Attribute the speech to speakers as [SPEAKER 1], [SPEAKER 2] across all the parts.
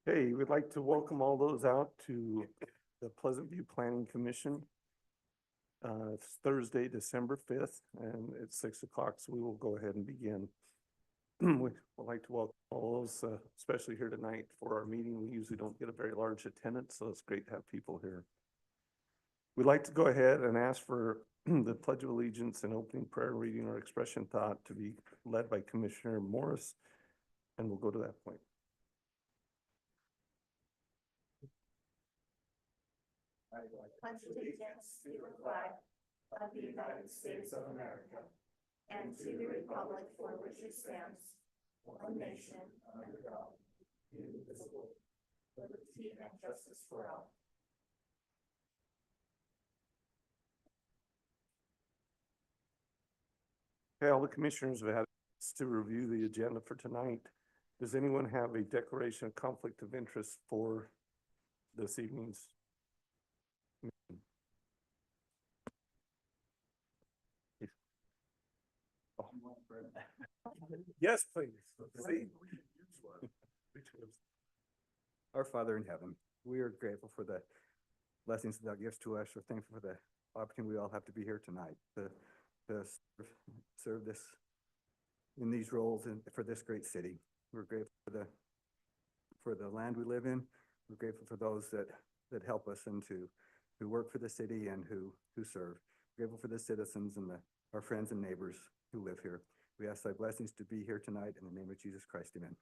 [SPEAKER 1] Hey, we'd like to welcome all those out to the Pleasant View Planning Commission. It's Thursday, December 5th, and it's 6 o'clock, so we will go ahead and begin. We'd like to welcome all those, especially here tonight for our meeting. We usually don't get a very large attendance, so it's great to have people here. We'd like to go ahead and ask for the Pledge of Allegiance and opening prayer, reading, or expression thought to be led by Commissioner Morris, and we'll go to that point.
[SPEAKER 2] Pledge allegiance to the flag of the United States of America and to the republic for which it stands, one nation, under God, indivisible, liberty and justice for all.
[SPEAKER 1] Okay, all the commissioners have had to review the agenda for tonight. Does anyone have a declaration of conflict of interest for this evening's meeting? Oh. Yes, please. See?
[SPEAKER 3] Our Father in heaven, we are grateful for the blessings that thou givest to us. We're thankful for the opportunity we all have to be here tonight to serve this in these roles and for this great city. We're grateful for the land we live in. We're grateful for those that help us and who work for the city and who serve. We're grateful for the citizens and our friends and neighbors who live here. We ask thy blessings to be here tonight in the name of Jesus Christ. Amen.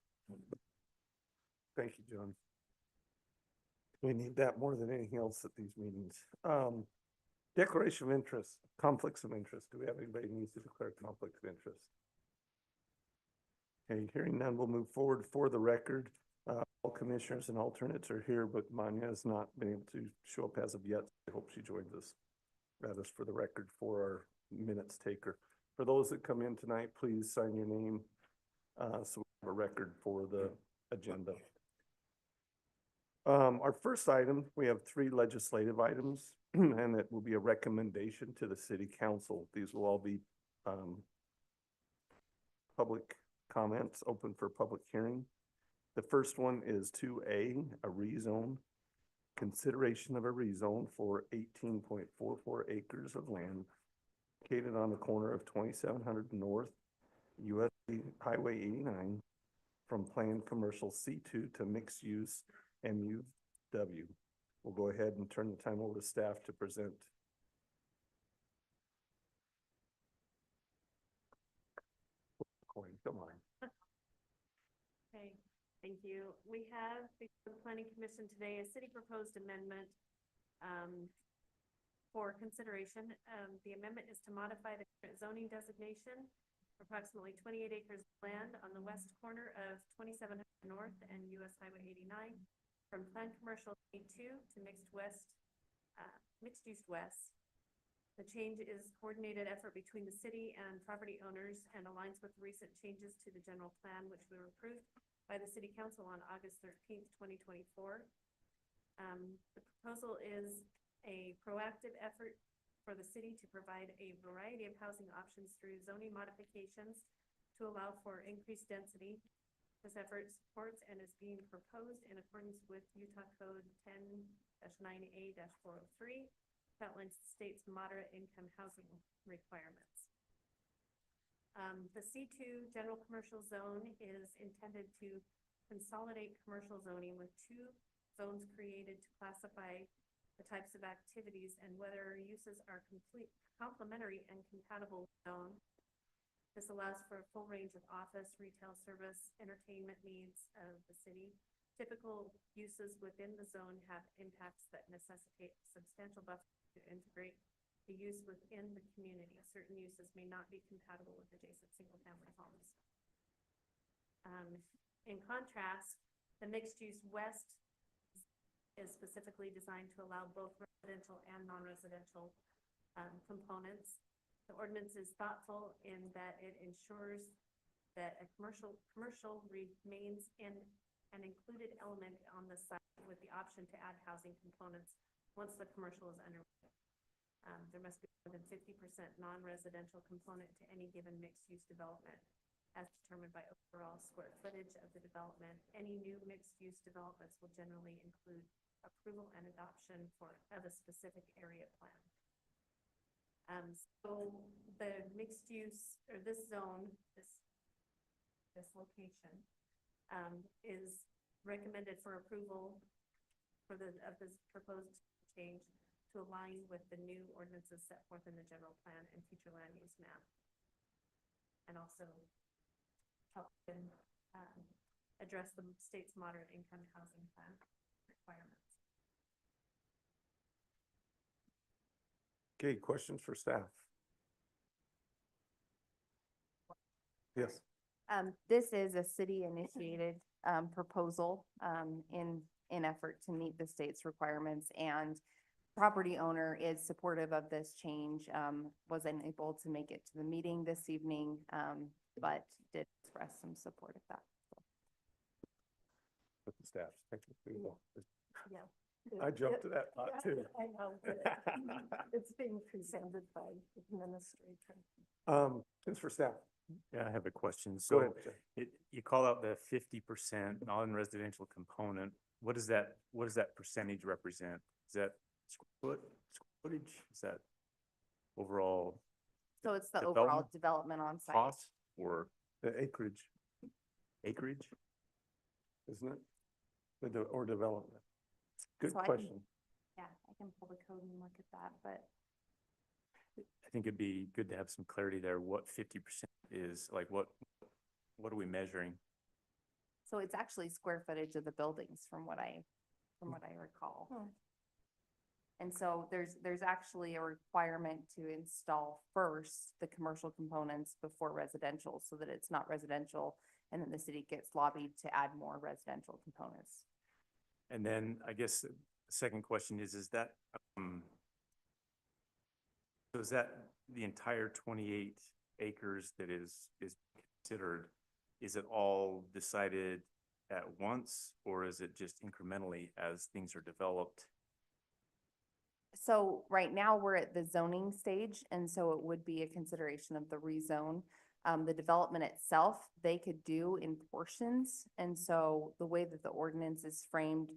[SPEAKER 1] Thank you, John. We need that more than anything else at these meetings. Declaration of interest, conflicts of interest. Do we have anybody who needs to declare conflict of interest? Okay, hearing none, we'll move forward. For the record, all commissioners and alternates are here, but Manya has not been able to show up as of yet. I hope she joins us. That is for the record for our minutes taker. For those that come in tonight, please sign your name so we have a record for the agenda. Our first item, we have 3 legislative items, and it will be a recommendation to the city council. These will all be public comments, open for public hearing. The first one is 2A, a rezone. Consideration of a rezone for 18.44 acres of land located on the corner of 2700 North, US Highway 89, from planned commercial C2 to mixed use MUW. We'll go ahead and turn the time over to staff to present. Come on.
[SPEAKER 4] Okay, thank you. We have before the Planning Commission today a city proposed amendment for consideration. The amendment is to modify the current zoning designation, approximately 28 acres of land on the west corner of 2700 North and US Highway 89, from planned commercial A2 to mixed use west. The change is coordinated effort between the city and property owners and aligns with recent changes to the general plan, which were approved by the City Council on August 13th, 2024. The proposal is a proactive effort for the city to provide a variety of housing options through zoning modifications to allow for increased density. This effort supports and is being proposed in accordance with Utah Code 10-9A-403. That outlines the state's moderate income housing requirements. The C2 general commercial zone is intended to consolidate commercial zoning with 2 zones created to classify the types of activities and whether uses are complementary and compatible with zone. This allows for a full range of office, retail, service, entertainment needs of the city. Typical uses within the zone have impacts that necessitate substantial buffer to integrate the use within the community. Certain uses may not be compatible with adjacent single-family homes. In contrast, the mixed-use west is specifically designed to allow both residential and non-residential components. The ordinance is thoughtful in that it ensures that a commercial remains in an included element on the site with the option to add housing components once the commercial is underway. There must be more than 50% non-residential component to any given mixed-use development. as determined by overall square footage of the development. Any new mixed-use developments will generally include approval and adoption of a specific area plan. So the mixed use, or this zone, this location, is recommended for approval of this proposed change to align with the new ordinances set forth in the general plan and future land use map. And also help address the state's moderate income housing plan requirements.
[SPEAKER 1] Okay, questions for staff? Yes.
[SPEAKER 5] This is a city-initiated, proposal, in effort to meet the state's requirements, and property owner is supportive of this change, was unable to make it to the meeting this evening, but did express some support of that.
[SPEAKER 1] With the staff, technically.
[SPEAKER 2] Yeah.
[SPEAKER 1] I jumped to that thought too.
[SPEAKER 2] I know, but it's being presented by administrator.
[SPEAKER 1] It's for staff.
[SPEAKER 6] Yeah, I have a question.
[SPEAKER 1] Go
[SPEAKER 6] So
[SPEAKER 1] ahead, Jeff.
[SPEAKER 6] you call out the 50% non-residential component. What does that percentage represent? Is that square footage? Is that overall
[SPEAKER 5] So it's the overall development on site.
[SPEAKER 6] cost or
[SPEAKER 1] The acreage,
[SPEAKER 6] acreage?
[SPEAKER 1] isn't it? Or development. Good
[SPEAKER 5] So I can-
[SPEAKER 1] question.
[SPEAKER 5] Yeah, I can pull the code and look at that, but
[SPEAKER 6] I think it'd be good to have some clarity there. What 50% is, like what are we measuring?
[SPEAKER 5] so it's actually square footage of the buildings from what I recall.
[SPEAKER 2] Hmm.
[SPEAKER 5] And so there's actually a requirement to install first the commercial components before residential, so that it's not residential, and then the city gets lobbied to add more residential components.
[SPEAKER 6] And then I guess the second question is that, so is that the entire 28 acres that is considered, is it all decided at once, or is it just incrementally as things are developed?
[SPEAKER 5] So right now, we're at the zoning stage, and so it would be a consideration of the rezone. The development itself, they could do in portions, and so the way that the ordinance is framed,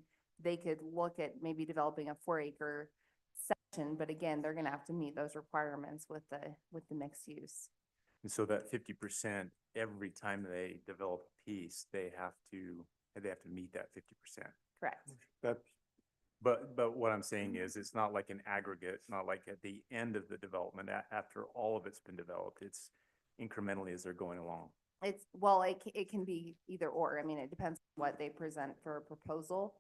[SPEAKER 5] they could look at maybe developing a 4-acre section, but again, they're gonna have to meet those requirements with the mixed use.
[SPEAKER 6] And so that 50%, every time they develop a piece, they have to meet that 50%.
[SPEAKER 5] Correct.
[SPEAKER 1] That's,
[SPEAKER 6] But what I'm saying is, it's not like an aggregate, it's not like at the end of the development, after all of it's been developed, it's incrementally as they're going along.
[SPEAKER 5] Well, it can be either or. I mean, it depends on what they present for a proposal,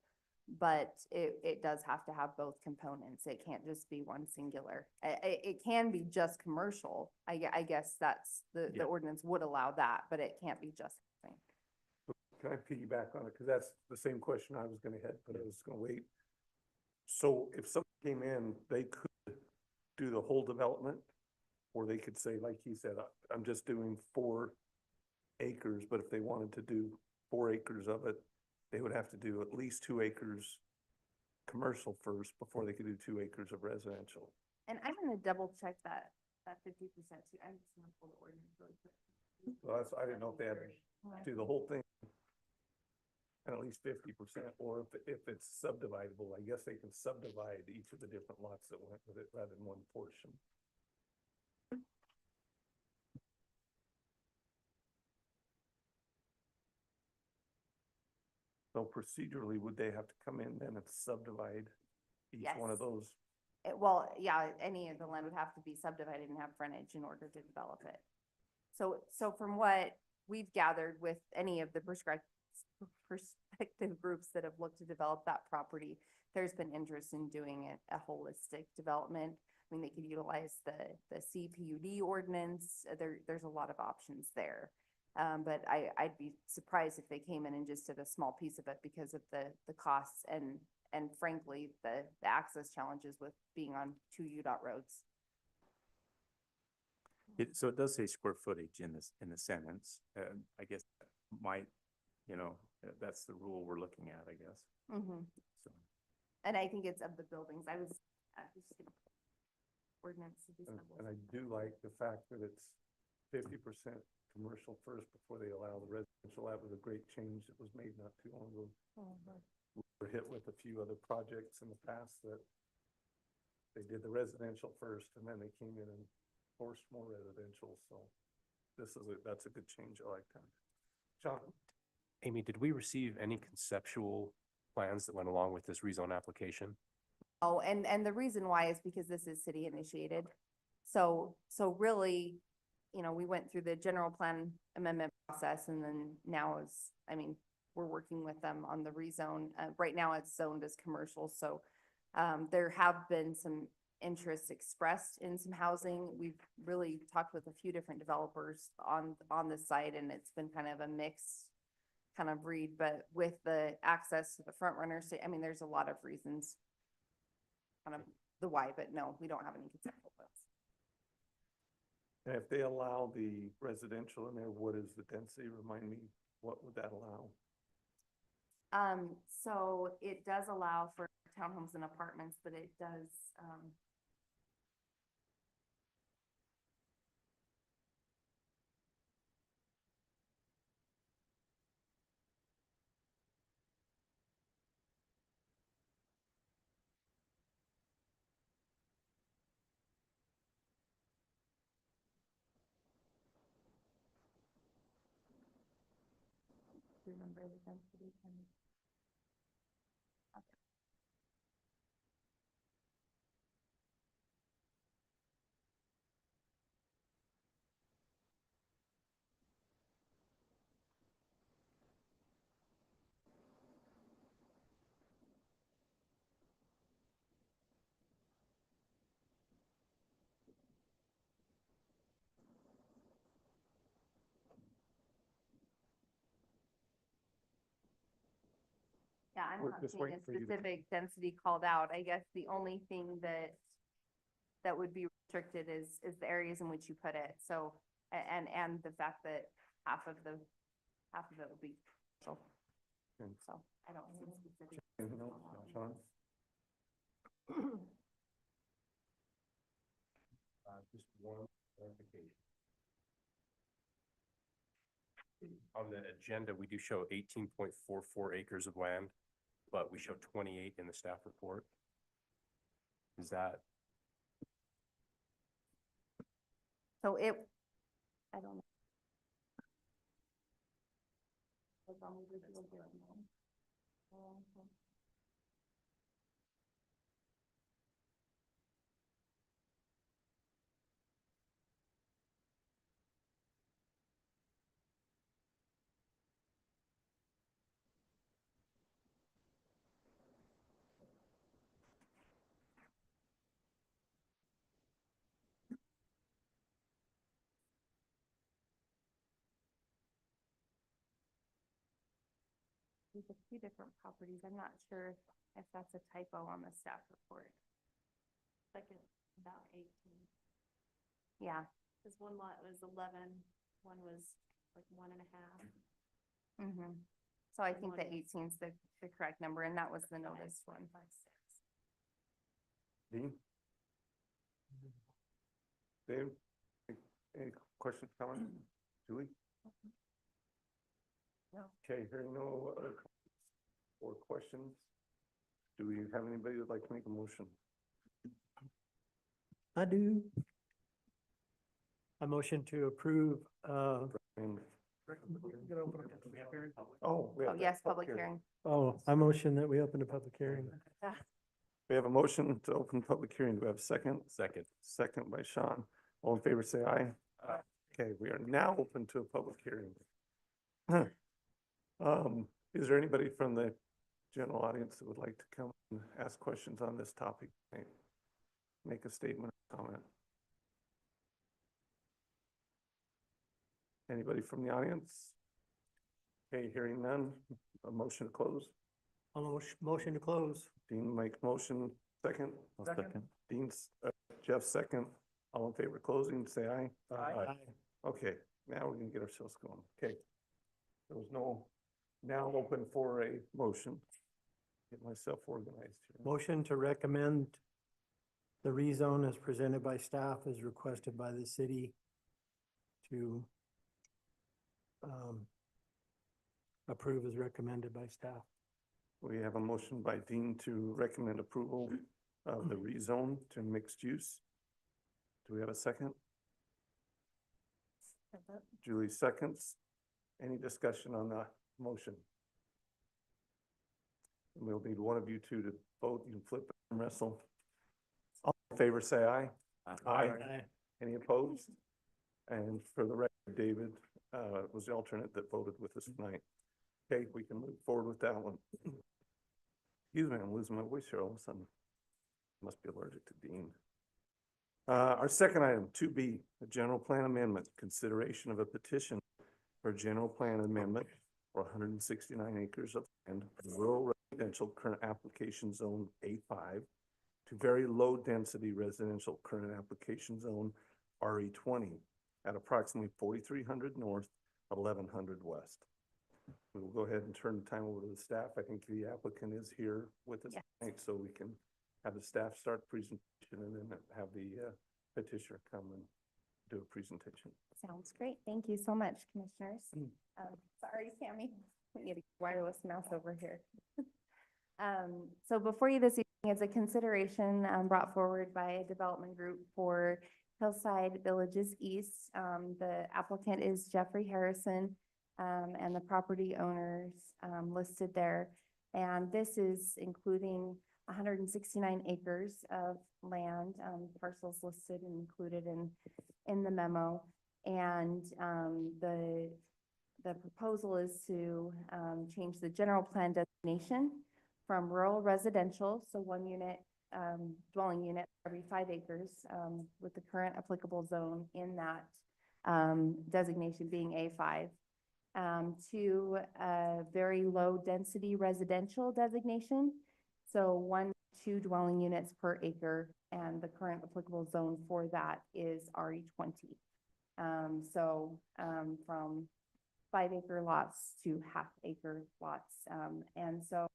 [SPEAKER 5] but it does have to have both components. It can't just be one singular. It can be just commercial. I guess that's, the
[SPEAKER 6] Yeah.
[SPEAKER 5] ordinance would allow that, but it can't be just. something.
[SPEAKER 1] can I piggyback on it? Because that's the same question I was gonna hit, but I was gonna wait. So if someone came in, they could do the whole development, or they could say, like he said, I'm just doing 4 acres, but if they wanted to do 4 acres of it, they would have to do at least 2 acres commercial first before they could do 2 acres of residential.
[SPEAKER 5] And I'm gonna double check that 50% too. I'm just gonna pull the ordinance really quick.
[SPEAKER 1] So that's, I didn't know if they had to do the whole thing at least 50%, or if it's subdividable, I guess they can subdivide each of the different lots that went with it rather than one portion. So procedurally, would they have to come in then and subdivide each one of
[SPEAKER 5] Yes.
[SPEAKER 1] those?
[SPEAKER 5] Well, yeah, any of the land would have to be subdivided and have frontage in order to develop it. So from what we've gathered with any of the prospective groups that have looked to develop that property, there's been interest in doing it a holistic development. I mean, they could utilize the CPUD ordinance. There's a lot of options there. But I'd be surprised if they came in and just did a small piece of it because of the costs and frankly, the access challenges with being on 2 UDOT roads.
[SPEAKER 6] So it does say square footage in the sentence. I guess that might, that's the rule we're looking at, I guess. So,
[SPEAKER 5] And I think it's of the buildings. I was just gonna ordinance. to be
[SPEAKER 1] And
[SPEAKER 5] simple.
[SPEAKER 1] I do like the fact that it's 50% commercial first before they allow the residential. That was a great change that was made not too long ago. We were hit with a few other projects in the past that they did the residential first and then they came in and forced more residential, so that's a good change. I like that. John?
[SPEAKER 7] Amy, did we receive any conceptual plans that went along with this rezone application?
[SPEAKER 5] Oh, and the reason why is because this is city initiated. So really, you know, we went through the general plan amendment process and then now we're working with them on the rezone. Right now it's zoned as commercial, so there have been some interest expressed in some housing. We've really talked with a few different developers on the site and it's been kind of a mixed kind of read, but with the access to the front runners, there's a lot of reasons. Kind of the why, but no, we don't have any conceptual plans.
[SPEAKER 1] And if they allow the residential in there, what is the density? Remind me, what would that allow?
[SPEAKER 5] So it does allow for townhomes and apartments, but it does, remember the density and. Yeah, I'm
[SPEAKER 1] We're
[SPEAKER 5] not
[SPEAKER 1] just
[SPEAKER 5] seeing a
[SPEAKER 1] waiting for you to-
[SPEAKER 5] specific density called out. I guess the only thing that would be restricted is the areas in which you put it. So, and the fact that half of it would be, so
[SPEAKER 1] Okay.
[SPEAKER 5] I don't see specific.
[SPEAKER 1] Anything else, Sean?
[SPEAKER 7] Just one clarification. On the agenda, we do show 18.44 acres of land, but we show 28 in the staff report. Is that,
[SPEAKER 5] So I don't know. As long as we do it here, no. There's a few different properties. I'm not sure if that's a typo on the staff report.
[SPEAKER 4] Second, about 18.
[SPEAKER 5] Yeah.
[SPEAKER 4] Because one lot was 11, one was like 1.5.
[SPEAKER 5] Mm-hmm. So I think
[SPEAKER 4] One
[SPEAKER 5] that
[SPEAKER 4] is-
[SPEAKER 5] 18 is the correct number, and that was the notice one.
[SPEAKER 4] 5.56.
[SPEAKER 1] Dean? Dave? Any questions, comments? Julie?
[SPEAKER 5] No.
[SPEAKER 1] Okay, hearing no other comments or questions, do we have anybody who'd like to make a motion?
[SPEAKER 8] I do. A motion to approve,
[SPEAKER 1] And, we
[SPEAKER 5] Oh,
[SPEAKER 1] have
[SPEAKER 5] yes,
[SPEAKER 1] that
[SPEAKER 5] public hearing.
[SPEAKER 8] I motion that we open a public hearing.
[SPEAKER 1] We have a motion to open public hearing. Do we have a second?
[SPEAKER 7] second?
[SPEAKER 1] Second by Sean. All in favor, say aye.
[SPEAKER 7] Aye.
[SPEAKER 1] Okay, we are now open to a public hearing. Is there anybody from the general audience that would like to come and ask questions on this topic? Make a statement or comment? Anybody from the audience? Okay, hearing none, a motion to close.
[SPEAKER 8] Motion to close.
[SPEAKER 1] Dean make motion, second.
[SPEAKER 8] Second.
[SPEAKER 1] Dean's, Jeff second. All in favor of closing, say aye.
[SPEAKER 8] Aye.
[SPEAKER 1] Okay, now we can get ourselves going. Okay. There was no, now open for a motion. Get myself organized here.
[SPEAKER 8] Motion to recommend the rezone as presented by staff as requested by the city to approve as recommended by staff.
[SPEAKER 1] We have a motion by Dean to recommend approval of the rezone to mixed use. Do we have a second? Julie seconds. Any discussion on the motion? We'll need one of you two to vote. You can flip and wrestle. All in favor, say aye.
[SPEAKER 8] Aye.
[SPEAKER 1] Any opposed? And for the record, David was the alternate that voted with us tonight. Okay, we can move forward with that one. Excuse me, I'm losing my voice here all of a sudden. Must be allergic to Dean. Our second item, 2B, a general plan amendment, consideration of a petition for a general plan amendment for 169 acres of land, rural residential current application zone A5 to very low density residential current application zone RE20 at approximately 4,300 north, 1,100 west. We will go ahead and turn the time over to the staff. I think the applicant is here with us
[SPEAKER 5] Yes.
[SPEAKER 1] tonight, so we can have the staff start the presentation and then have the petitioner come and do a presentation.
[SPEAKER 5] Sounds great. Thank you so much, commissioners. Sorry, Tammy. We need a wireless mouse over here. So before you this evening is a consideration brought forward by a development group for Hillside Villages East. The applicant is Jeffrey Harrison, and the property owners listed there. And this is including 169 acres of land, parcels listed and included in the memo. And the proposal is to change the general plan designation from rural residential, so one unit dwelling unit every 5 acres, with the current applicable zone in that designation being A5, to a very low density residential designation. So 1 to 2 dwelling units per acre, and the current applicable zone for that is RE20. From 5-acre lots to half-acre lots. And so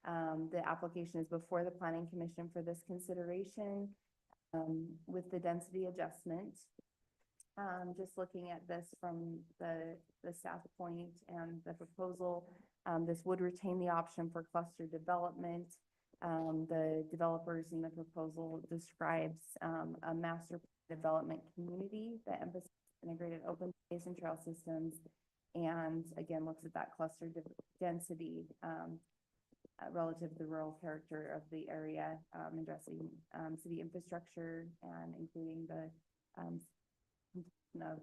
[SPEAKER 5] the application is before the Planning Commission for this consideration with the density adjustment. Just looking at this from the staff point and the proposal, this would retain the option for cluster development. The developers in the proposal describes a master development community that emphasizes integrated open space and trail systems, and again looks at that cluster density relative to the rural character of the area, addressing city infrastructure and including the of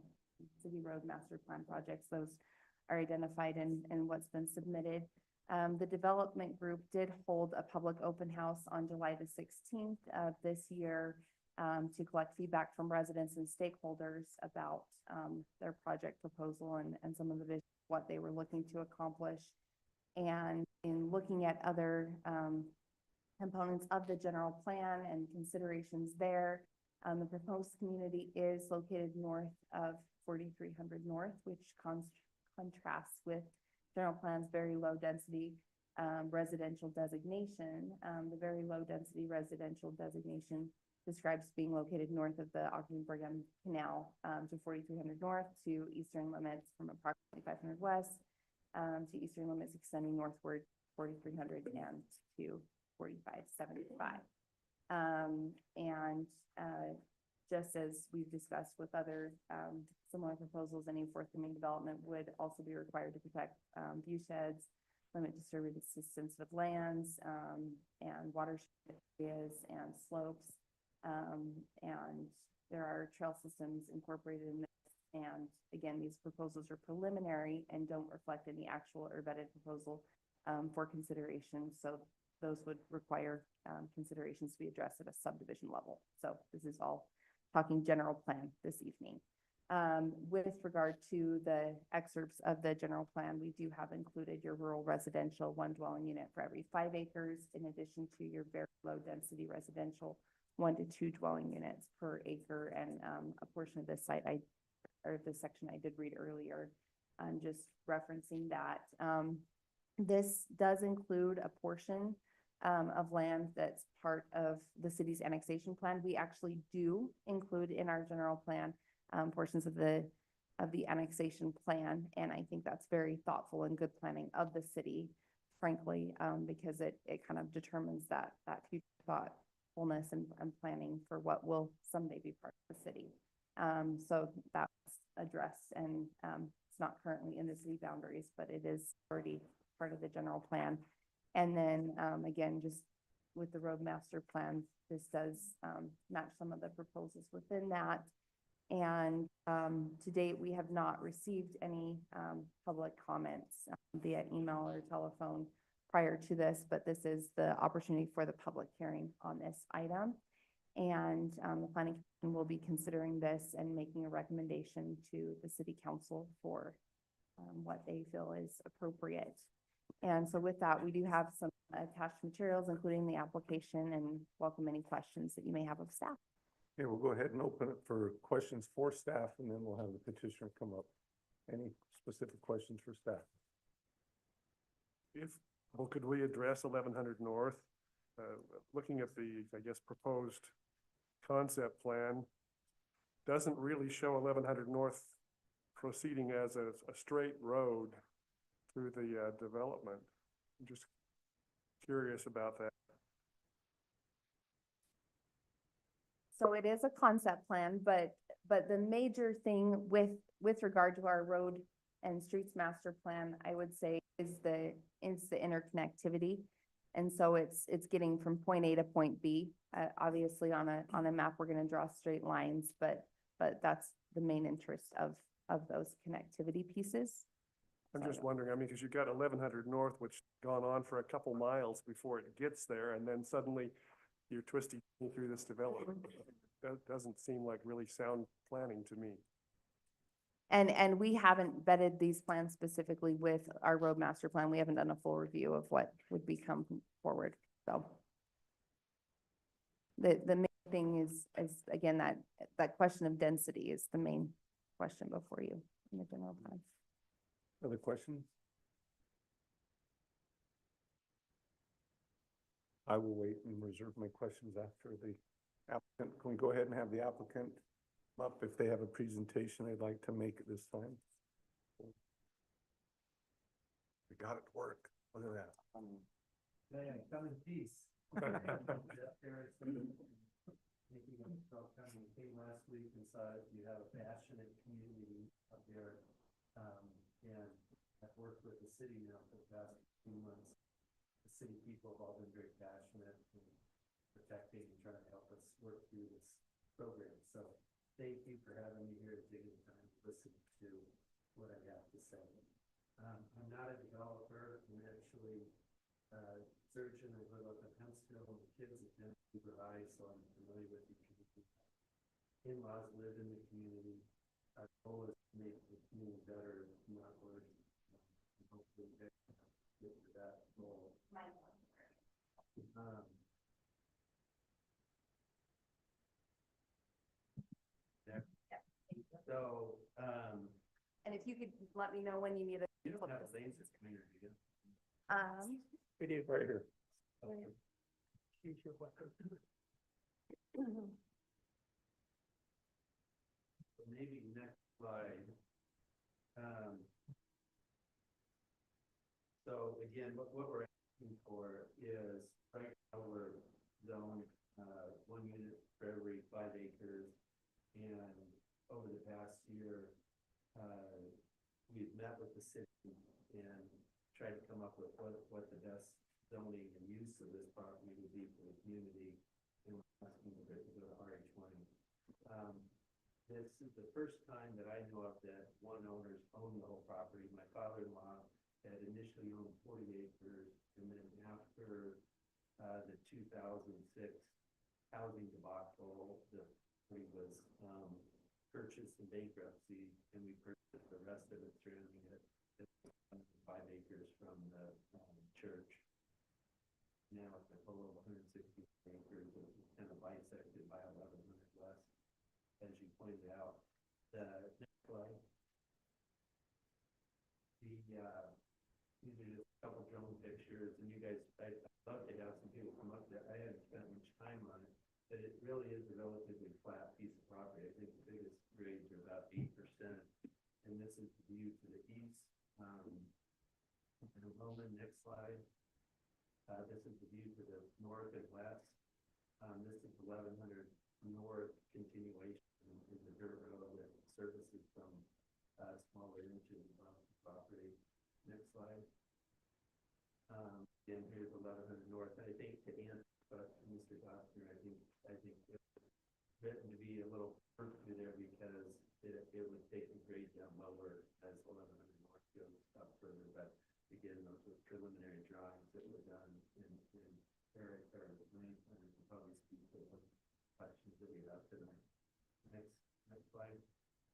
[SPEAKER 5] city road master plan projects. Those are identified in what's been submitted. The development group did hold a public open house on July the 16th of this year to collect feedback from residents and stakeholders about their project proposal and some of the vision, what they were looking to accomplish. And in looking at other components of the general plan and considerations there, the proposed community is located north of 4,300 north, which contrasts with general plan's very low density residential designation. The very low density residential designation describes being located north of the Ogden-Brigham Canal to 4,300 north, to eastern limits from approximately 500 west, to eastern limits extending northward 4,300 and to 4,575. Just as we've discussed with other similar proposals, any forthcoming development would also be required to protect view sheds, limit disturbance to sensitive lands, and watershed areas and slopes. And there are trail systems incorporated in this. And again, these proposals are preliminary and don't reflect any actual or vetted proposal for consideration. So those would require considerations to be addressed at a subdivision level. So this is all talking general plan this evening. With regard to the excerpts of the general plan, we do have included your rural residential 1 dwelling unit for every 5 acres, in addition to your very low density residential 1 to 2 dwelling units per acre. And a portion of this site this section I did read earlier, just referencing that. This does include a portion of land that's part of the city's annexation plan. We actually do include in our general plan portions of the the annexation plan. And I think that's very thoughtful and good planning of the city, frankly, because it kind of determines that future thoughtfulness and planning for what will someday be part of the city. So that's addressed, and it's not currently in the city boundaries, but it is already part of the general plan. And then, again, just with the road master plan, this does match some of the proposals within that. And to date, we have not received any public comments via email or telephone prior to this, but this is the opportunity for the public hearing on this item. And the planning commission will be considering this and making a recommendation to the city council for what they feel is appropriate. And so with that, we do have some attached materials, including the application, and welcome any questions that you may have of staff.
[SPEAKER 1] Okay, we'll go ahead and open it for questions for staff, and then we'll have the petitioner come up. Any specific questions for staff?
[SPEAKER 9] Well, could we address 1100 North? Looking at the, I guess, proposed concept plan, doesn't really show 1100 North proceeding as a straight road through the development. I'm just curious about that.
[SPEAKER 5] So it is a concept plan, but the major thing with regard to our road and streets master plan, I would say is the interconnectivity. And so it's getting from point A to point B. Obviously on a map, we're gonna draw straight lines, but that's the main interest of those connectivity pieces.
[SPEAKER 9] I'm just wondering, I mean, because you've got 1100 North, which has gone on for a couple miles before it gets there, and then suddenly you're twisting through this development. That doesn't seem like really sound planning to me.
[SPEAKER 5] And we haven't vetted these plans specifically with our road master plan. We haven't done a full review of what would become forward, so. The main thing is again, that question of density is the main question before you in the general plan.
[SPEAKER 1] Other questions? I will wait and reserve my questions after the applicant. Can we go ahead and have the applicant up if they have a presentation they'd like to make at this time? We got it to work. Look at that.
[SPEAKER 10] Yeah, come in peace. Came last week and saw you have a passionate community up there. And I've worked with the city now for the past few months. The city people have all been very passionate in protecting and trying to help us work through this program. So thank you for having me here to take the time to listen to what I have to say. I'm not a developer. I'm actually a surgeon. I live up in Huntsville, and the kids attend Beaver High, so I'm familiar with the community. In-laws live in the community. Our goal is to make the community better, not worse. And hopefully we can get to that goal. So,
[SPEAKER 5] And if you could let me know when you need a.
[SPEAKER 10] you don't have a laser community, do you?
[SPEAKER 1] We need it right here.
[SPEAKER 8] Choose your weapon.
[SPEAKER 10] So maybe next slide. So again, what we're asking for is, right now we're zoned 1 unit for every 5 acres. And over the past year, we've met with the city and tried to come up with what the best zoning and use of this property would be for the community. And we're asking for it to go to RH20. This is the first time that I know of that one owner's owned the whole property. My father-in-law had initially owned 40 acres, and then after the 2006 housing debacle, the property was purchased in bankruptcy, and we purchased the rest of it surrounding it. It's 5 acres from the church. Now it's a total of 160 acres, which is kind of bisected by 1,100 west. As you pointed out, the next slide. These are just a couple drone pictures, and you guys, I'd love to have some people come up there. I haven't spent much time on it, but it really is a relatively flat piece of property. I think the biggest grades are about 8%. Tillman, next slide. This is the view to the north and west. This is 1100 north continuation is a dirt road that services from smaller inches above the property. Next slide. And here's 1100 north. And I think to answer Mr. Gosner, I think it's written to be a little further there because it would take the grade down lower as 1100 north goes up further. But again, those were preliminary drawings that were done in Eric or Lane can probably speak to the questions that we have tonight. Next slide.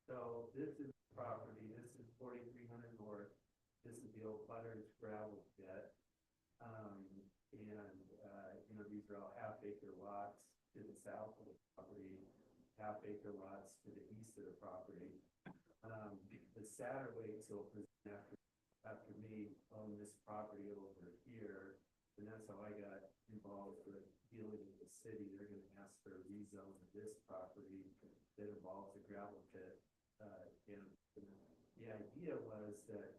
[SPEAKER 10] So this is property. This is 4300 north. This is the old Butters gravel pit. These are all half-acre lots to the south of the property, half-acre lots to the east of the property. The Satterwaights will present after me own this property over here, and that's how I got involved with dealing with the city. They're going to ask for a rezone of this property that involves a gravel pit. And the idea was that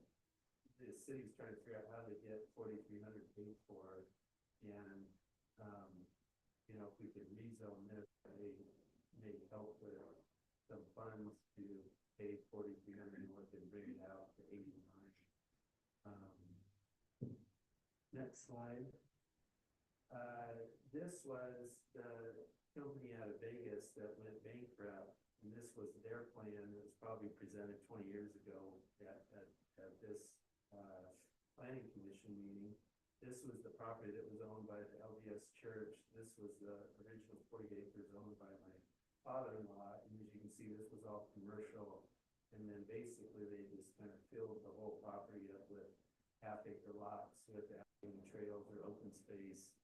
[SPEAKER 10] the city's trying to figure out how to get 4300 paid for, and if we could rezone this, may help with some funds to pay 4300 north and bring it out to 89. Next slide. This was the company out of Vegas that went bankrupt, and this was their plan. It was probably presented 20 years ago at this planning commission meeting. This was the property that was owned by the LDS Church. This was the original 40 acres owned by my father-in-law. And as you can see, this was all commercial. And then basically they just kind of filled the whole property up with half-acre lots with adding trails or open space.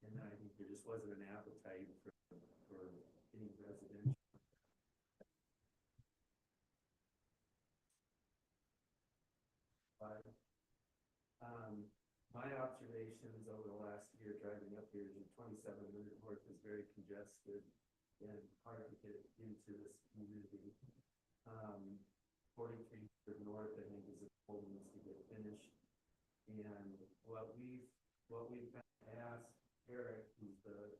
[SPEAKER 10] And then I think there just wasn't an appetite for any residential. My observations over the last year driving up here to 2700 north is very congested and hard to get into this community. 4300 north, I think, is a goal that needs to get finished. And what we've asked Eric, who's the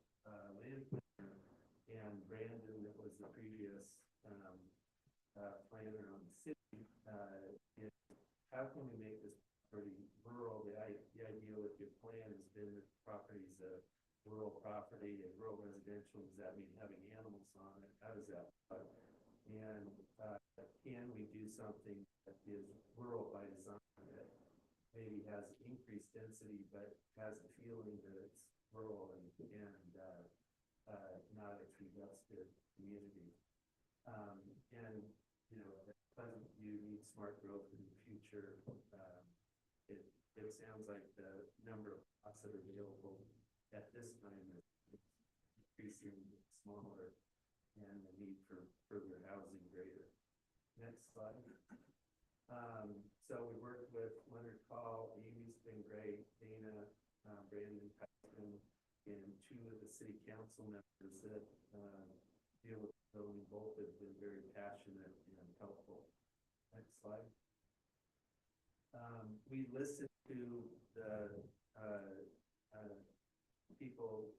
[SPEAKER 10] land planner, and Brandon, that was the previous planner on the city, is how can we make this property rural? The idea with your plan has been that the property is a rural property and rural residential. Does that mean having animals on it? How does that work? And can we do something that is rural by design, that maybe has increased density but has the feeling that it's rural and not a congested community? Pleasant View needs smart growth in the future. It sounds like the number of lots that are available at this time is increasing smaller and the need for further housing greater. Next slide. So we worked with Leonard Call. Amy's been great. Dana, Brandon, Paxton, and two of the city council members that deal with zoning. Both have been very passionate and helpful. Next slide. We listened to the people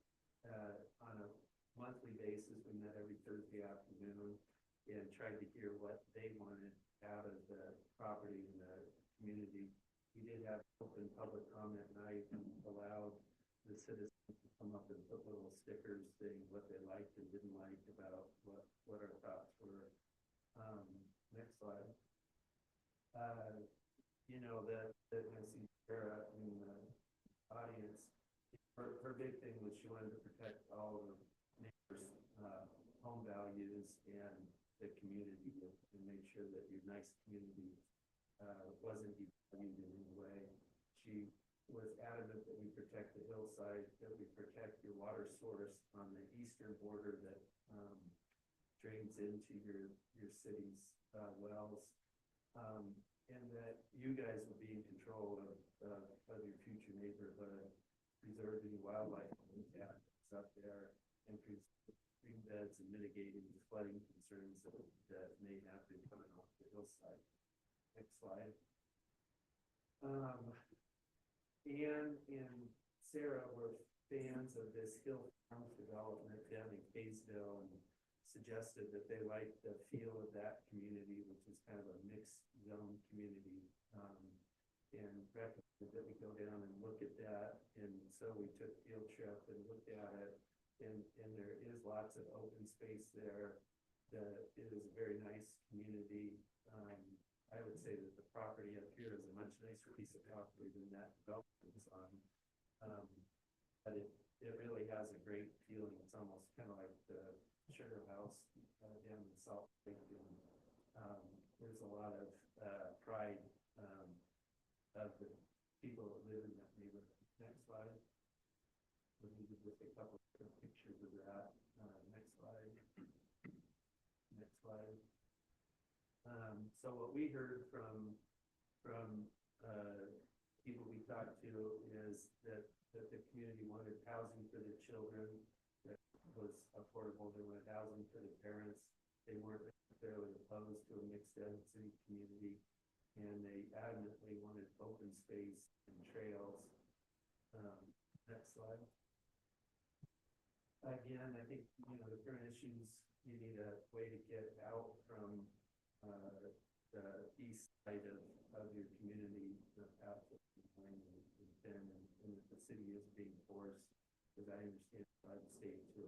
[SPEAKER 10] on a monthly basis. We met every Thursday afternoon and tried to hear what they wanted out of the property and the community. We did have open public comment night and allowed the citizens to come up and put little stickers saying what they liked and didn't like about what our thoughts were. Next slide. I see Sarah in the audience. Her big thing was she wanted to protect all of the neighbors' home values and the community and make sure that your nice community wasn't devalued in any way. She was adamant that we protect the hillside, that we protect your water source on the eastern border that drains into your city's wells, and that you guys will be in control of your future neighborhood, preserve any wildlife habitats up there, and stream beds and mitigating the flooding concerns that may happen coming off the hillside. Next slide. Ann and Sarah were fans of this Hill Farms development down in Kaysville and suggested that they liked the feel of that community, which is kind of a mixed zone community. And recommended that we go down and look at that. And so we took a field trip and looked at it. And there is lots of open space there. It is a very nice community. I would say that the property up here is a much nicer piece of property than that development is on. But it really has a great feeling. It's almost kind of like the Sugar House down in Salt Lake. And there's a lot of pride of the people that live in that neighborhood. Next slide. Let me just look at a couple of pictures of that. Next slide. Next slide. So what we heard from people we talked to is that the community wanted housing for the children that was affordable. They wanted housing for the parents. They weren't necessarily opposed to a mixed density community, and they adamantly wanted open space and trails. Next slide. Again, I think, the current issues, you need a way to get out from the east side of your community, the path that has been, and the city is being forced, as I understand, by the state to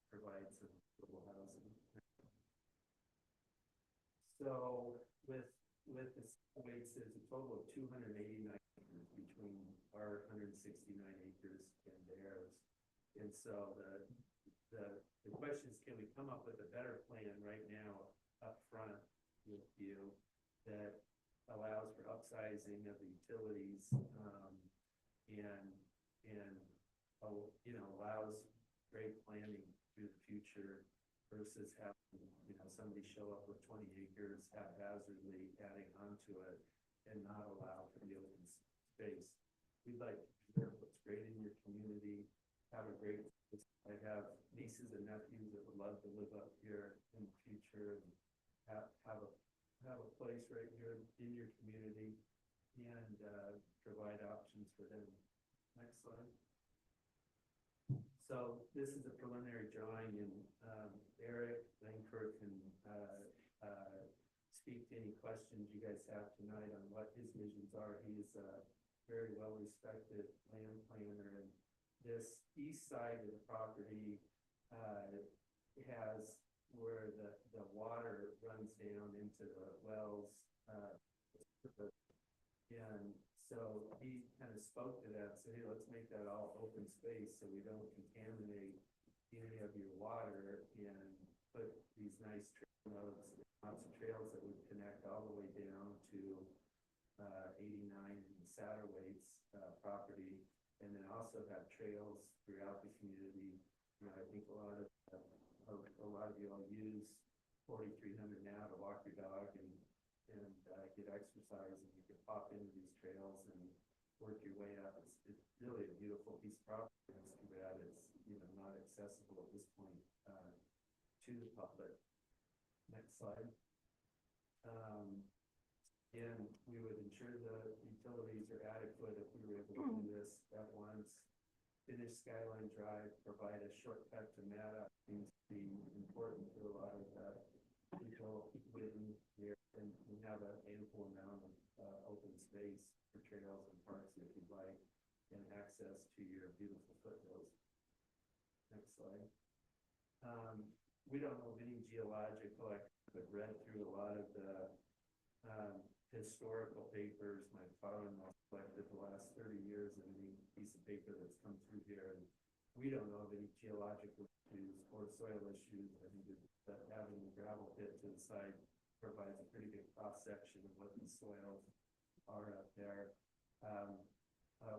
[SPEAKER 10] provide some affordable housing. So with the weights, there's a total of 289 acres between our 169 acres and theirs. And so the question is, can we come up with a better plan right now up front with you that allows for upsizing of the utilities, and allows great planning through the future versus having, somebody show up with 20 acres haphazardly adding onto it and not allow for the open space. We'd like to preserve what's great in your community, have a great, I have nieces and nephews that would love to live up here in the future and have a place right here in your community and provide options for them. Next slide. So this is a preliminary drawing, and Eric Langford can speak to any questions you guys have tonight on what his visions are. He is a very well-respected land planner, and this east side of the property has where the water runs down into the wells. And so he kind of spoke to that, said, hey, let's make that all open space so we don't contaminate any of your water, and put these nice trail nodes, lots of trails that would connect all the way down to 89 and Satterwaite's property, and then also have trails throughout the community. I think a lot of you all use 4300 now to walk your dog and get exercise, and you can pop into these trails and work your way up. It's really a beautiful piece of property. It's too bad it's not accessible at this point to the public. Next slide. And we would ensure the utilities are adequate if we were able to do this at once. Finish Skyline Drive, provide a shortcut to Meta seems to be important to a lot of people living here, and we have an ample amount of open space for trails and parks if you'd like, and access to your beautiful foothills. Next slide. We don't know of any geological, I've read through a lot of the historical papers my father-in-law collected the last 30 years of any piece of paper that's come through here, and we don't know of any geological issues or soil issues. I think that having the gravel pit to the side provides a pretty good cross-section of what the soils are up there.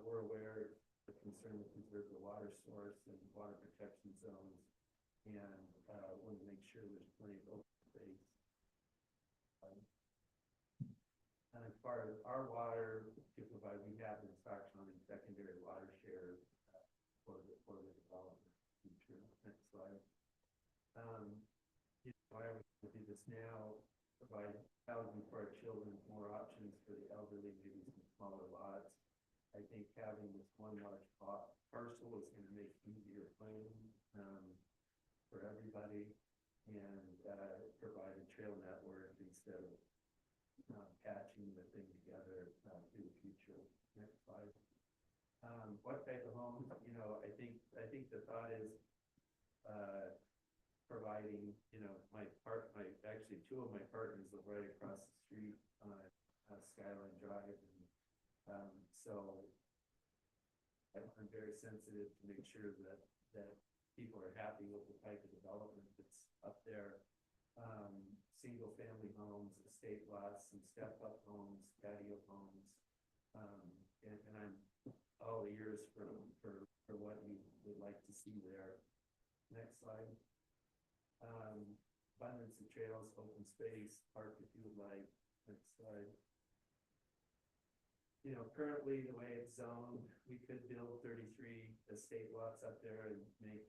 [SPEAKER 10] We're aware of the concern to preserve the water source and water protection zones, and want to make sure there's plenty of open space. As far as our water to provide, we have in fact on a secondary water share for the development future. Next slide. Why are we going to do this now? Provide housing for our children, more options for the elderly, maybe some smaller lots. I think having this one large parcel is gonna make easier planning, for everybody and, provide a trail network instead of, patching the thing together, in the future. Next slide. What type of home, I think the thought is, providing, actually two of my partners live right across the street on, Skyline Drive. And, so I'm very sensitive to make sure that people are happy with the type of development that's up there. Single family homes, estate lots, some step up homes, patio homes. And I'm all ears for what you would like to see there. Next slide. Abundance of trails, open space, park if you would like. Next slide. Currently the way it's zoned, we could build 33 estate lots up there and make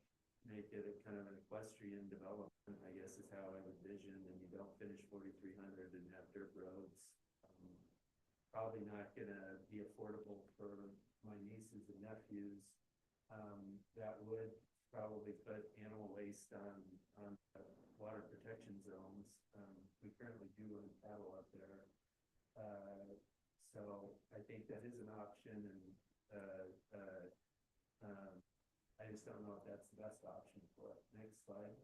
[SPEAKER 10] it a kind of an equestrian development, I guess is how I would envision, and you don't finish 4,300 and have dirt roads. Probably not gonna be affordable for my nieces and nephews. That would probably put animal waste on water protection zones. We currently do run cattle up there. So I think that is an option, and I just don't know if that's the best option for it. Next slide.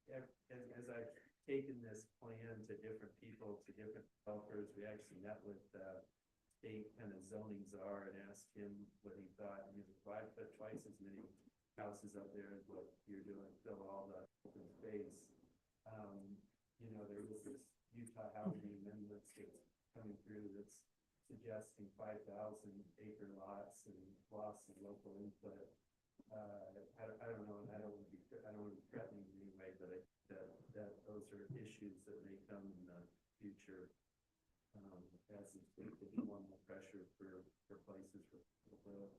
[SPEAKER 10] As I've taken this plan to different people, to different developers, we actually met with state kind of zoning czar and asked him what he thought. And if I put twice as many houses up there as what you're doing, fill all the open space. There was this Utah housing amendments that's coming through that's suggesting 5,000 acre lots and lots of local input. I don't know, and I don't want to be threatening in any way, but that those are issues that may come in the future, as it's going to be more pressure for places for people to live.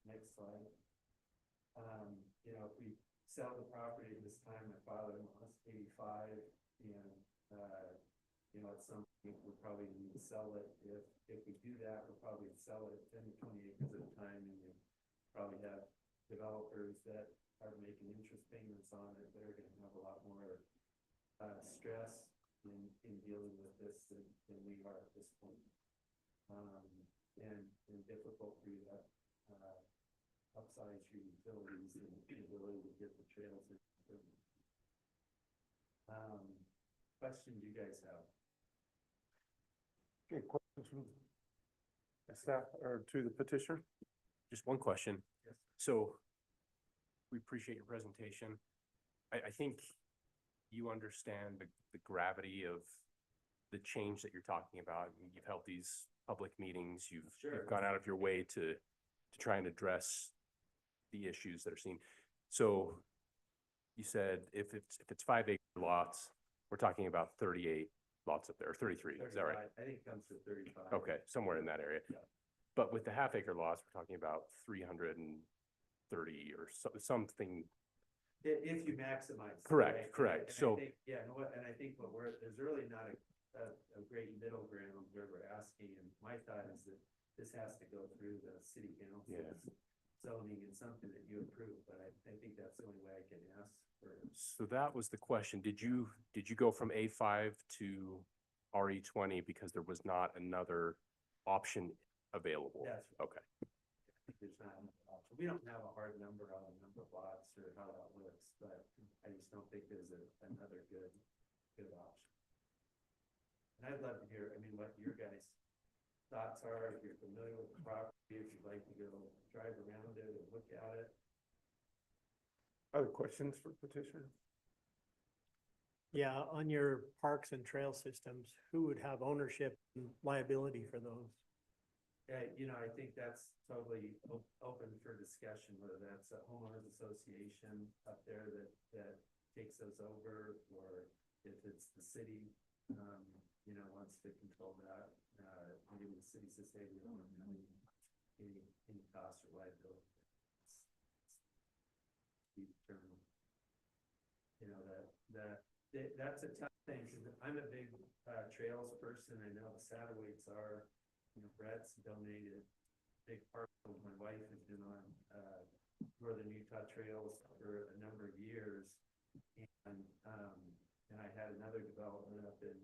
[SPEAKER 10] Next slide. If we sell the property at this time, my father was 85, and at some point we'll probably need to sell it. If we do that, we'll probably sell it 10 to 20 acres at a time, and we probably have developers that are making interest payments on it that are going to have a lot more stress in dealing with this than we are at this point, and difficult for you to upsize your utilities and the ability to get the trails in. Questions you guys have?
[SPEAKER 1] Okay, questions from the staff or to the petitioner?
[SPEAKER 7] Just one question.
[SPEAKER 10] Yes.
[SPEAKER 7] So we appreciate your presentation. I think you understand the gravity of the change that you're talking about. You've held these public meetings, you've gone out of your way to try and address the issues that are seen. So you said if it's 5 acre lots, we're talking about 38 lots up there, or 33, is that right?
[SPEAKER 10] I think it comes to 35.
[SPEAKER 7] Okay, somewhere in that area.
[SPEAKER 10] Yeah.
[SPEAKER 7] But with the half acre lots, we're talking about 330 or something.
[SPEAKER 10] If you maximize.
[SPEAKER 7] Correct, correct.
[SPEAKER 10] And I think there's really not a great middle ground where we're asking, and my thought is that this has to go through the city council.
[SPEAKER 7] Yeah.
[SPEAKER 10] Zoning and something that you approve, but I think that's the only way I can ask for.
[SPEAKER 7] So that was the question. Did you go from A5 to RE20 because there was not another option available?
[SPEAKER 10] Yes.
[SPEAKER 7] Okay.
[SPEAKER 10] I think there's not an option. We don't have a hard number on the number of lots or how that looks, but I just don't think there's another good option. And I'd love to hear, what your guys' thoughts are, if you're familiar with the property, if you'd like to go drive around it and look at it.
[SPEAKER 1] Other questions for petitioner?
[SPEAKER 8] Yeah, on your parks and trail systems, who would have ownership and liability for those?
[SPEAKER 10] I think that's totally open for discussion, whether that's a homeowners association up there that takes those over, or if it's the city, wants to control that. Maybe the city says, hey, we don't want any cost or liability. Be determined. that's a tough thing, cause I'm a big, trails person. I know the Satellites are, Brett's donated big parcel. My wife has been on, Northern Utah Trails for a number of years. And I had another development up in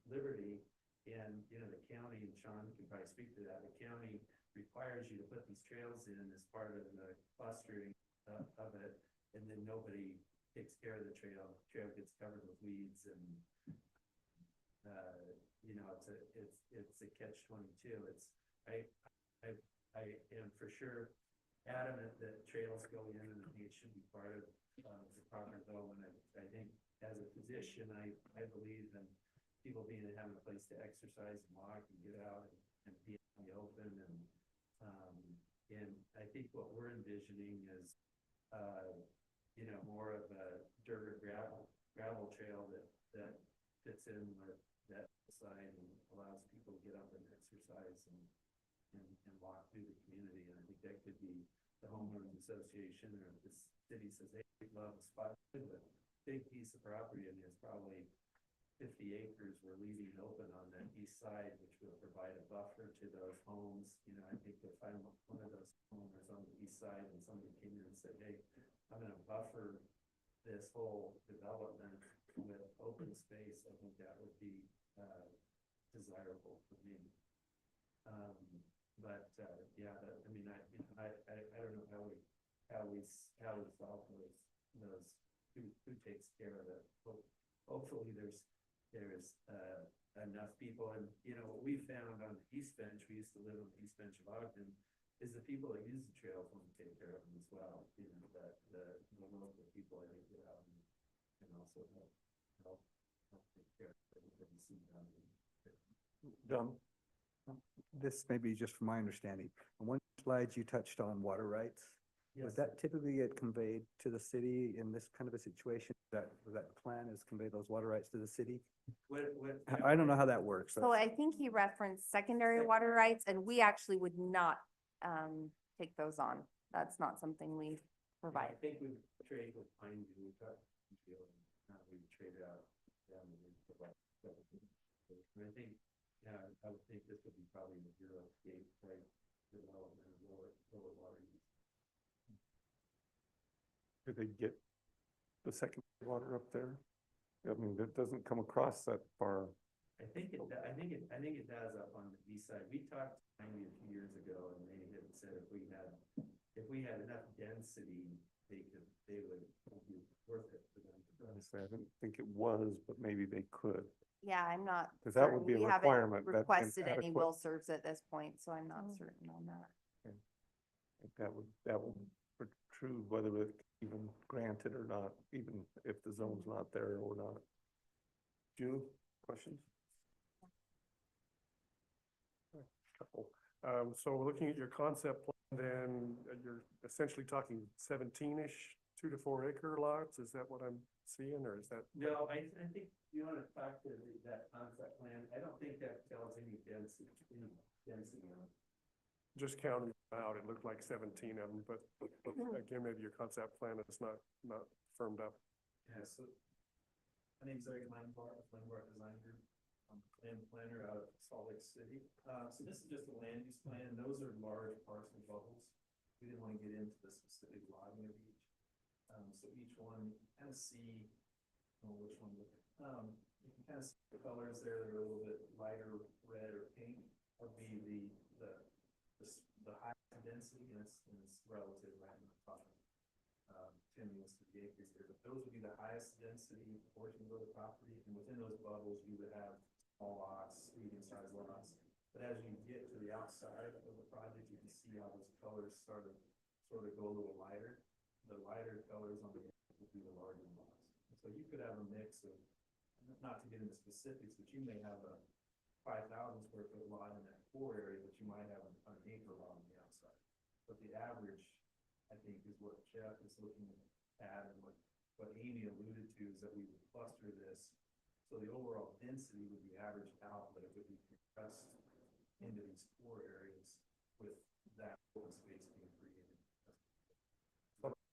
[SPEAKER 10] Liberty, and, the county, and Sean can probably speak to that, the county requires you to put these trails in as part of the clustering of it, and then nobody takes care of the trail. Trail gets covered with weeds, and, it's a catch-22. I am for sure adamant that trails go in, and I think it should be part of, the proper development. I think as a physician, I believe in people having a place to exercise and walk and get out and be in the open, and I think what we're envisioning is, more of a dirt or gravel trail that fits in with that side and allows people to get up and exercise and walk through the community. And I think that could be the homeowners association, or if the city says, hey, we love a spot, a big piece of property, and it's probably 50 acres we're leaving open on that east side, which will provide a buffer to those homes. I think if I'm one of those homeowners on the east side and somebody came in and said, hey, I'm gonna buffer this whole development with open space, I think that would be, desirable for me. Yeah, I don't know how we solve those, who takes care of it. Hopefully there's enough people, and what we found on the East Bench, we used to live on the East Bench of Ogden, is the people that use the trails want to take care of them as well. That the local people, I think, get out and also help take care of everything seen down there.
[SPEAKER 1] Done.
[SPEAKER 3] This may be just from my understanding. On one slide, you touched on water rights.
[SPEAKER 10] Yes.
[SPEAKER 3] Was that typically get conveyed to the city in this kind of a situation? Was that the plan, is convey those water rights to the city? I don't know how that works.
[SPEAKER 5] So I think he referenced secondary water rights, and we actually would not, take those on. That's not something we
[SPEAKER 10] I
[SPEAKER 5] provide.
[SPEAKER 10] think we trade with Pine View, we traded out down the road. And I think, I would think this would be probably the zero gate type development of lower water use.
[SPEAKER 1] Did they get the second water up there? I mean, that doesn't come across that far.
[SPEAKER 10] I think it does up on the east side. We talked to Pine View a few years ago, and they had said if we had enough density, they would be worth it for them.
[SPEAKER 1] Honestly, I didn't think it was, but maybe they could.
[SPEAKER 5] Yeah, I'm not.
[SPEAKER 1] 'Cause that would
[SPEAKER 5] certain.
[SPEAKER 1] be a
[SPEAKER 5] We haven't
[SPEAKER 1] requirement, that
[SPEAKER 5] Requested any
[SPEAKER 1] inadequate-
[SPEAKER 5] will serves at this point, so I'm not certain on that.
[SPEAKER 1] I think that would protrude whether it even granted or not, even if the zone's not there or not. June, questions?
[SPEAKER 9] Couple. So looking at your concept plan, then you're essentially talking 17-ish, 2 to 4 acre lots. Is that what I'm seeing, or is that?
[SPEAKER 10] No, I think you want to talk to that concept plan. I don't think that tells any density on it.
[SPEAKER 9] Just counting them out, it looked like 17 of them, but again, maybe your concept plan is not firmed up.
[SPEAKER 10] Yeah, so my name's Eric Leinbart with Leinbart Design Group. I'm a land planner out of Salt Lake City. So this is just a land use plan. Those are large parcel bubbles. We didn't want to get into the specific logging of each. So each one, you can kind of see, I don't know which one, you can kind of see the colors there. They're a little bit lighter red or pink. Would be the highest density, and it's relative, right? I'm not talking 10 units to the acres here, but those would be the highest density portions of the property, and within those bubbles, you would have small lots, medium-sized lots. But as you get to the outside of the project, you can see how those colors sort of go a little lighter. The lighter colors on the end would be the larger lots. And so you could have a mix of, not to get into specifics, but you may have a 5,000 square foot lot in that core area, but you might have an acre lot on the outside. But the average, I think, is what Jeff is looking at, and what Amy alluded to, is that we would cluster this. So the overall density would be averaged out, but it would be compressed into these core areas with that open space being created.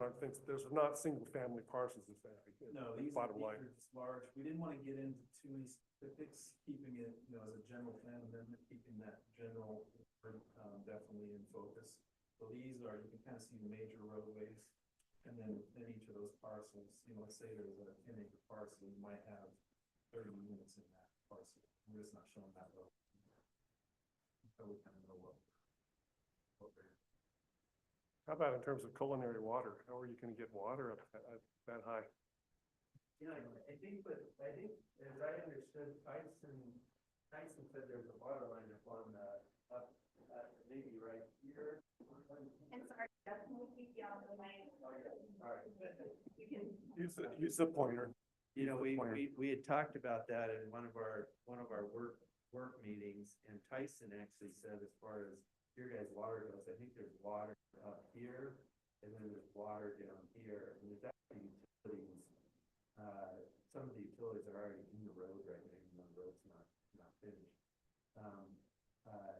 [SPEAKER 9] Aren't things, there's not single-family parcels, is that?
[SPEAKER 10] No,
[SPEAKER 9] the
[SPEAKER 10] these are
[SPEAKER 9] Bottom line.
[SPEAKER 10] large. We didn't want to get into too many specifics, keeping it, you know, as a general plan amendment, keeping that general, definitely in focus. So these are, you can kind of see the major roadways. And then within each of those parcels, you know, let's say there's a 10-acre parcel, you might have 30 units in that parcel. We're just not showing that road. So we kind of know what we're.
[SPEAKER 9] How about in terms of culinary water? How are you gonna get water up that high?
[SPEAKER 10] Yeah, I think as I understood, Tyson said there's a water line up on the, maybe right here.
[SPEAKER 2] And sorry, definitely keep you on the line.
[SPEAKER 10] Alright.
[SPEAKER 2] You can
[SPEAKER 1] Use the pointer.
[SPEAKER 10] You know,
[SPEAKER 1] Pointer.
[SPEAKER 10] we had talked about that in one of our work meetings, and Tyson actually said, as far as your guys' water goes, I think there's water up here, and then there's water down here, and there's actually utilities. Some of the utilities are already in the road right now, even though the road's not finished.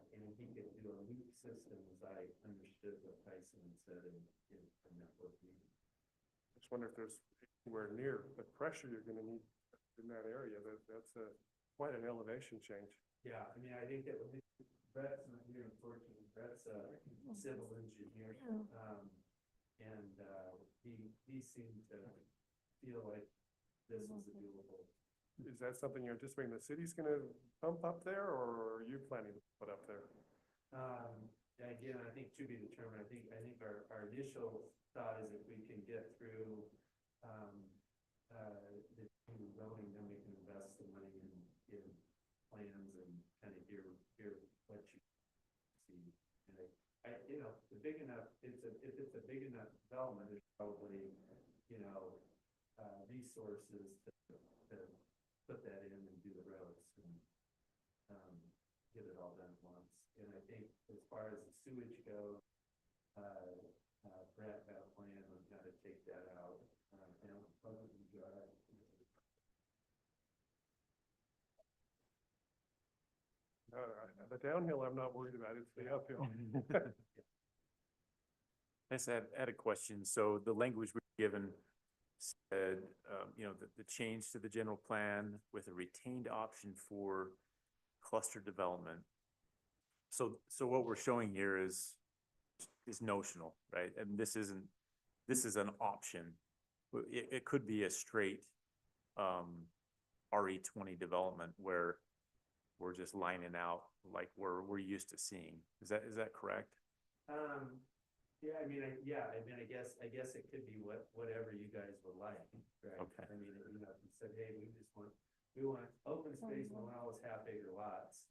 [SPEAKER 10] And he could do a loop system, as I understood what Tyson said in that work meeting.
[SPEAKER 9] Just wonder if there's anywhere near the pressure you're gonna need in that area. That's quite an elevation change.
[SPEAKER 10] Yeah, I mean, I think that Brett's not here, unfortunately. Brett's a civil engineer. And he seemed to feel like this was a doable.
[SPEAKER 9] Is that something you're anticipating the city's gonna pump up there, or are you planning to put up there?
[SPEAKER 10] Again, I think to be determined. I think our initial thought is if we can get through the zoning, then we can invest the money in plans and kind of hear what you see. And you know, if it's a big enough development, there's probably, you know, resources to put that in and do the roads and get it all done at once. And I think as far as the sewage goes, Brett got a plan on how to take that out down Pleasant Drive.
[SPEAKER 9] The downhill I'm not worried about, it's the uphill.
[SPEAKER 6] I just had a question. So the language we've given said, you know, the change to the general plan with a retained option for cluster development. So what we're showing here is notional, right? And this is an option. It could be a straight RE20 development where we're just lining out like we're used to seeing. Is that correct?
[SPEAKER 10] Yeah, I mean, I guess it could be whatever you guys would like, right?
[SPEAKER 6] Okay.
[SPEAKER 10] I mean, you know, if you said, hey, we want open space and we want all those half-acre lots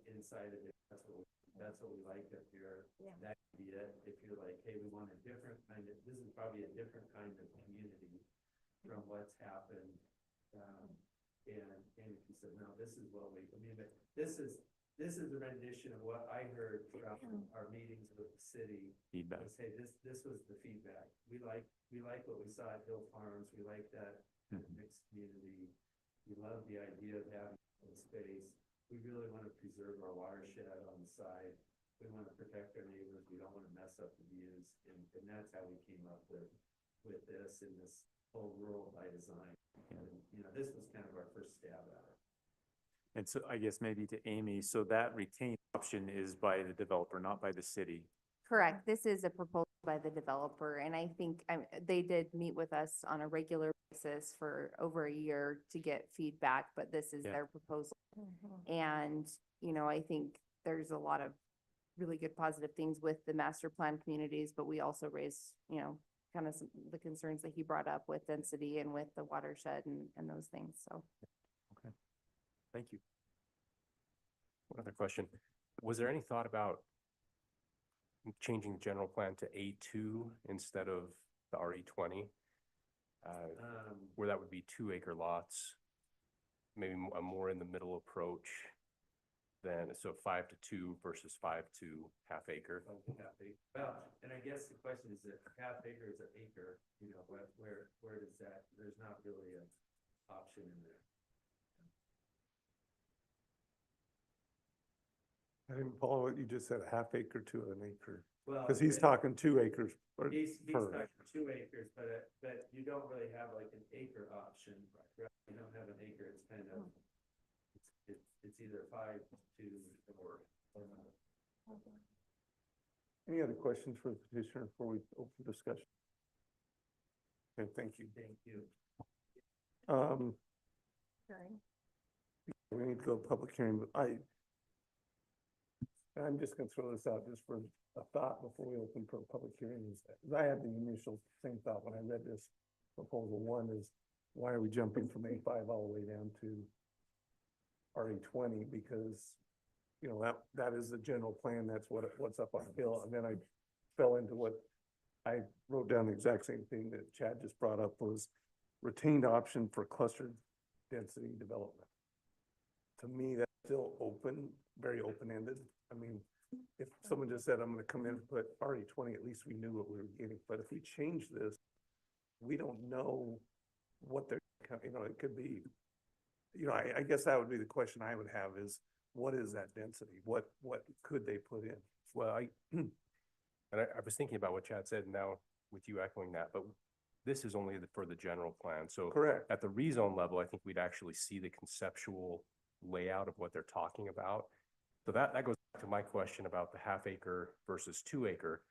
[SPEAKER 10] inside of it. That's what we like up here.
[SPEAKER 5] Yeah.
[SPEAKER 10] That could be it. If you're like, hey, we want a different kind of, this is probably a different kind of community from what's happened. And if you said, no, this is what we, I mean, but this is a rendition of what I heard from our meetings with the city.
[SPEAKER 6] Feedback.
[SPEAKER 10] Was, hey, this was the feedback. We like what we saw at Hill Farms. We like that mixed community. We love the idea of having open space. We really want to preserve our watershed on the side. We want to protect our neighbors. We don't want to mess up the views. And that's how we came up with this and this whole rural by design. And, you know, this was kind of our first stab at it.
[SPEAKER 6] And so I guess maybe to Amy, so that retained option is by the developer, not by the city.
[SPEAKER 5] Correct. This is a proposal by the developer, and I think they did meet with us on a regular basis for over a year to get feedback, but this is
[SPEAKER 6] Yeah.
[SPEAKER 5] their proposal. And, you know, I think there's a lot of really good positive things with the master plan communities, but we also raise, you know, kind of the concerns that he brought up with density and with the watershed and those things, so.
[SPEAKER 6] Okay. Thank you.
[SPEAKER 7] One other question. Was there any thought about changing the general plan to A2 instead of the RE20? Where that would be 2-acre lots, maybe a more in the middle approach than, so 5-2 versus 5 to half acre.
[SPEAKER 10] Well, and I guess the question is that half acre is an acre, you know, where does that, there's not really an option in there.
[SPEAKER 1] I didn't follow what you just said, half acre to an acre.
[SPEAKER 10] Well,
[SPEAKER 1] Cause he's
[SPEAKER 10] it-
[SPEAKER 1] talking 2 acres.
[SPEAKER 10] He's
[SPEAKER 1] per
[SPEAKER 10] talking
[SPEAKER 1] acre.
[SPEAKER 10] 2 acres, but you don't really have like an acre option, right? You don't have an acre, it's kind of, it's either 5 to or not.
[SPEAKER 1] Any other questions for the petitioner before we open discussion? Okay, thank you.
[SPEAKER 10] Thank you.
[SPEAKER 1] We need to go to public hearing, but I'm just gonna throw this out just for a thought before we open for a public hearing. Is that I had the initial same thought when I read this proposal. One is, why are we jumping from A5 all the way down to RE20? Because, you know, that is the general plan. That's what's up on the hill. And then I fell into what I wrote down the exact same thing that Chad just brought up, was retained option for clustered density development. To me, that's still open, very open-ended. I mean, if someone just said, I'm gonna come in and put RE20, at least we knew what we were getting. But if we change this, we don't know what they're, you know, it could be, you know, I guess that would be the question I would have is, what is that density? What could they put in?
[SPEAKER 7] Well, and I was thinking about what Chad said, and now with you echoing that, but this is only for the general plan. So
[SPEAKER 1] Correct.
[SPEAKER 7] at the rezone level, I think we'd actually see the conceptual layout of what they're talking about. So that goes back to my question about the half acre versus 2 acre,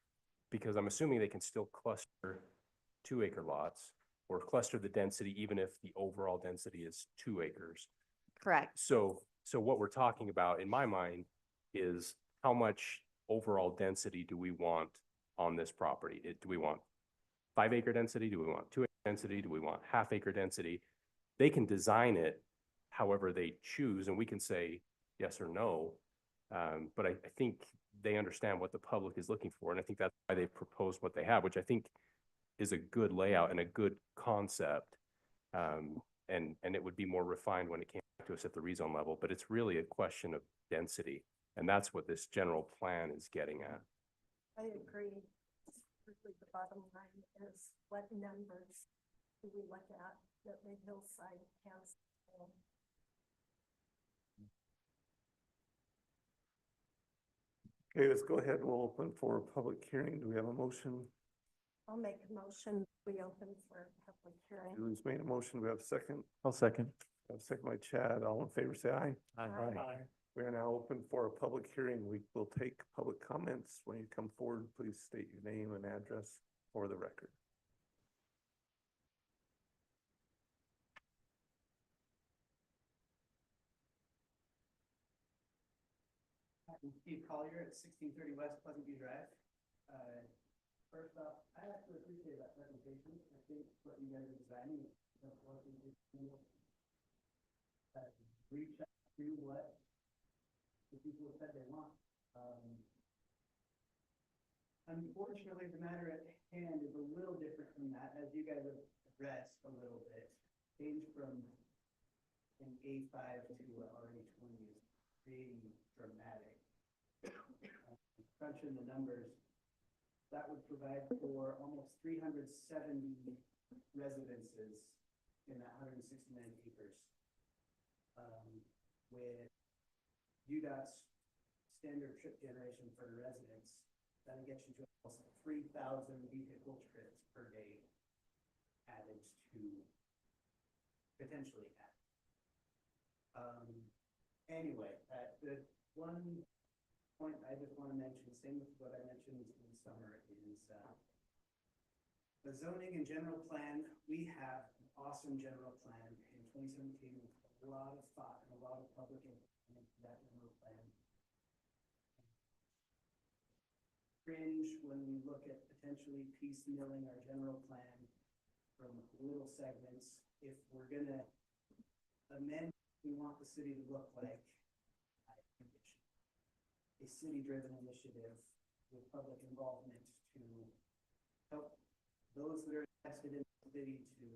[SPEAKER 7] because I'm assuming they can still cluster 2 acre lots or cluster the density, even if the overall density is 2 acres.
[SPEAKER 5] Correct.
[SPEAKER 7] So what we're talking about in my mind is how much overall density do we want on this property? Do we want 5 acre density? Do we want 2 acre density? Do we want half acre density? They can design it however they choose, and we can say yes or no. But I think they understand what the public is looking for, and I think that's why they proposed what they have, which I think is a good layout and a good concept. And it would be more refined when it came to us at the rezone level, but it's really a question of density, and that's what this general plan is getting at.
[SPEAKER 2] I agree. Really, the bottom line is what numbers do we look at that the hillside has?
[SPEAKER 1] Okay, let's go ahead. We'll open for a public hearing. Do we have a motion?
[SPEAKER 2] I'll make a motion, we open for a public hearing.
[SPEAKER 1] Julie's made a motion. We have a second.
[SPEAKER 6] I'll second.
[SPEAKER 1] We have a second by Chad. All in favor, say aye.
[SPEAKER 2] Aye.
[SPEAKER 1] We are now open for a public hearing. We will take public comments. When you come forward, please state your name and address for the record.
[SPEAKER 11] I'm Steve Collier at 1630 West Pleasant View Drive. First off, I actually appreciate that presentation. I think what you guys are designing is reach out to what the people have said they want. Unfortunately, the matter at hand is a little different from that, as you guys have addressed a little bit. Change from an A5 to RE20 is pretty dramatic. Crunching the numbers, that would provide for almost 370 residences in that 169 acres. With UDOT's standard trip generation for residents, that'll get you to almost 3,000 vehicle trips per day added to potentially add. Anyway, the one point I just want to mention, same with what I mentioned in the summer, is the zoning and general plan. We have an awesome general plan in 2017 with a lot of thought and a lot of public input into that general plan. Cringe when we look at potentially piecemealing our general plan from little segments. If we're gonna amend what we want the city to look like, I think it should be a city-driven initiative with public involvement to help those that are invested in the city to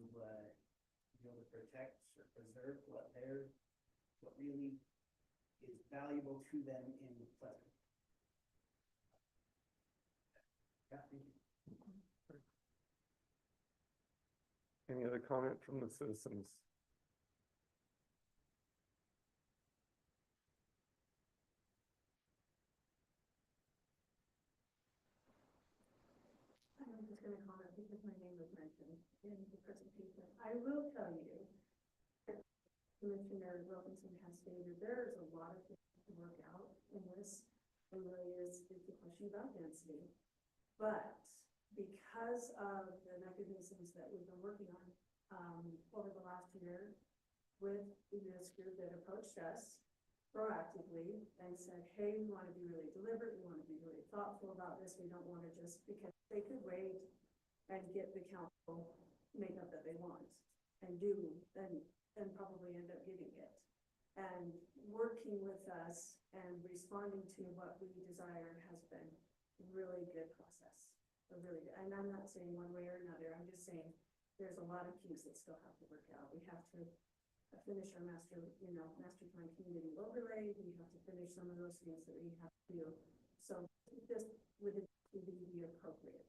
[SPEAKER 11] be able to protect or preserve what really is valuable to them in Pleasant. Yeah, thank you.
[SPEAKER 1] Any other comment from the citizens?
[SPEAKER 2] in the presentation. I will tell you, that Commissioner Robinson has stated, there's a lot of things to work out in this. It really is the question about density. But because of the mechanisms that we've been working on, over the last year with this group that approached us proactively and said, hey, we want to be really deliberate, we want to be really thoughtful about this, we don't want to just, because they could wait and get the council makeup that they want and do, and probably end up getting it. And working with us and responding to what we desire has been a really good process. And I'm not saying one way or another, I'm just saying there's a lot of kinks that still have to work out. We have to finish our master plan community overlay. We have to finish some of those things that we have to do. So this would be appropriate.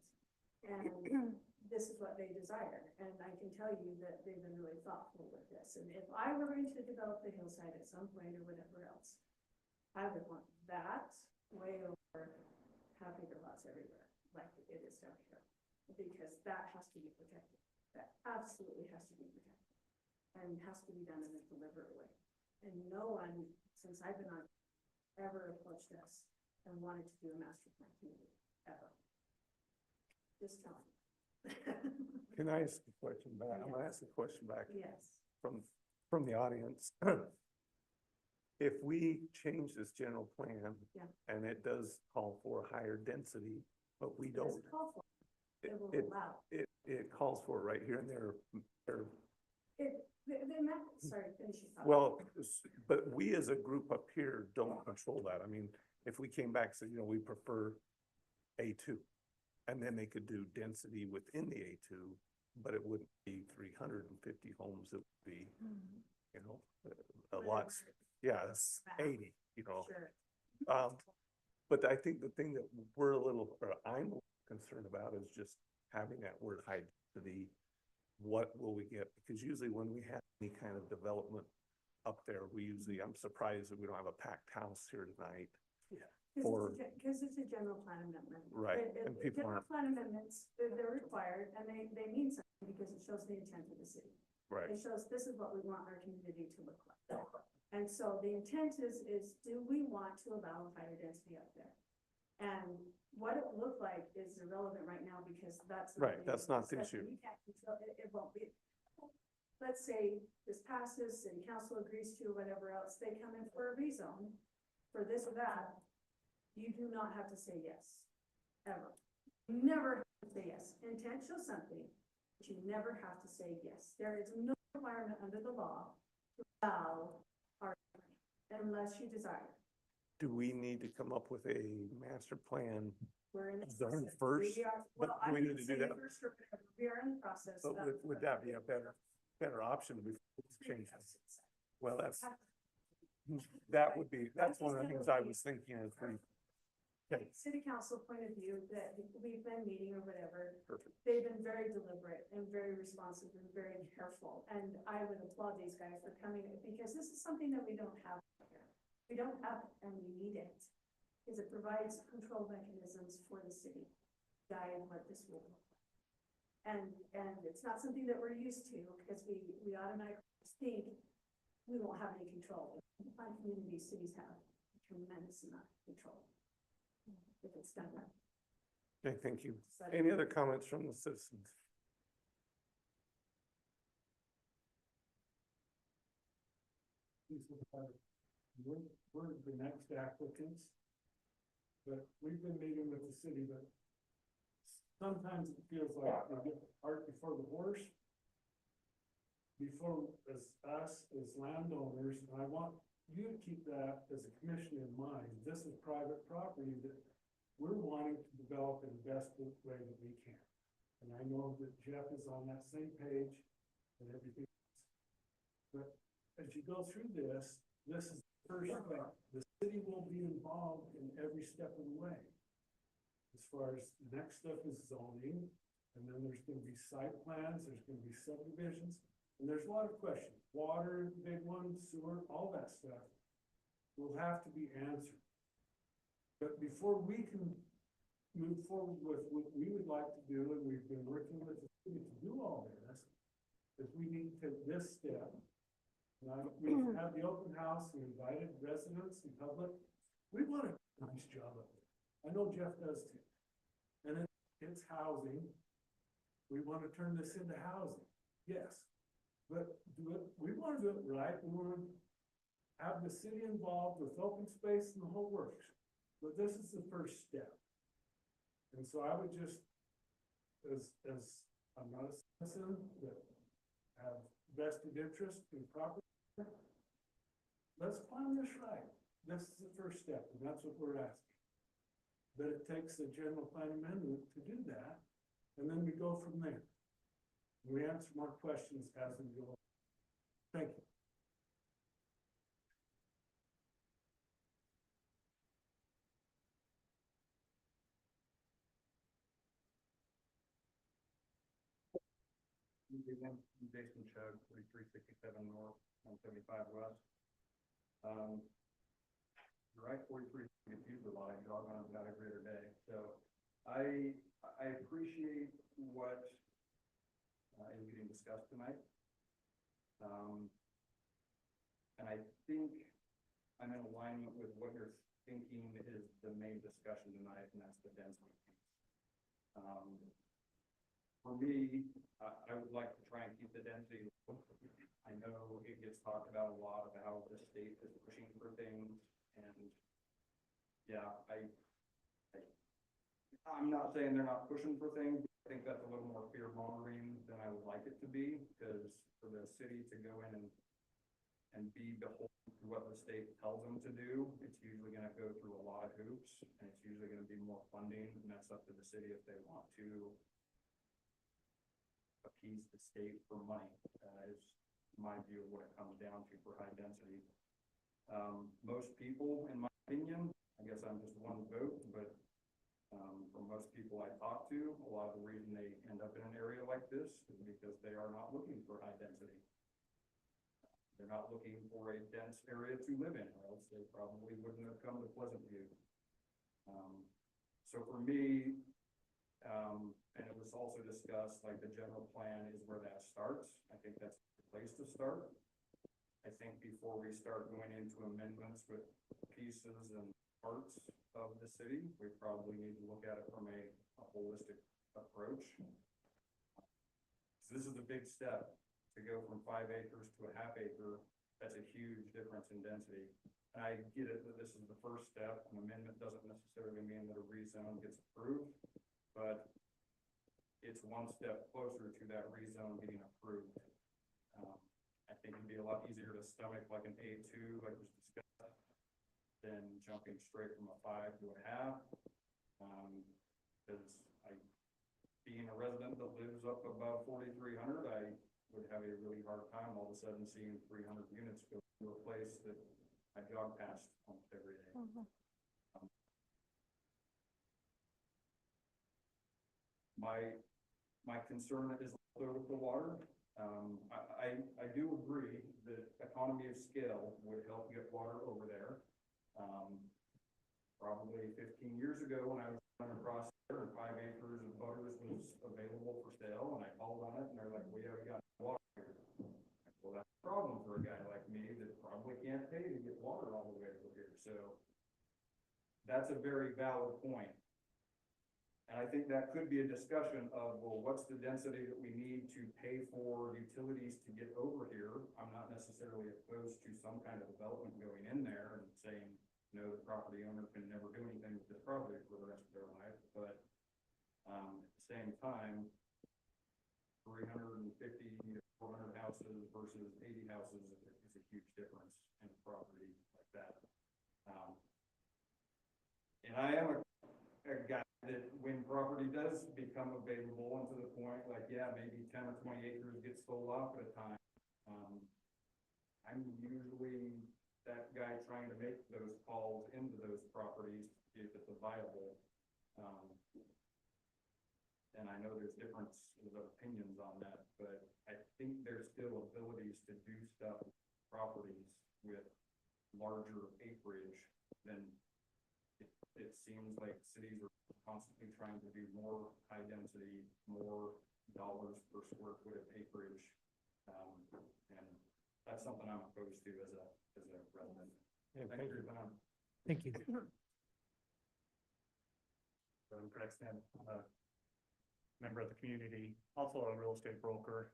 [SPEAKER 2] And this is what they desire. And I can tell you that they've been really thoughtful with this. And if I were going to develop the hillside at some point or whatever else, I would want that way over half-acre lots everywhere, like it is down here. Because that has to be protected. That absolutely has to be protected. And has to be done in a deliberate way. And no one, since I've been on, ever approached us and wanted to do a master plan community, ever. Just tell me.
[SPEAKER 1] Can I ask a question back? I'm gonna ask a question back
[SPEAKER 2] Yes.
[SPEAKER 1] from the audience. If we change this general plan
[SPEAKER 2] Yeah.
[SPEAKER 1] and it does call for higher density, but we
[SPEAKER 2] It
[SPEAKER 1] don't,
[SPEAKER 2] doesn't call for it. It will
[SPEAKER 1] it-
[SPEAKER 2] allow.
[SPEAKER 1] it calls for it right here and there.
[SPEAKER 2] Sorry, finish your thought.
[SPEAKER 1] Well, but we as a group up here don't control that. I mean, if we came back and said, we prefer A2. And then they could do density within the A2, but it wouldn't be 350 homes. It would be, a lot. Yeah, it's 80,
[SPEAKER 2] Sure.
[SPEAKER 1] But I think the thing that I'm concerned about is just having that word high density. What will we get? Because usually when we have any kind of development up there, I'm surprised that we don't have a packed house here tonight.
[SPEAKER 2] Because it's a general plan amendment.
[SPEAKER 1] Right, and people
[SPEAKER 2] General
[SPEAKER 1] aren't-
[SPEAKER 2] plan amendments, they're required and they mean something because it shows the intent of the city.
[SPEAKER 1] Right,
[SPEAKER 2] It shows this is what we want our community to look like. And so the intent is do we want to allow higher density up there? And what it will look like is irrelevant right now because that's.
[SPEAKER 1] Right, that's not the issue.
[SPEAKER 2] You can't control it, it won't be. Let's say this passes, city council agrees to, whatever else, they come in for a rezone for this or that. You do not have to say yes, ever. You never have to say yes. Intent shows something, but you never have to say yes. There is no requirement under the law to allow our, unless you desire.
[SPEAKER 1] do we need to come up with a master plan?
[SPEAKER 2] We're in the
[SPEAKER 1] Zone
[SPEAKER 2] process.
[SPEAKER 1] first,
[SPEAKER 2] We are,
[SPEAKER 1] but
[SPEAKER 2] well,
[SPEAKER 1] do
[SPEAKER 2] I
[SPEAKER 1] we need
[SPEAKER 2] didn't
[SPEAKER 1] to
[SPEAKER 2] say
[SPEAKER 1] do that?
[SPEAKER 2] first or whatever. We are in the process.
[SPEAKER 1] But would that be a better option before we change this? Well, that's one of the things I was thinking is
[SPEAKER 2] City council point of view that we've been meeting or whatever,
[SPEAKER 1] perfect.
[SPEAKER 2] they've been very deliberate and very responsive and very careful. And I would applaud these guys for coming because this is something that we don't have here. We don't have it and we need it. Because it provides control mechanisms for the city, guide what this will look like. And it's not something that we're used to because we automatically think we won't have any control. Find communities, cities have a tremendous amount of control. If it's done right.
[SPEAKER 1] Okay, thank you.
[SPEAKER 2] So-
[SPEAKER 1] Any other comments from the citizens?
[SPEAKER 9] We're the next applicants. But we've been meeting with the city, but sometimes it feels like we get the cart before the horse. Before, as us, as landowners, and I want you to keep that as a commission in mind. This is private property that we're wanting to develop in the best way that we can. And I know that Jeff is on that same page and everything. But as you go through this is the first step. The city will be involved in every step of the way. As far as the next step is zoning, and then there's gonna be site plans, there's gonna be subdivisions, and there's a lot of questions. Water, big one, sewer, all that stuff will have to be answered. But before we can move forward with what we would like to do, and we've been working with the city to do all that,
[SPEAKER 10] is we need to take this step. We had the open house, we invited residents and public. We want a nice job of it. I know Jeff does too. And it's housing. We want to turn this into housing, yes. But we want to do it right. We want to have the city involved with open space and the whole works. But this is the first step. And so I would just, as I'm not a citizen that have vested interest in property, let's plan this right. This is the first step, and that's what we're asking. But it takes a general plan amendment to do that, and then we go from there. We answer more questions as we go. Thank you.
[SPEAKER 3] Jason Chug, 4367 North, 175 West. You're right, 43 gets used a lot. I jog on it about every other day. So I appreciate what is getting discussed tonight. And I think I'm in alignment with what you're thinking is the main discussion tonight, and that's the density piece. For me, I would like to try and keep the density low. I know it gets talked about a lot about how the state is pushing for things, and yeah, I'm not saying they're not pushing for things. I think that's a little more fear mongering than I would like it to be, because for the city to go in and be beholden to what the state tells them to do, it's usually going to go through a lot of hoops, and it's usually going to be more funding, and that's up to the city if they want to appease the state for money, is my view of what it comes down to for high density. Most people, in my opinion, I guess I'm just one vote, but for most people I talk to, a lot of the reason they end up in an area like this is because they are not looking for high density. They're not looking for a dense area to live in, or else they probably wouldn't have come to Pleasant View. So for me, and it was also discussed, like the general plan is where that starts. I think that's the place to start. I think before we start going into amendments with pieces and parts of the city, we probably need to look at it from a holistic approach. So this is a big step to go from 5 acres to a half acre. That's a huge difference in density. And I get it that this is the first step. An amendment doesn't necessarily mean that a rezone gets approved, but it's one step closer to that rezone getting approved. I think it'd be a lot easier to stomach like an A2, like was discussed, than jumping straight from a 5 to a half. Because being a resident that lives up above 4,300, I would have a really hard time all of a sudden seeing 300 units go to a place that I jog past almost every day. My concern is also with the water. I do agree that economy of scale would help get water over there. Probably 15 years ago when I was running across there and 5 acres of butters was available for sale, and I called on it and they're like, we haven't got water here. Well, that's a problem for a guy like me that probably can't pay to get water all the way over here. So that's a very valid point. And I think that could be a discussion of, well, what's the density that we need to pay for utilities to get over here? I'm not necessarily opposed to some kind of development going in there and saying, no, the property owner can never do anything with this property for the rest of their life. But at the same time, 350 to 400 houses versus 80 houses is a huge difference in a property like that. And I am a guy that when property does become available and to the point like, yeah, maybe 10 or 20 acres gets sold off at a time, I'm usually that guy trying to make those calls into those properties to see if it's a viable. And I know there's differences of opinions on that, but I think there's still abilities to do stuff with properties with larger acreage than it seems like cities are constantly trying to do more high density, more dollars per square foot of acreage.
[SPEAKER 10] And that's something I'm opposed to as a resident.
[SPEAKER 1] And
[SPEAKER 10] Thank you for your time.
[SPEAKER 8] Thank you.
[SPEAKER 12] I'm Craig Stan, member of the community, also a real estate broker.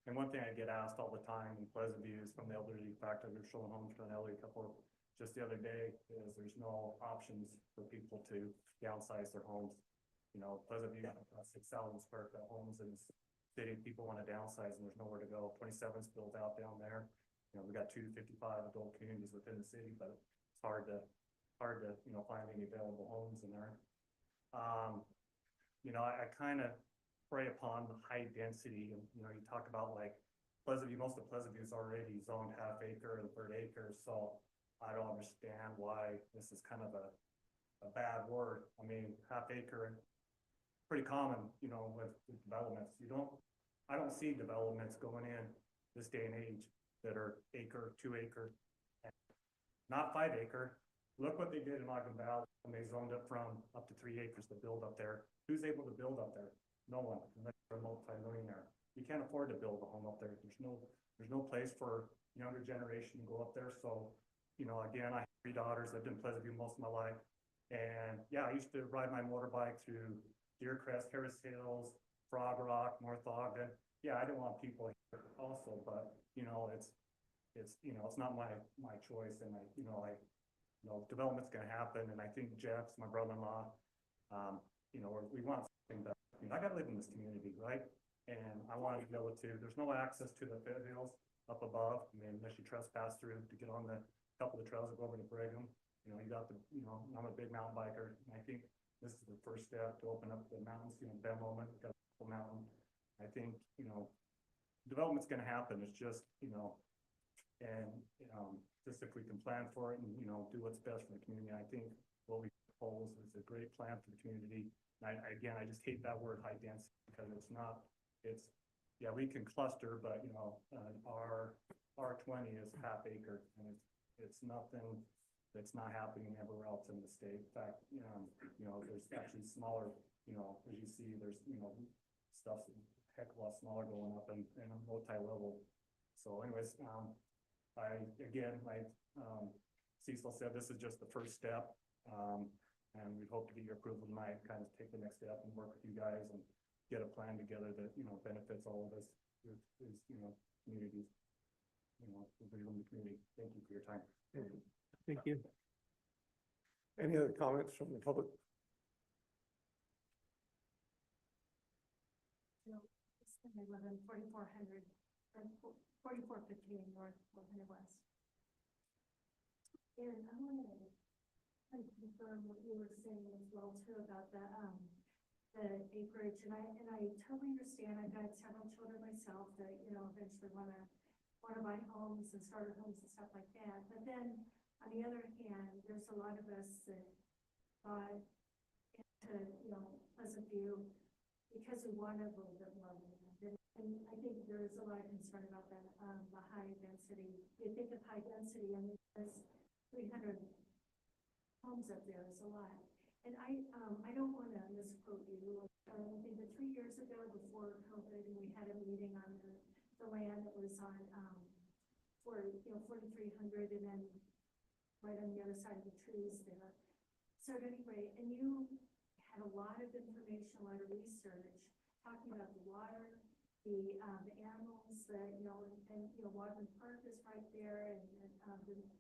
[SPEAKER 12] And one thing I get asked all the time in Pleasant View is from the elderly, in fact, I was showing homes to an elderly couple just the other day, is there's no options for people to downsize their homes. You know, Pleasant View, 6,000 square foot homes in the city, people want to downsize and there's nowhere to go. 27's built out down there. You know, we got 2 to 55 adult communities within the city, but it's hard to, you know, find any available homes in there. You know, I kind of prey upon the high density and, you know, you talk about like Pleasant View, most of Pleasant View is already zoned half acre and third acre. So I don't understand why this is kind of a bad word. I mean, half acre, pretty common, you know, with developments. I don't see developments going in this day and age that are acre, 2 acre, not 5 acre. Look what they did in Ogden Valley when they zoned it from up to 3 acres to build up there. Who's able to build up there? No one, unless you're a multi-millionaire. You can't afford to build a home up there. There's no place for younger generation to go up there. So, you know, again, I have 3 daughters. I've been in Pleasant View most of my life. And yeah, I used to ride my motorbike through Deer Crest, Harris Hills, Frog Rock, North Ogden. Yeah, I didn't want people here also, but you know, it's you know, it's not my choice. And you know, development's gonna happen. And I think Jeff's my brother-in-law. You know, we want something better. You know, I gotta live in this community, right? And I wanted to be able to, there's no access to the foothills up above. I mean, unless you trespass through to get on the couple of trails that go over to Brigham. You know, you know, I'm a big mountain biker. And I think this is the first step to open up the mountains, you know, Ben Lomond, got a mountain. I think, you know, development's gonna happen. It's just, you know, and, just if we can plan for it and, you know, do what's best for the community, I think what we propose is a great plan for the community. And again, I just hate that word high density because yeah, we can cluster, but you know, R20 is half acre and it's nothing that's not happening everywhere else in the state. In fact, you know, there's actually smaller, you know, as you see, there's, you know, stuff's a heck of a lot smaller going up and a multi-level. So anyways, like Cecil said, this is just the first step. And we hope to get your approval tonight, kind of take the next step and work with you guys and get a plan together that, you know, benefits all of us, you know, communities, you know, the community. Thank you for your time.
[SPEAKER 8] Thank you.
[SPEAKER 1] Any other comments from the public?
[SPEAKER 4] I live in 4400, or 4415 North, 400 West. And I want to confirm what you were saying as well too about the acreage, and I totally understand. I've got several children myself that, you know, eventually want to buy homes and starter homes and stuff like that. But then on the other hand, there's a lot of us that bought into, you know, Pleasant View because we wanted a little bit more land. And I think there's a lot of concern about the high density. You think of high density, I mean, there's 300 homes up there is a lot. And I don't want to misquote you. I think that 3 years ago before COVID, and we had a meeting on the land that was on, for, you know, 4,300 and then right on the other side of the trees there. So at any rate, and you had a lot of information, a lot of research talking about the water, the animals that, you know, and you know, Wadman Park is right there and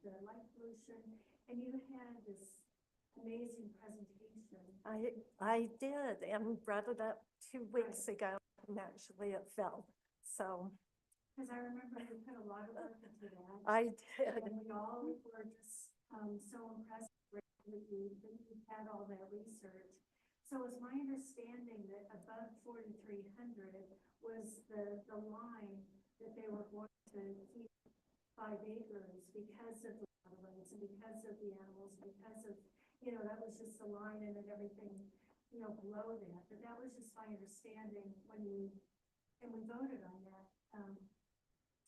[SPEAKER 4] the light pollution. And you had this amazing presentation.
[SPEAKER 2] I did, and brought it up 2 weeks ago, and actually it fell, so.
[SPEAKER 4] Because I remember you put a lot of work into that.
[SPEAKER 2] I did.
[SPEAKER 4] And we all were just so impressed with you, that you had all that research. So it's my understanding that above 4,300 was the line that they were going to keep 5 acres because of the waterways and because of the animals, because of, you know, that was just the line and then everything, you know, below that. But that was just my understanding when we voted on that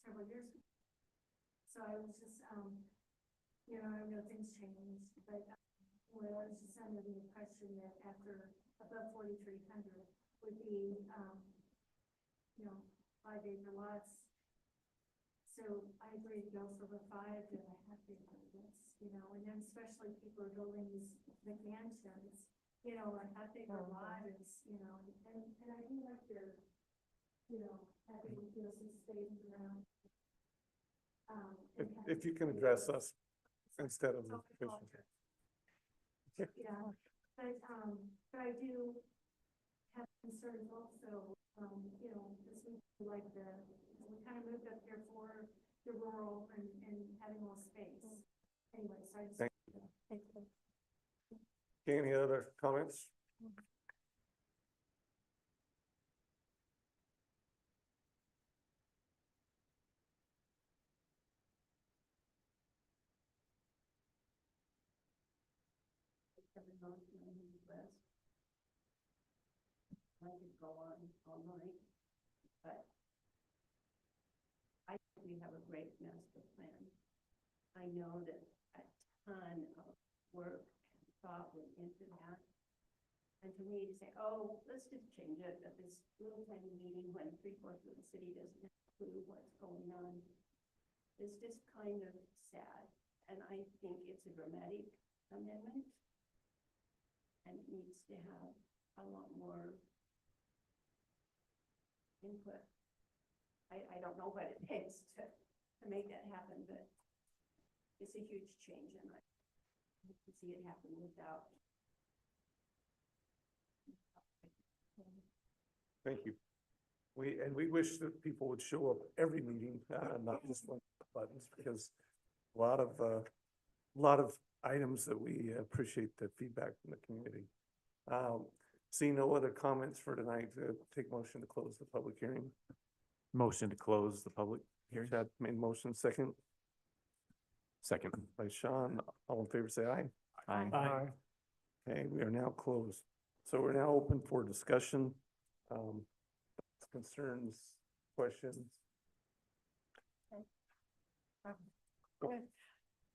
[SPEAKER 4] several years ago. So I was just, you know, I know things changed, but well, I was just under the impression that after above 4,300 would be, you know, 5 acre lots.
[SPEAKER 2] So I agree to go for the 5 to a half acre, and then especially people are building these McMansions, or half acre lot is, and I do like their, having some space around.
[SPEAKER 1] If you can address us instead of the
[SPEAKER 2] Yeah, but I do have concerns also, because we like we kind of moved up here for the rural and having more space. Anyway, so I just.
[SPEAKER 1] Thank
[SPEAKER 2] Thank you.
[SPEAKER 1] Okay, any other comments?
[SPEAKER 2] I could go on all night, but I think we have a great master plan. I know that a ton of work and thought went into that. And for me to say, oh, let's just change it at this little tiny meeting when 3/4 of the city doesn't have a clue what's going on, is just kind of sad. And I think it's a dramatic amendment. And it needs to have a lot more input. I don't know what it takes to make that happen, but it's a huge change, and I can see it happen without.
[SPEAKER 1] Thank you. We wish that people would show up every meeting, not just one buttons, because a lot of items that we appreciate the feedback from the community. Seeing no other comments for tonight, take motion to close the public hearing.
[SPEAKER 6] Motion to close the public hearing?
[SPEAKER 1] Chad made motion, second
[SPEAKER 6] Second.
[SPEAKER 1] by Sean. All in favor, say aye.
[SPEAKER 6] Aye.
[SPEAKER 1] Okay, we are now closed. So we're now open for discussion, concerns, questions.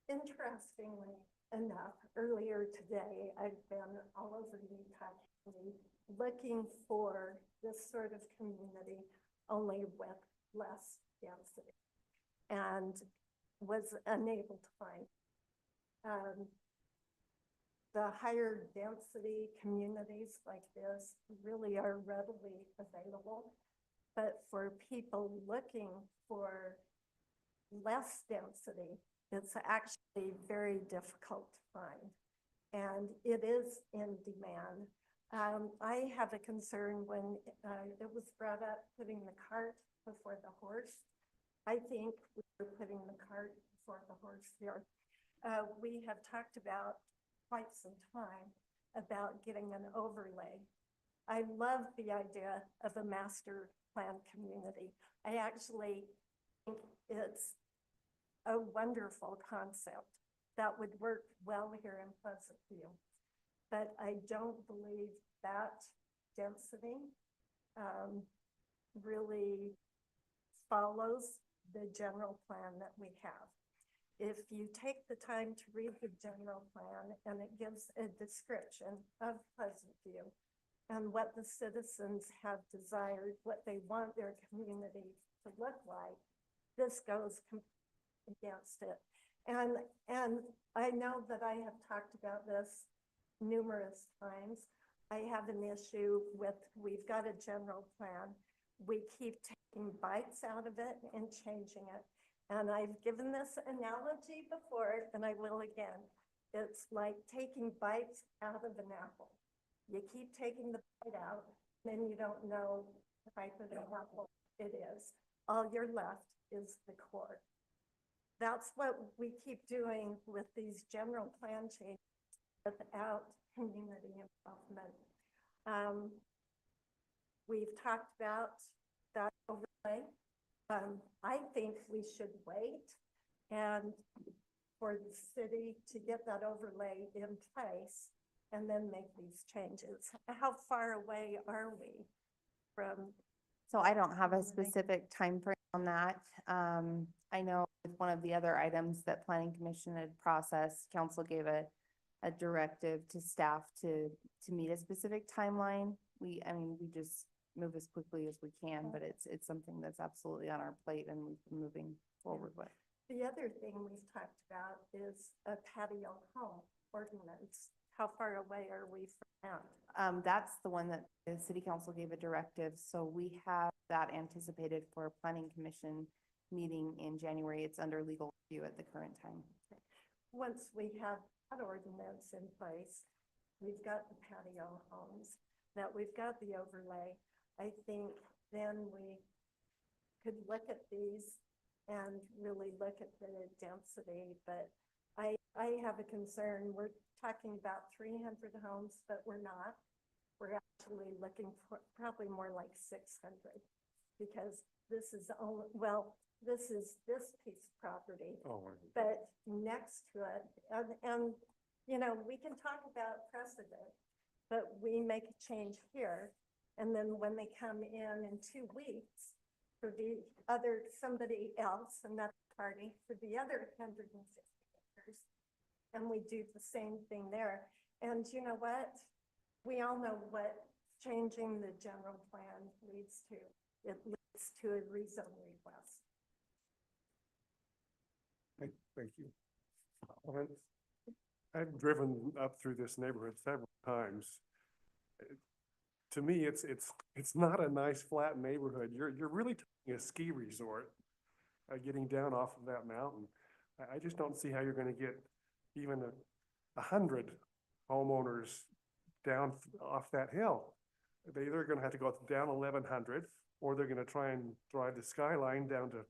[SPEAKER 2] Interestingly enough, earlier today, I've been all over Utah County looking for this sort of community, only with less density, and was unable to find. The higher density communities like this really are readily available, but for people looking for less density, it's actually very difficult to find, and it is in demand. I have a concern when it was brought up, putting the cart before the horse. I think we're putting the cart before the horse here. We have talked about quite some time about getting an overlay. I love the idea of a master plan community. I actually think it's a wonderful concept that would work well here in Pleasant View. But I don't believe that density really follows the general plan that we have. If you take the time to read the general plan, and it gives a description of Pleasant View and what the citizens have desired, what they want their community to look like, this goes against it. And I know that I have talked about this numerous times. I have an issue with, we've got a general plan. We keep taking bites out of it and changing it. And I've given this analogy before, and I will again. It's like taking bites out of an apple. You keep taking the bite out, then you don't know the type of an apple it is. All you're left is the core. That's what we keep doing with these general plan changes without community involvement. We've talked about that overlay. I think we should wait and for the city to get that overlay in place and then make these changes. How far away are we from?
[SPEAKER 5] So I don't have a specific time frame on that. I know with one of the other items that Planning Commission had processed, council gave a directive to staff to meet a specific timeline. We move as quickly as we can, but it's something that's absolutely on our plate and we've been moving forward with.
[SPEAKER 2] The other thing we've talked about is a patio home ordinance. How far away are we from that?
[SPEAKER 5] That's the one that the city council gave a directive, so we have that anticipated for a planning commission meeting in January. It's under legal review at the current time.
[SPEAKER 2] Once we have that ordinance in place, we've got the patio homes, that we've got the overlay, I think then we could look at these and really look at the density, but I have a concern. We're talking about 300 homes, but we're not. We're actually looking for probably more like 600 because this is only, well, this is this piece of property,
[SPEAKER 1] Oh,
[SPEAKER 2] but next to it, and, you know, we can talk about precedent, but we make a change here. And then when they come in 2 weeks for the other, somebody else, another party for the other 160 acres, and we do the same thing there. And you know what? We all know what changing the general plan leads to. It leads to a rezone request.
[SPEAKER 1] Thank you.
[SPEAKER 9] I've driven up through this neighborhood several times. To me, it's not a nice flat neighborhood. You're really taking a ski resort, getting down off of that mountain. I just don't see how you're gonna get even 100 homeowners down off that hill. They're either gonna have to go down 1100 or they're gonna try and drive the skyline down to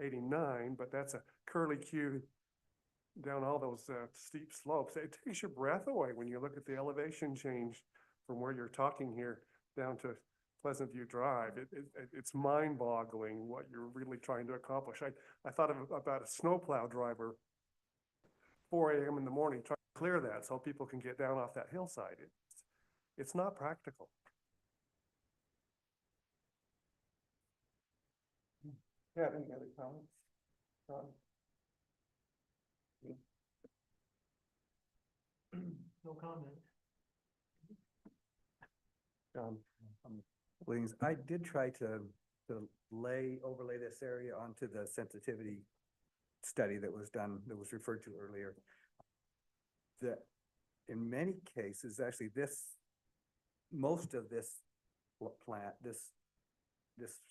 [SPEAKER 9] 89, but that's a curly Q down all those steep slopes. It takes your breath away when you look at the elevation change from where you're talking here down to Pleasant View Drive. It's mind-boggling what you're really trying to accomplish. I thought about a snowplow driver, 4 a.m. in the morning, trying to clear that so people can get down off that hillside. It's not practical.
[SPEAKER 1] Yeah, any other comments? John?
[SPEAKER 8] No comment.
[SPEAKER 1] John?
[SPEAKER 3] Williams, I did try to overlay this area onto the sensitivity study that was done, that was referred to earlier. That in many cases, actually most of this plant, this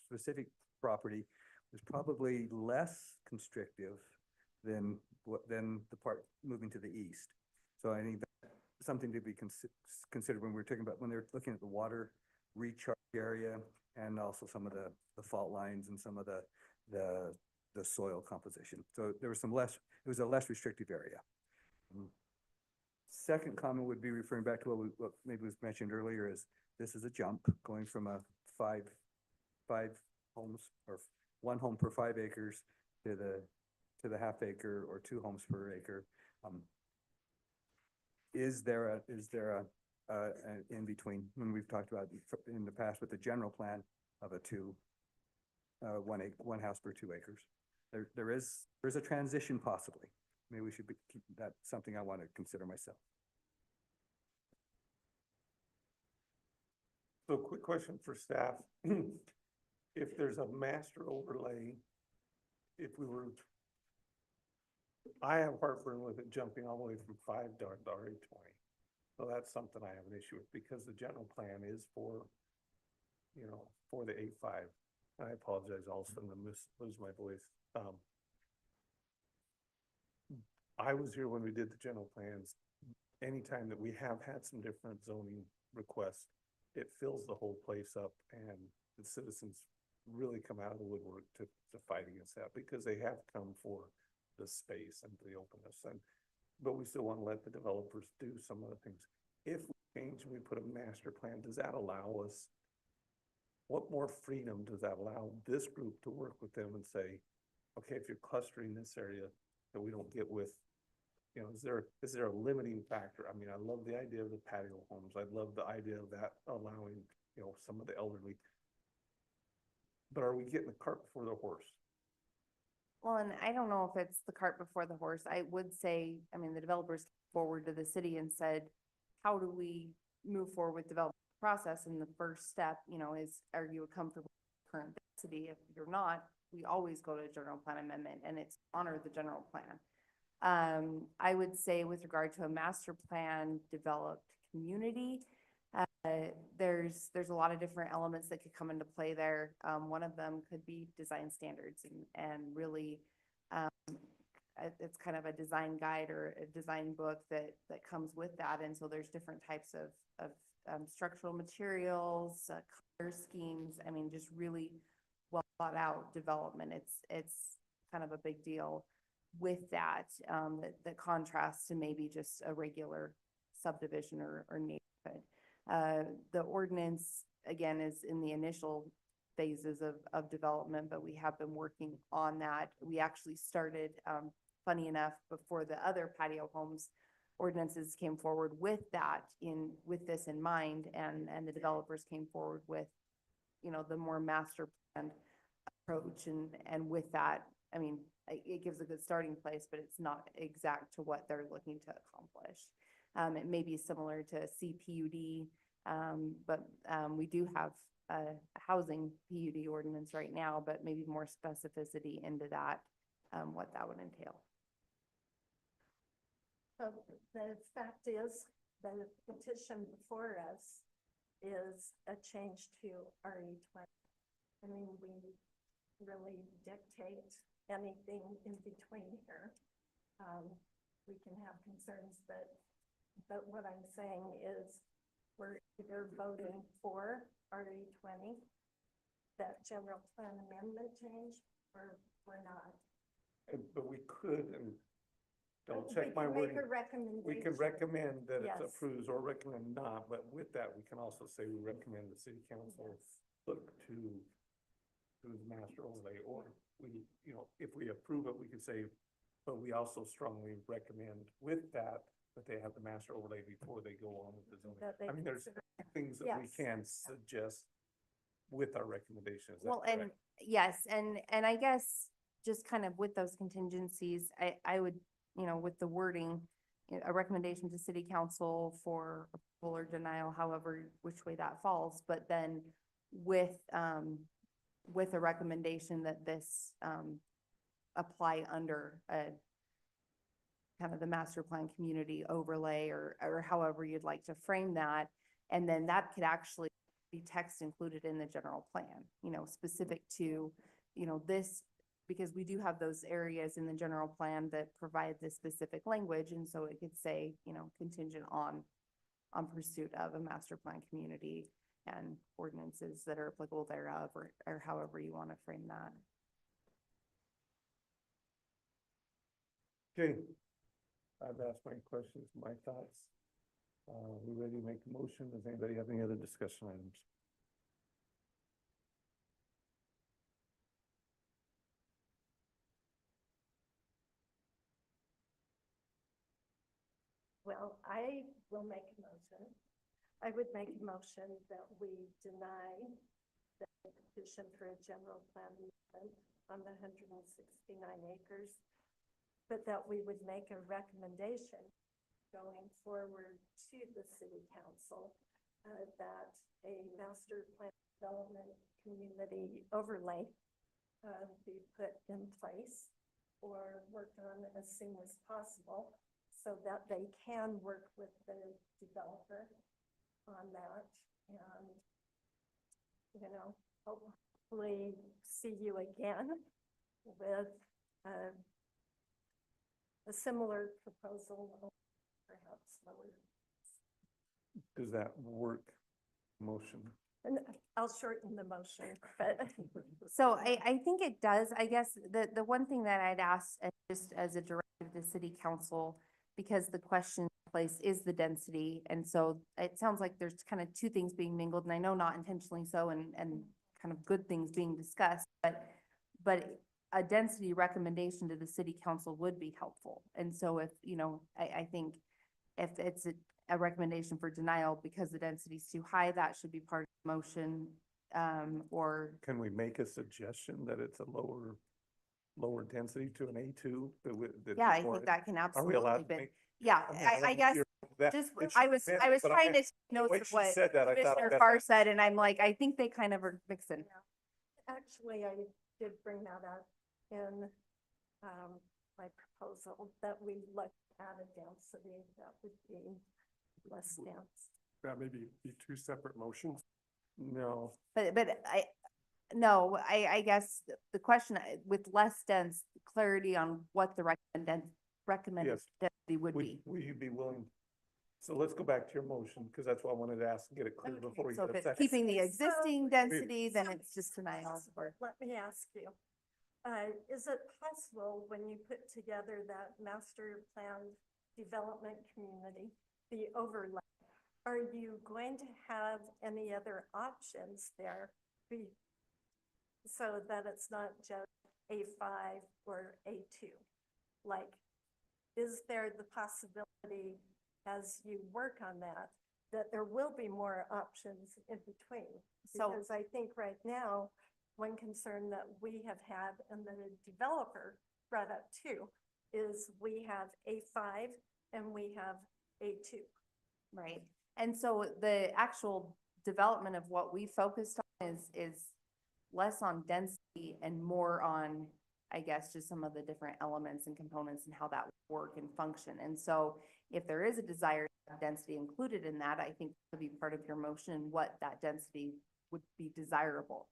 [SPEAKER 3] specific property was probably less constrictive than the part moving to the east. So I think that's something to be considered when we're talking about, when they're looking at the water recharge area and also some of the fault lines and some of the soil composition. So there was it was a less restrictive area. Second comment would be referring back to what maybe was mentioned earlier, is this is a jump going from a five homes or 1 home per 5 acres to the half acre or 2 homes per acre. Is there an in between, when we've talked about in the past with the general plan of one house per 2 acres? There's a transition possibly. Maybe we should keep that something I want to consider myself.
[SPEAKER 1] So quick question for staff. If there's a master overlay, I have heartburn with it jumping all the way from 5 to RE 20. So that's something I have an issue with because the general plan is for the 8.5. I apologize also, I'm gonna lose my voice. I was here when we did the general plans. Anytime that we have had some different zoning requests, it fills the whole place up and the citizens really come out of the woodwork to fight against that because they have come for the space and the openness, but we still want to let the developers do some of the things. If we change and we put a master plan, does that allow us, what more freedom does that allow this group to work with them and say, okay, if you're clustering this area that we don't get with, is there a limiting factor? I mean, I love the idea of the patio homes. I love the idea of that allowing, some of the elderly. But are we getting the cart before the horse?
[SPEAKER 5] Well, and I don't know if it's the cart before the horse. I would say, I mean, the developers came forward to the city and said, how do we move forward with development process. And the first step, you know, is, are you comfortable with current density? If you're not, we always go to a general plan amendment, and it's honor the general plan. I would say with regard to a master plan developed community, there's a lot of different elements that could come into play there. One of them could be design standards and really, it's kind of a design guide or a design book that comes with that. And so there's different types of structural materials, color schemes. I mean, just really well thought out development. It's kind of a big deal with that, that contrasts to maybe just a regular subdivision or neighborhood. The ordinance, again, is in the initial phases of development, but we have been working on that. We actually started, funny enough, before the other patio homes ordinances came forward with with this in mind, and the developers came forward with, you know, the more master planned approach, and with that, I mean, it gives a good starting place, but it's not exact to what they're looking to accomplish. It may be similar to CPUD, but we do have a housing PUD ordinance right now, but maybe more specificity into that, what that would entail.
[SPEAKER 2] So the fact is, the petition before us is a change to RE20. I mean, we really dictate anything in between here. We can have concerns, but what I'm saying is we're either voting for RE20, that general plan amendment change, or we're not.
[SPEAKER 1] But we could, and don't
[SPEAKER 2] We
[SPEAKER 1] check my
[SPEAKER 2] can make
[SPEAKER 1] wording.
[SPEAKER 2] a recommendation.
[SPEAKER 1] We can recommend that
[SPEAKER 2] Yes.
[SPEAKER 1] it approves or recommend not, but with that, we can also say we recommend the city council look to the master overlay, or we, you know, if we approve it, we could say, but we also strongly recommend with that they have the master overlay before they go on with the zoning.
[SPEAKER 2] That they
[SPEAKER 1] I mean, there's
[SPEAKER 2] consider-
[SPEAKER 1] things that we
[SPEAKER 2] Yes.
[SPEAKER 1] can suggest with our recommendations. Is that
[SPEAKER 5] Well, and
[SPEAKER 1] correct?
[SPEAKER 5] yes, and I guess just kind of with those contingencies, I would, you know, with the wording, you know, a recommendation to city council for approval or denial, however, which way that falls, but then with a recommendation that this, apply under a kind of the master plan community overlay, or however you'd like to frame that. And then that could actually be text included in the general plan, you know, specific to, you know, this, because we do have those areas in the general plan that provide this specific language. And so it could say, you know, contingent on pursuit of a master plan community and ordinances that are applicable thereof, or however you want to frame that.
[SPEAKER 1] Okay. I've asked my questions, my thoughts. We ready to make a motion? Does anybody have any other discussion items?
[SPEAKER 2] Well, I will make a motion. I would make a motion that we deny the petition for a general plan amendment on the 169 acres, but that we would make a recommendation going forward to the city council that a master plan development community overlay be put in place or worked on as soon as possible, so that they can work with the developer on that, and, you know, hopefully see you again with a similar proposal, perhaps lower.
[SPEAKER 1] Does that work? Motion?
[SPEAKER 2] And I'll shorten the motion, but
[SPEAKER 5] So I think it does. I guess the one thing that I'd ask, just as a directive to city council, because the question place is the density. And so it sounds like there's kind of two things being mingled, and I know not intentionally so, and kind of good things being discussed, but a density recommendation to the city council would be helpful. And so if, you know, I think if it's a recommendation for denial because the density is too high, that should be part of the motion, or.
[SPEAKER 1] Can we make a suggestion that it's a lower density to an A2?
[SPEAKER 5] Yeah, I think that can
[SPEAKER 1] Are we allowed
[SPEAKER 5] absolutely
[SPEAKER 1] to
[SPEAKER 5] be.
[SPEAKER 1] make?
[SPEAKER 5] Yeah,
[SPEAKER 1] I mean,
[SPEAKER 5] I
[SPEAKER 1] don't
[SPEAKER 5] guess
[SPEAKER 1] hear that.
[SPEAKER 5] just,
[SPEAKER 1] And
[SPEAKER 5] I
[SPEAKER 1] she
[SPEAKER 5] was,
[SPEAKER 1] meant
[SPEAKER 5] I
[SPEAKER 1] it,
[SPEAKER 5] was
[SPEAKER 1] but
[SPEAKER 5] trying to
[SPEAKER 1] the
[SPEAKER 5] take notes
[SPEAKER 1] way
[SPEAKER 5] of
[SPEAKER 1] she
[SPEAKER 5] what
[SPEAKER 1] said that, I thought
[SPEAKER 5] Commissioner
[SPEAKER 1] that-
[SPEAKER 5] Farr said, and I'm like, I think they kind of are mixing.
[SPEAKER 2] Actually, I did bring that up in, my proposal, that we look at a density that would be less dense.
[SPEAKER 9] That may be two separate motions.
[SPEAKER 1] No,
[SPEAKER 5] But no, I guess the question with less dense clarity on what the recommended
[SPEAKER 1] Yes.
[SPEAKER 5] density would
[SPEAKER 1] would,
[SPEAKER 5] be.
[SPEAKER 1] will you be willing? So let's go back to your motion, because that's what I wanted to ask and get it clear
[SPEAKER 2] Okay,
[SPEAKER 1] before we
[SPEAKER 5] So
[SPEAKER 1] get
[SPEAKER 5] if it's
[SPEAKER 1] upset.
[SPEAKER 5] keeping the existing density, then
[SPEAKER 2] So-
[SPEAKER 5] it's just denial. or-
[SPEAKER 2] Let me ask you, is it possible when you put together that master plan development community, the overlay, are you going to have any other options there? So that it's not just A5 or A2? Like, is there the possibility, as you work on that, that there will be more options in between?
[SPEAKER 5] So-
[SPEAKER 2] Because I think right now, one concern that we have had and the developer brought up too, is we have A5 and we have A2.
[SPEAKER 5] Right. And so the actual development of what we focused on is less on density and more on, I guess, just some of the different elements and components and how that would work and function. And so if there is a desired density included in that, I think would be part of your motion, what that density would be desirable.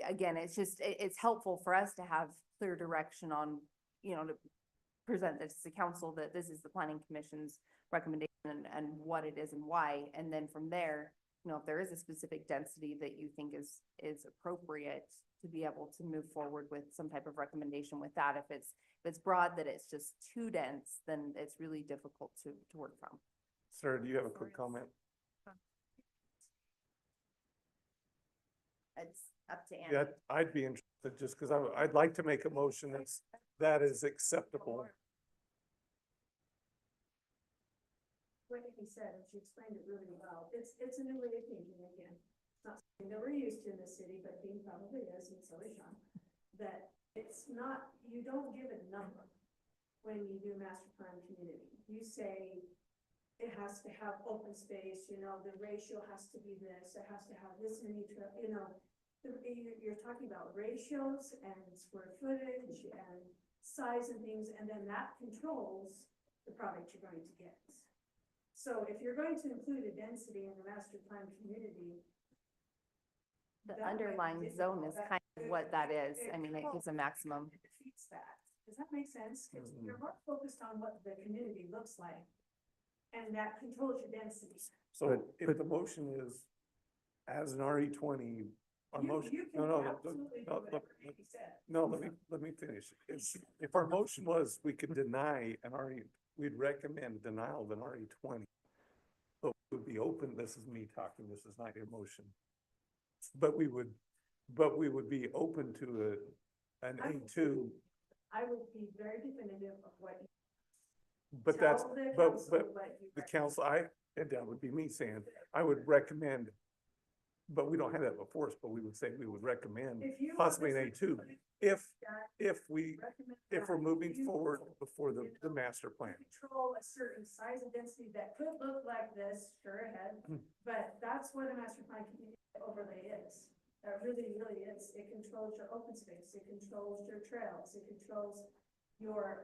[SPEAKER 5] Again, it's just, it's helpful for us to have clear direction on, to present this to council, that this is the planning commission's recommendation and what it is and why. And then from there, if there is a specific density that you think is appropriate to be able to move forward with some type of recommendation with that. If it's broad that it's just too dense, then it's really difficult to work from.
[SPEAKER 1] Sir, do you have a quick comment?
[SPEAKER 5] It's up to Andy.
[SPEAKER 1] Yeah, I'd be interested, just because I'd like to make a motion that is acceptable.
[SPEAKER 2] Like you said, she explained it really well. It's a new way of thinking again. It's not something that we're used to in the city, but Dean probably is, and so is Sean. That it's not, you don't give a number when you do master plan community. You say it has to have open space, the ratio has to be this, it has to have this many, you're talking about ratios and square footage and size and things, and then that controls the product you're going to get. So if you're going to include a density in the master plan community.
[SPEAKER 5] The
[SPEAKER 2] that might be
[SPEAKER 5] underlying
[SPEAKER 2] difficult.
[SPEAKER 5] zone is
[SPEAKER 2] That-
[SPEAKER 5] kind of what that is. I mean, it
[SPEAKER 2] controls-
[SPEAKER 5] gives a maximum.
[SPEAKER 2] it defeats that. Does that make sense? 'Cause
[SPEAKER 1] Mhm.
[SPEAKER 2] you're more focused on what the community looks like. And that controls your density.
[SPEAKER 1] So if the motion is as an RE20, our motion,
[SPEAKER 2] You
[SPEAKER 1] no,
[SPEAKER 2] can
[SPEAKER 1] no,
[SPEAKER 2] absolutely do
[SPEAKER 1] no,
[SPEAKER 2] whatever you said.
[SPEAKER 1] no, let me finish. If our motion was we could deny an RE, we'd recommend denial of an RE20. But we would be open, this is me talking, this is not your motion. But we would be open to an A2,
[SPEAKER 2] I would be very definitive of what you
[SPEAKER 1] but that's,
[SPEAKER 2] tell the
[SPEAKER 1] but
[SPEAKER 2] council what you
[SPEAKER 1] the
[SPEAKER 2] recommend.
[SPEAKER 1] council, and that would be me saying, I would recommend, but we don't have that before us, but we would say we would recommend
[SPEAKER 2] If you.
[SPEAKER 1] possibly an A2, if we're
[SPEAKER 2] recommend
[SPEAKER 1] moving
[SPEAKER 2] you-
[SPEAKER 1] forward before the master plan.
[SPEAKER 2] Control a certain size and density that could look like this, sure ahead, but that's what a master plan community overlay is. That really, really is. It controls your open space, it controls your trails, it controls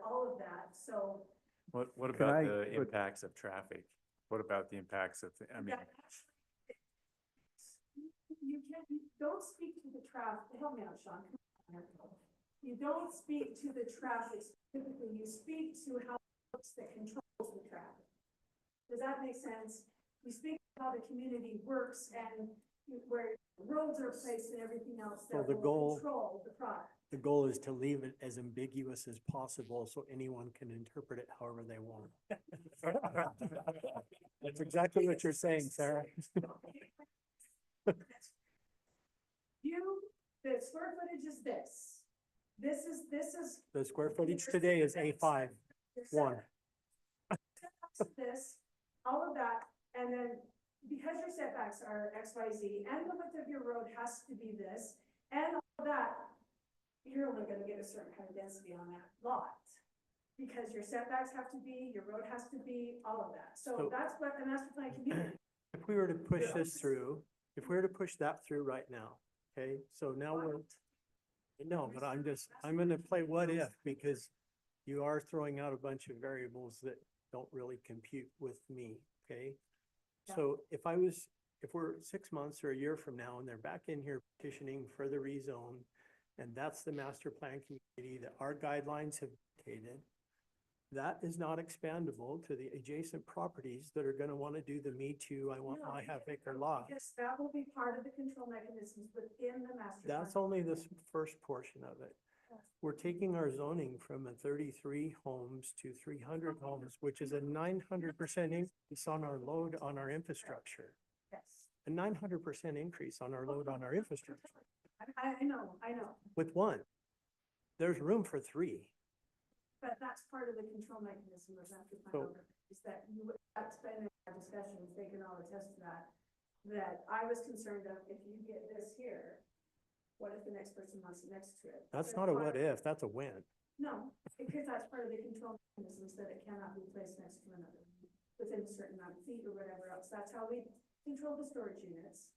[SPEAKER 2] all of that, so.
[SPEAKER 6] What
[SPEAKER 3] Can
[SPEAKER 6] about
[SPEAKER 3] I
[SPEAKER 6] the
[SPEAKER 3] put-
[SPEAKER 6] impacts of traffic? What about the impacts of,
[SPEAKER 2] that actually- You can't, you don't speak to the traffic, help me out, Sean. Come on. You don't speak to the traffic specifically, you speak to how it's that controls the traffic. Does that make sense? You speak to how the community works and where roads are placed and everything else
[SPEAKER 8] So
[SPEAKER 2] that
[SPEAKER 8] the
[SPEAKER 2] will
[SPEAKER 8] goal-
[SPEAKER 2] control the product.
[SPEAKER 8] The goal is to leave it as ambiguous as possible so anyone can interpret it however they want. That's exactly what you're saying, Sarah.
[SPEAKER 2] The square footage is this. This is.
[SPEAKER 8] The square footage today is A5, one.
[SPEAKER 2] This, all of that, and then because your setbacks are X, Y, Z, and the width of your road has to be this, and all of that, you're only gonna get a certain kind of density on that lot. Because your setbacks have to be, your road has to be, all of that. So
[SPEAKER 8] So-
[SPEAKER 2] that's what the master plan community.
[SPEAKER 8] If we were to push
[SPEAKER 2] Yeah.
[SPEAKER 8] this through, if we were to push that through right now, okay, so now we're, no, but I'm gonna play what if, because you are throwing out a bunch of variables that don't really compute with me, okay? So if we're 6 months or a year from now and they're back in here petitioning for the rezone, and that's the master plan community that our guidelines have dictated, that is not expandable to the adjacent properties that are gonna wanna do the me too, I want
[SPEAKER 2] No,
[SPEAKER 8] my half acre lot.
[SPEAKER 2] Because that will be part of the control mechanisms within the master plan.
[SPEAKER 8] That's only the first portion of it.
[SPEAKER 2] Yes.
[SPEAKER 8] We're taking our zoning from a 33 homes to 300 homes, which is a 900% increase on our load on our infrastructure.
[SPEAKER 2] Yes.
[SPEAKER 8] A 900% increase on our load on our infrastructure
[SPEAKER 2] I know,
[SPEAKER 8] with one. There's room for three.
[SPEAKER 2] but that's part of the control mechanism of master plan
[SPEAKER 8] So-
[SPEAKER 2] overlay, is that that's been in our discussions, they can all attest to that. That I was concerned of, if you get this here, what if the next person wants it next to it?
[SPEAKER 8] That's
[SPEAKER 2] So
[SPEAKER 8] not a
[SPEAKER 2] part
[SPEAKER 8] what
[SPEAKER 2] of-
[SPEAKER 8] if, that's a when.
[SPEAKER 2] No, because that's part of the control mechanisms, that it cannot be placed next to another within a certain amount of feet or whatever else. That's how we control the storage units.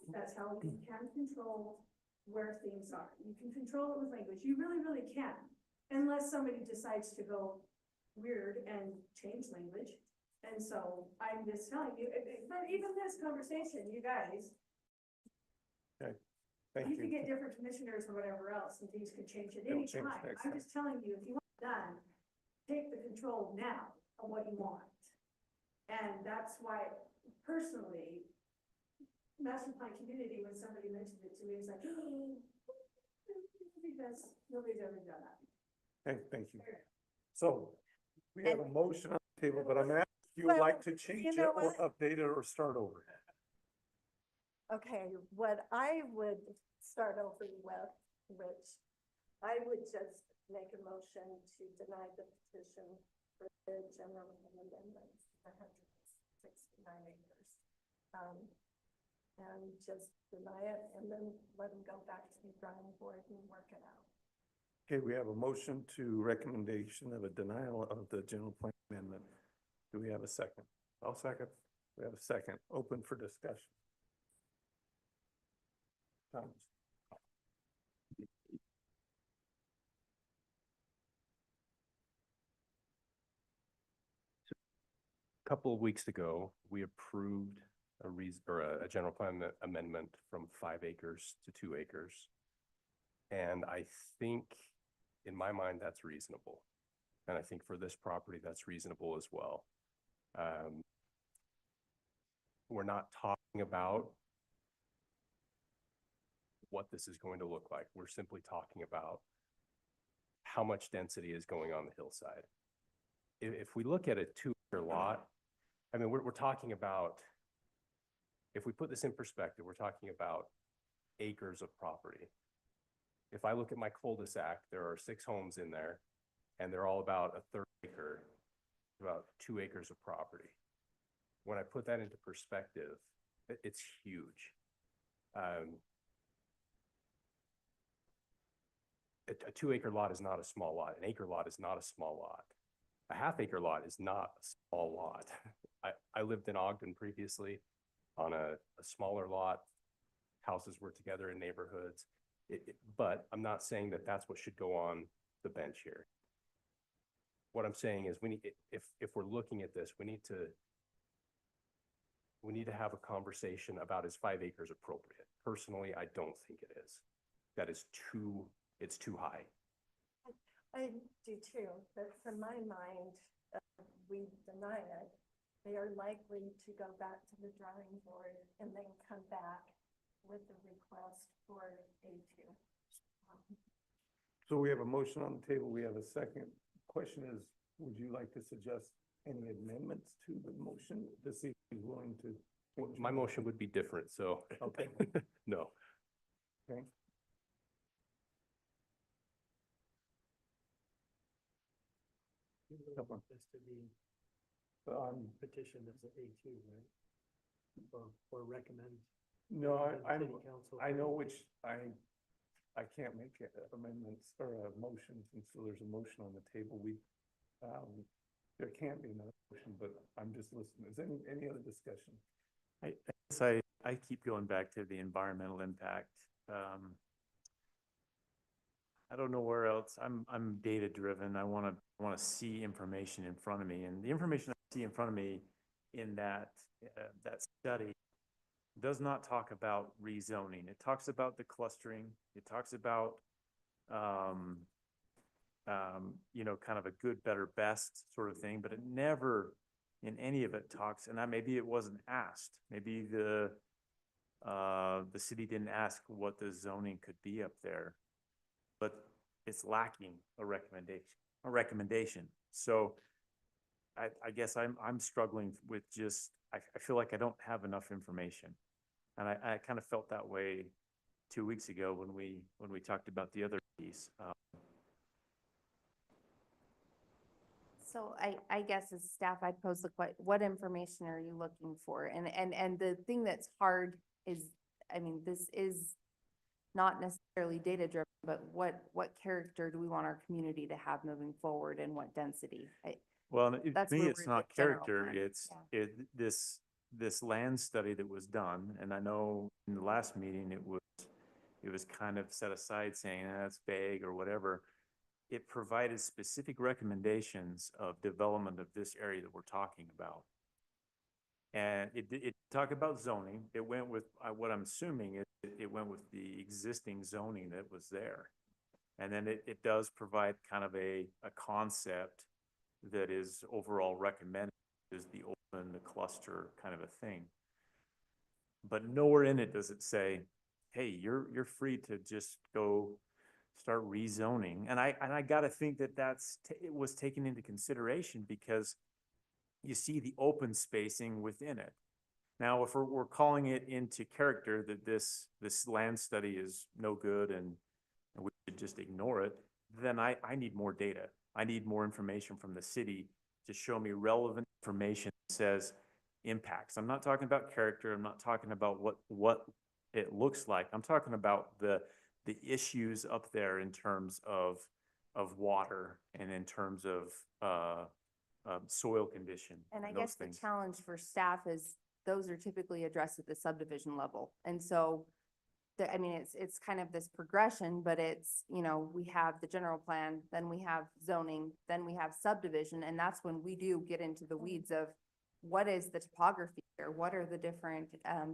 [SPEAKER 2] That's how you can control where things are. You can control it with language. You really, really can. Unless somebody decides to go weird and change language. And so I'm just telling you, but even this conversation, you guys,
[SPEAKER 1] Thank
[SPEAKER 2] you can
[SPEAKER 1] you.
[SPEAKER 2] get different commissioners or whatever else, and things could change at
[SPEAKER 1] It'll
[SPEAKER 2] any
[SPEAKER 1] change
[SPEAKER 2] time.
[SPEAKER 1] next
[SPEAKER 2] I'm
[SPEAKER 1] time.
[SPEAKER 2] just telling you, if you want it done, take the control now of what you want. And that's why personally, master plan community, when somebody mentioned it to me, it's like, because nobody's ever done that.
[SPEAKER 1] Thank you. So we have a motion on the table, but I'm asking if you would
[SPEAKER 13] Well,
[SPEAKER 1] like to change it
[SPEAKER 13] know
[SPEAKER 1] or
[SPEAKER 13] what?
[SPEAKER 1] update it or start over.
[SPEAKER 13] Okay, what I would start over with, which I would just make a motion to deny the petition for the general amendments, 169 acres. And just deny it and then let them go back to the drawing board and work it out.
[SPEAKER 1] Okay, we have a motion to recommendation of a denial of the general plan amendment. Do we have a second? I'll second. We have a second, open for discussion. Thomas?
[SPEAKER 7] Couple of weeks ago, we approved a general plan amendment from 5 acres to 2 acres. And I think, in my mind, that's reasonable. And I think for this property, that's reasonable as well. We're not talking about what this is going to look like. We're simply talking about how much density is going on the hillside. If we look at a 2-acre lot, I mean, we're talking about, if we put this in perspective, we're talking about acres of property. If I look at my cul-de-sac, there are 6 homes in there, and they're all about a 1/3 acre, about 2 acres of property. When I put that into perspective, it's huge. A 2-acre lot is not a small lot. An acre lot is not a small lot. A 1/2 acre lot is not a small lot. I lived in Ogden previously on a smaller lot. Houses were together in neighborhoods. But I'm not saying that that's what should go on the bench here. What I'm saying is if we're looking at this, we need to have a conversation about, is 5 acres appropriate? Personally, I don't think it is. That is it's too high.
[SPEAKER 13] I do too, but from my mind, we deny it. They are likely to go back to the drawing board and then come back with a request for A2.
[SPEAKER 1] So we have a motion on the table. We have a second. Question is, would you like to suggest any amendments to the motion to see if he's willing to? change
[SPEAKER 7] My
[SPEAKER 1] it?
[SPEAKER 7] motion would be different, so.
[SPEAKER 1] Okay.
[SPEAKER 7] No.
[SPEAKER 1] Okay.
[SPEAKER 8] You really want this to be petitioned as an A2, right? Or recommend.
[SPEAKER 1] No,
[SPEAKER 8] to the
[SPEAKER 1] I'm,
[SPEAKER 8] city council
[SPEAKER 1] I know
[SPEAKER 8] for-
[SPEAKER 1] which, I can't make amendments or motions, and so there's a motion on the table. There can't be another motion, but I'm just listening. Is any other discussion?
[SPEAKER 6] I guess I keep going back to the environmental impact. I don't know where else. I'm data driven. I want to see information in front of me, and the information I see in front of me in that study does not talk about rezoning. It talks about the clustering. It talks about kind of a good, better, best sort of thing, but it never in any of it talks, and maybe it wasn't asked. Maybe the city didn't ask what the zoning could be up there, but it's lacking a recommendation. So I guess I'm struggling with just, I feel like I don't have enough information. And I kind of felt that way 2 weeks ago when we talked about the other piece.
[SPEAKER 5] So I guess as staff, I'd pose the question, what information are you looking for? And the thing that's hard is, I mean, this is not necessarily data driven, but what character do we want our community to have moving forward and what density?
[SPEAKER 6] Well, to
[SPEAKER 5] That's
[SPEAKER 6] me,
[SPEAKER 5] where
[SPEAKER 6] it's
[SPEAKER 5] we're
[SPEAKER 6] not
[SPEAKER 5] the general
[SPEAKER 6] character,
[SPEAKER 5] plan.
[SPEAKER 6] it's this land study that was done, and I know in the last meeting, it was kind of set aside saying, that's vague or whatever. It provided specific recommendations of development of this area that we're talking about. And it talked about zoning. It went with, what I'm assuming is it went with the existing zoning that was there. And then it does provide kind of a concept that is overall recommended, is the open, the cluster kind of a thing. But nowhere in it does it say, hey, you're free to just go start rezoning. And I gotta think that it was taken into consideration because you see the open spacing within it. Now, if we're calling it into character that this land study is no good and we should just ignore it, then I need more data. I need more information from the city to show me relevant information that says impacts. I'm not talking about character. I'm not talking about what it looks like. I'm talking about the issues up there in terms of water and in terms of soil condition.
[SPEAKER 5] And I
[SPEAKER 6] those
[SPEAKER 5] guess the
[SPEAKER 6] things.
[SPEAKER 5] challenge for staff is those are typically addressed at the subdivision level. And so I mean, it's kind of this progression, but it's, we have the general plan, then we have zoning, then we have subdivision, and that's when we do get into the weeds of what is the topography here? What are the different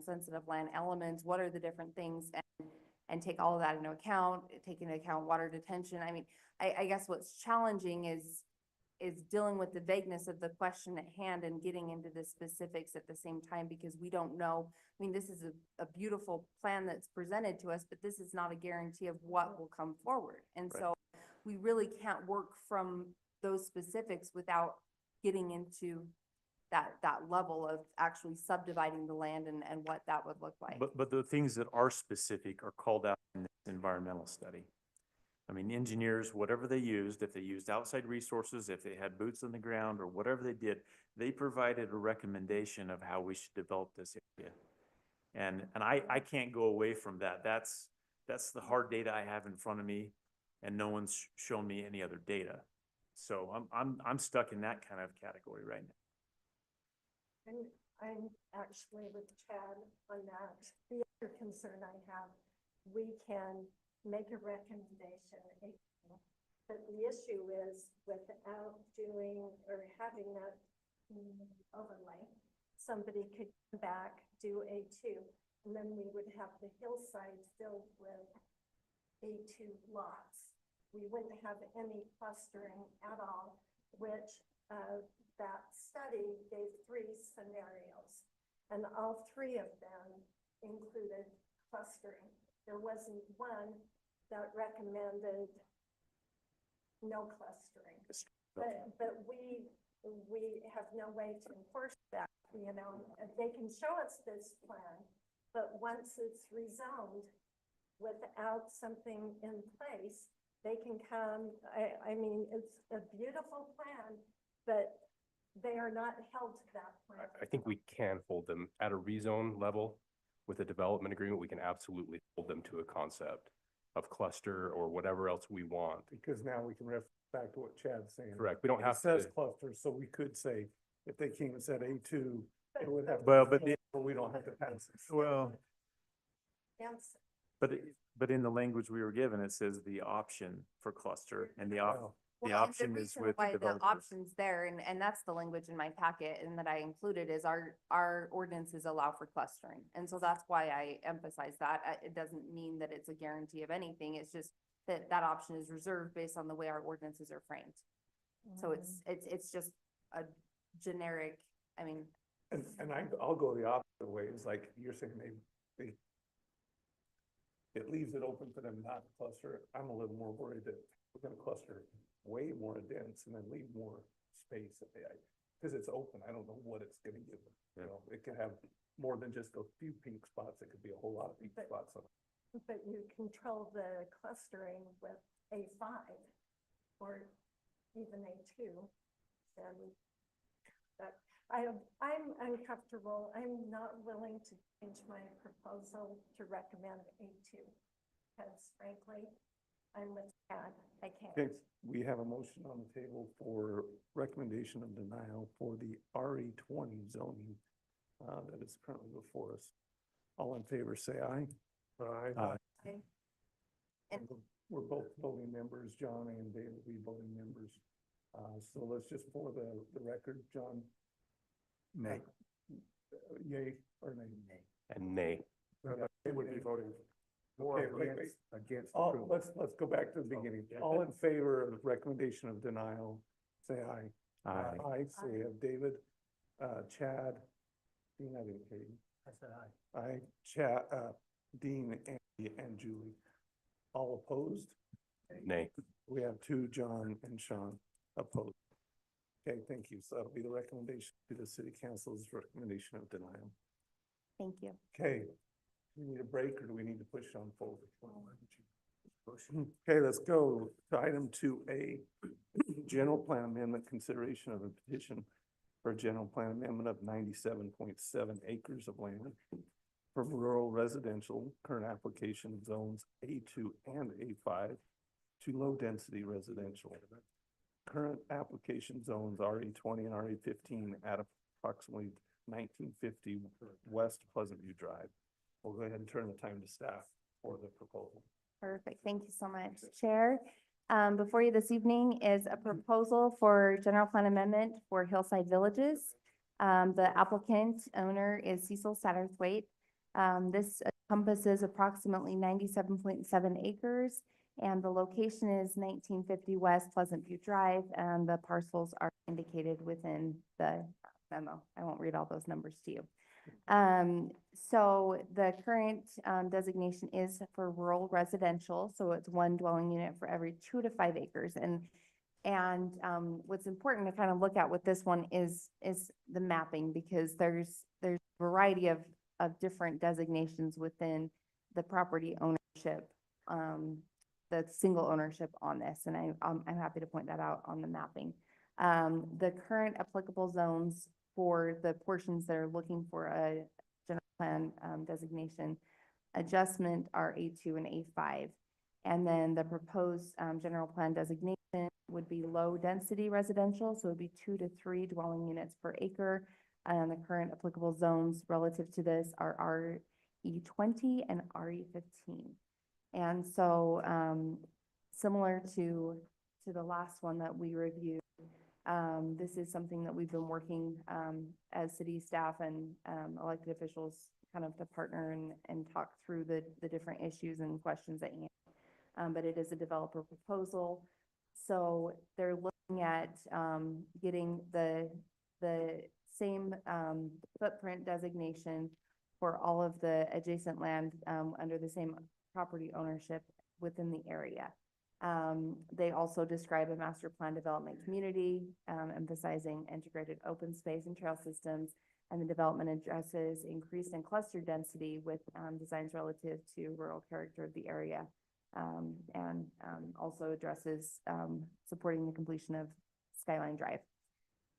[SPEAKER 5] sensitive land elements? What are the different things? And take all of that into account, take into account water detention. I mean, I guess what's challenging is dealing with the vagueness of the question at hand and getting into the specifics at the same time, because we don't know. I mean, this is a beautiful plan that's presented to us, but this is not a guarantee of what will come forward. And
[SPEAKER 6] Right.
[SPEAKER 5] so we really can't work from those specifics without getting into that level of actually subdividing the land and what that would look like.
[SPEAKER 6] But the things that are specific are called out in this environmental study. I mean, engineers, whatever they used, if they used outside resources, if they had boots on the ground or whatever they did, they provided a recommendation of how we should develop this area. And I can't go away from that. That's the hard data I have in front of me, and no one's shown me any other data. So I'm stuck in that kind of category right now.
[SPEAKER 13] And I'm actually with Chad on that. The other concern I have, we can make a recommendation, but the issue is without doing or having that overlay, somebody could come back, do A2, and then we would have the hillside filled with A2 lots. We wouldn't have any clustering at all, which that study gave 3 scenarios, and all 3 of them included clustering. There wasn't one that recommended no clustering. But we have no way to enforce that, They can show us this plan, but once it's rezoned without something in place, they can come, I mean, it's a beautiful plan, but they are not held to that plan.
[SPEAKER 7] I think we can hold them at a rezone level with a development agreement. We can absolutely hold them to a concept. of cluster or whatever else we want.
[SPEAKER 1] Because now we can refer back to what Chad's saying.
[SPEAKER 7] Correct. We don't
[SPEAKER 1] It
[SPEAKER 7] have
[SPEAKER 1] says
[SPEAKER 7] to,
[SPEAKER 1] cluster, so we could say, if they came and said A2, it would have.
[SPEAKER 6] Well, but
[SPEAKER 1] We don't have to pass it.
[SPEAKER 6] well,
[SPEAKER 13] Yes.
[SPEAKER 6] but in the language we were given, it says the option for cluster and the
[SPEAKER 1] Well,
[SPEAKER 6] the
[SPEAKER 5] Well, and
[SPEAKER 6] option is
[SPEAKER 5] reason
[SPEAKER 6] with the
[SPEAKER 5] why
[SPEAKER 6] developer.
[SPEAKER 5] option's there, and that's the language in my packet and that I included is our ordinances allow for clustering. And so that's why I emphasize that. It doesn't mean that it's a guarantee of anything. It's just that that option is reserved based on the way our ordinances are framed. So it's just a generic, I mean,
[SPEAKER 1] And I'll go the opposite way. It's like you're saying they it leaves it open for them not to cluster. I'm a little more worried that we're gonna cluster way more dense and then leave more space if they, because it's open. I don't know what it's gonna give them. You know, it could have more than just a few pink spots. It could be a whole lot of pink
[SPEAKER 13] But-
[SPEAKER 1] spots on it.
[SPEAKER 13] But you control the clustering with A5 or even A2. And that, I'm uncomfortable. I'm not willing to change my proposal to recommend A2. Because frankly, I'm with Chad. I can't.
[SPEAKER 1] Okay, we have a motion on the table for recommendation of denial for the RE20 zoning that is currently before us. All in favor, say aye.
[SPEAKER 9] Aye.
[SPEAKER 5] And-
[SPEAKER 1] We're both voting members, John and David will be voting members. So let's just for the record, John,
[SPEAKER 3] Nay.
[SPEAKER 1] yay or nay?
[SPEAKER 7] and nay.
[SPEAKER 9] They would be voting more.
[SPEAKER 1] Okay, wait.
[SPEAKER 3] Against
[SPEAKER 1] Oh,
[SPEAKER 3] approval.
[SPEAKER 1] let's go back to the beginning.
[SPEAKER 9] yeah.
[SPEAKER 1] All in favor of recommendation of denial, say aye.
[SPEAKER 6] Aye.
[SPEAKER 1] Aye, so we have David, Chad, Dean, I didn't hear you.
[SPEAKER 8] I said aye.
[SPEAKER 1] Aye, Chad, Dean, Andy, and Julie. All opposed?
[SPEAKER 7] Nay.
[SPEAKER 1] We have two, John and Sean, opposed. Okay, thank you. So that'll be the recommendation to the city council's recommendation of denial.
[SPEAKER 5] thank you.
[SPEAKER 1] Okay, do we need a break or do we need to push on forward? Okay, let's go to item 2A, general plan amendment, consideration of a petition for a general plan amendment of 97.7 acres of land from rural residential, current application zones A2 and A5 to low-density residential. Current application zones RE20 and RE15 at approximately 1950 West Pleasant View Drive. We'll go ahead and turn the time to staff for the proposal.
[SPEAKER 5] Perfect. Thank you so much, Chair. Before you this evening is a proposal for general plan amendment for Hillside Villages. The applicant owner is Cecil Satterthwaite. This encompasses approximately 97.7 acres, and the location is 1950 West Pleasant View Drive, and the parcels are indicated within the memo. I won't read all those numbers to you. So the current designation is for rural residential, so it's one dwelling unit for every 2 to 5 acres. And what's important to kind of look at with this one is the mapping, because there's a variety of different designations within the property ownership, the single ownership on this, and I'm happy to point that out on the mapping. The current applicable zones for the portions that are looking for a general plan designation adjustment are A2 and A5. And then the proposed general plan designation would be low density residential, so it'd be 2 to 3 dwelling units per acre. And the current applicable zones relative to this are RE20 and RE15. And so similar to the last one that we reviewed, this is something that we've been working as city staff and elected officials kind of to partner and talk through the different issues and questions at hand. But it is a developer proposal. So they're looking at getting the same footprint designation for all of the adjacent land under the same property ownership within the area. They also describe a master plan development community, emphasizing integrated open space and trail systems, and the development addresses increased and cluster density with designs relative to rural character of the area, and also addresses supporting the completion of Skyline Drive.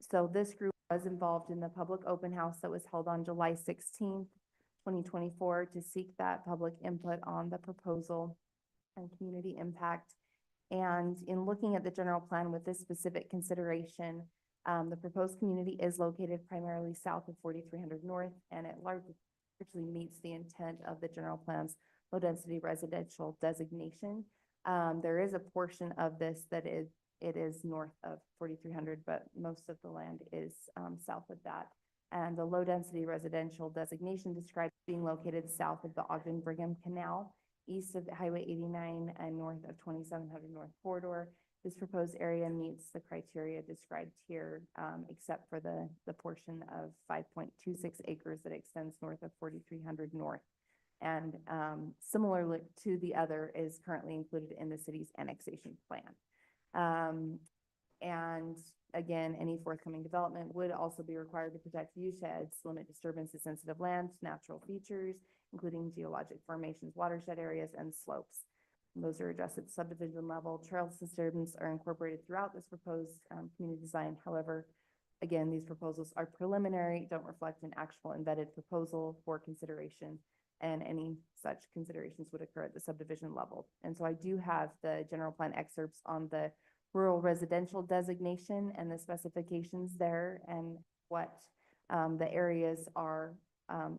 [SPEAKER 5] So this group was involved in the public open house that was held on July 16th, 2024 to seek that public input on the proposal. and community impact. And in looking at the general plan with this specific consideration, the proposed community is located primarily south of 4300 North, and it largely meets the intent of the general plan's low-density residential designation. There is a portion of this that it is north of 4300, but most of the land is south of that. And the low-density residential designation describes being located south of the Ogden Brigham Canal, east of Highway 89 and north of 2700 North Corridor. This proposed area meets the criteria described here, except for the portion of 5.26 acres that extends north of 4300 North. And similarly to the other is currently included in the city's annexation plan. And again, any forthcoming development would also be required to protect viewsheds, limit disturbance to sensitive lands, natural features, including geologic formations, watershed areas, and slopes. And those are addressed at the subdivision level. Trail systems are incorporated throughout this proposed community design. However, again, these proposals are preliminary, don't reflect an actual embedded proposal for consideration, and any such considerations would occur at the subdivision level. And so I do have the general plan excerpts on the rural residential designation and the specifications there and what the areas are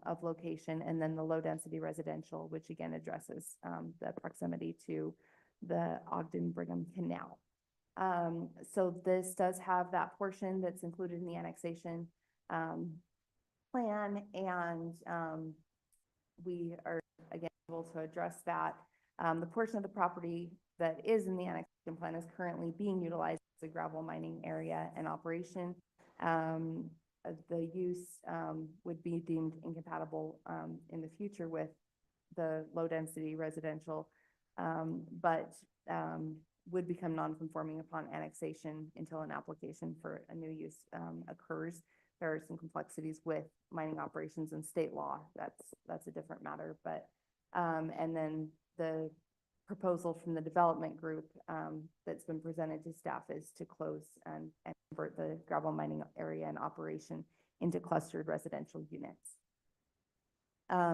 [SPEAKER 5] of location, and then the low density residential, which again addresses the proximity to the Ogden Brigham Canal. So this does have that portion that's included in the annexation plan, and we are again able to address that. The portion of the property that is in the annexation plan is currently being utilized as a gravel mining area and operation. The use would be deemed incompatible in the future with the low-density residential, but would become non-conforming upon annexation until an application for a new use occurs. There are some complexities with mining operations and state law. That's a different matter, but and then the proposal from the development group that's been presented to staff is to close and convert the gravel mining area and operation into clustered residential units.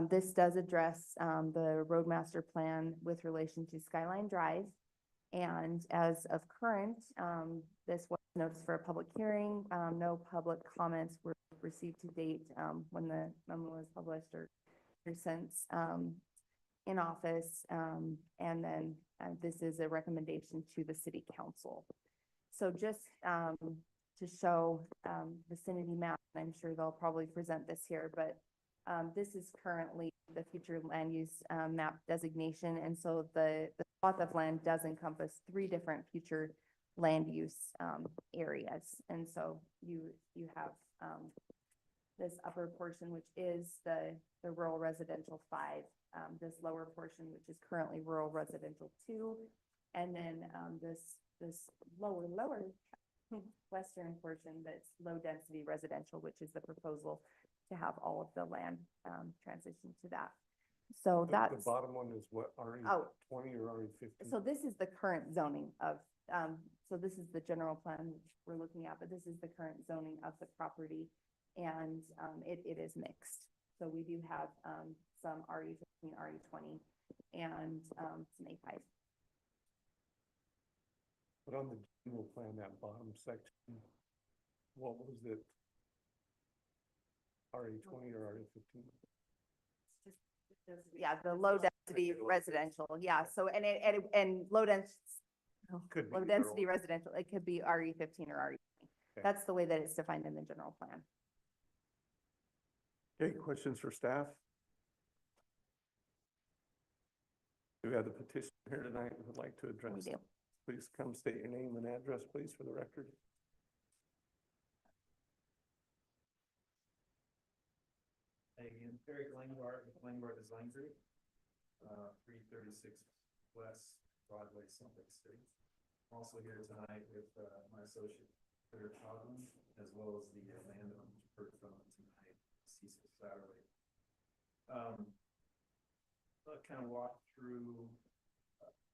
[SPEAKER 5] This does address the roadmaster plan with relation to Skyline Drive. And as of current, this was noticed for a public hearing. No public comments were received to date when the memo was published or since in office, and then this is a recommendation to the city council. So just to show vicinity map, I'm sure they'll probably present this here, but this is currently the future land use map designation. And so the swath of land does encompass 3 different future land use areas. And so you have this upper portion, which is the rural residential 5, this lower portion, which is currently rural residential 2, and then this lower western portion that's low density residential, which is the proposal to have all of the land transition to that. So that's
[SPEAKER 1] the bottom one is what, RE
[SPEAKER 5] Oh.
[SPEAKER 1] 20 or RE 15?
[SPEAKER 5] So this is the current zoning of, so this is the general plan we're looking at, but this is the current zoning of the property, and it is mixed. So we do have some RE 15, RE 20, and some A5.
[SPEAKER 1] But on the general plan, that bottom section, what was it? RE 20 or RE 15?
[SPEAKER 5] Yeah, the low density residential, yeah, so, and low density,
[SPEAKER 1] Could be
[SPEAKER 5] low
[SPEAKER 1] either
[SPEAKER 5] density
[SPEAKER 1] or.
[SPEAKER 5] residential, it could be RE 15 or RE 20.
[SPEAKER 1] Okay.
[SPEAKER 5] That's the way that it's defined in the general plan.
[SPEAKER 1] Okay, questions for staff? Do we have the petition here tonight who would like to address?
[SPEAKER 5] We do.
[SPEAKER 1] Please come state your name and address, please, for the record.
[SPEAKER 10] Again, Eric Langbart with Langbart Design Group, 336 West Broadway, Salt Lake City. I'm also here tonight with my associate, Peter Cogman, as well as the landowner you heard from tonight, Cecil Satterley. I'll kind of walk through,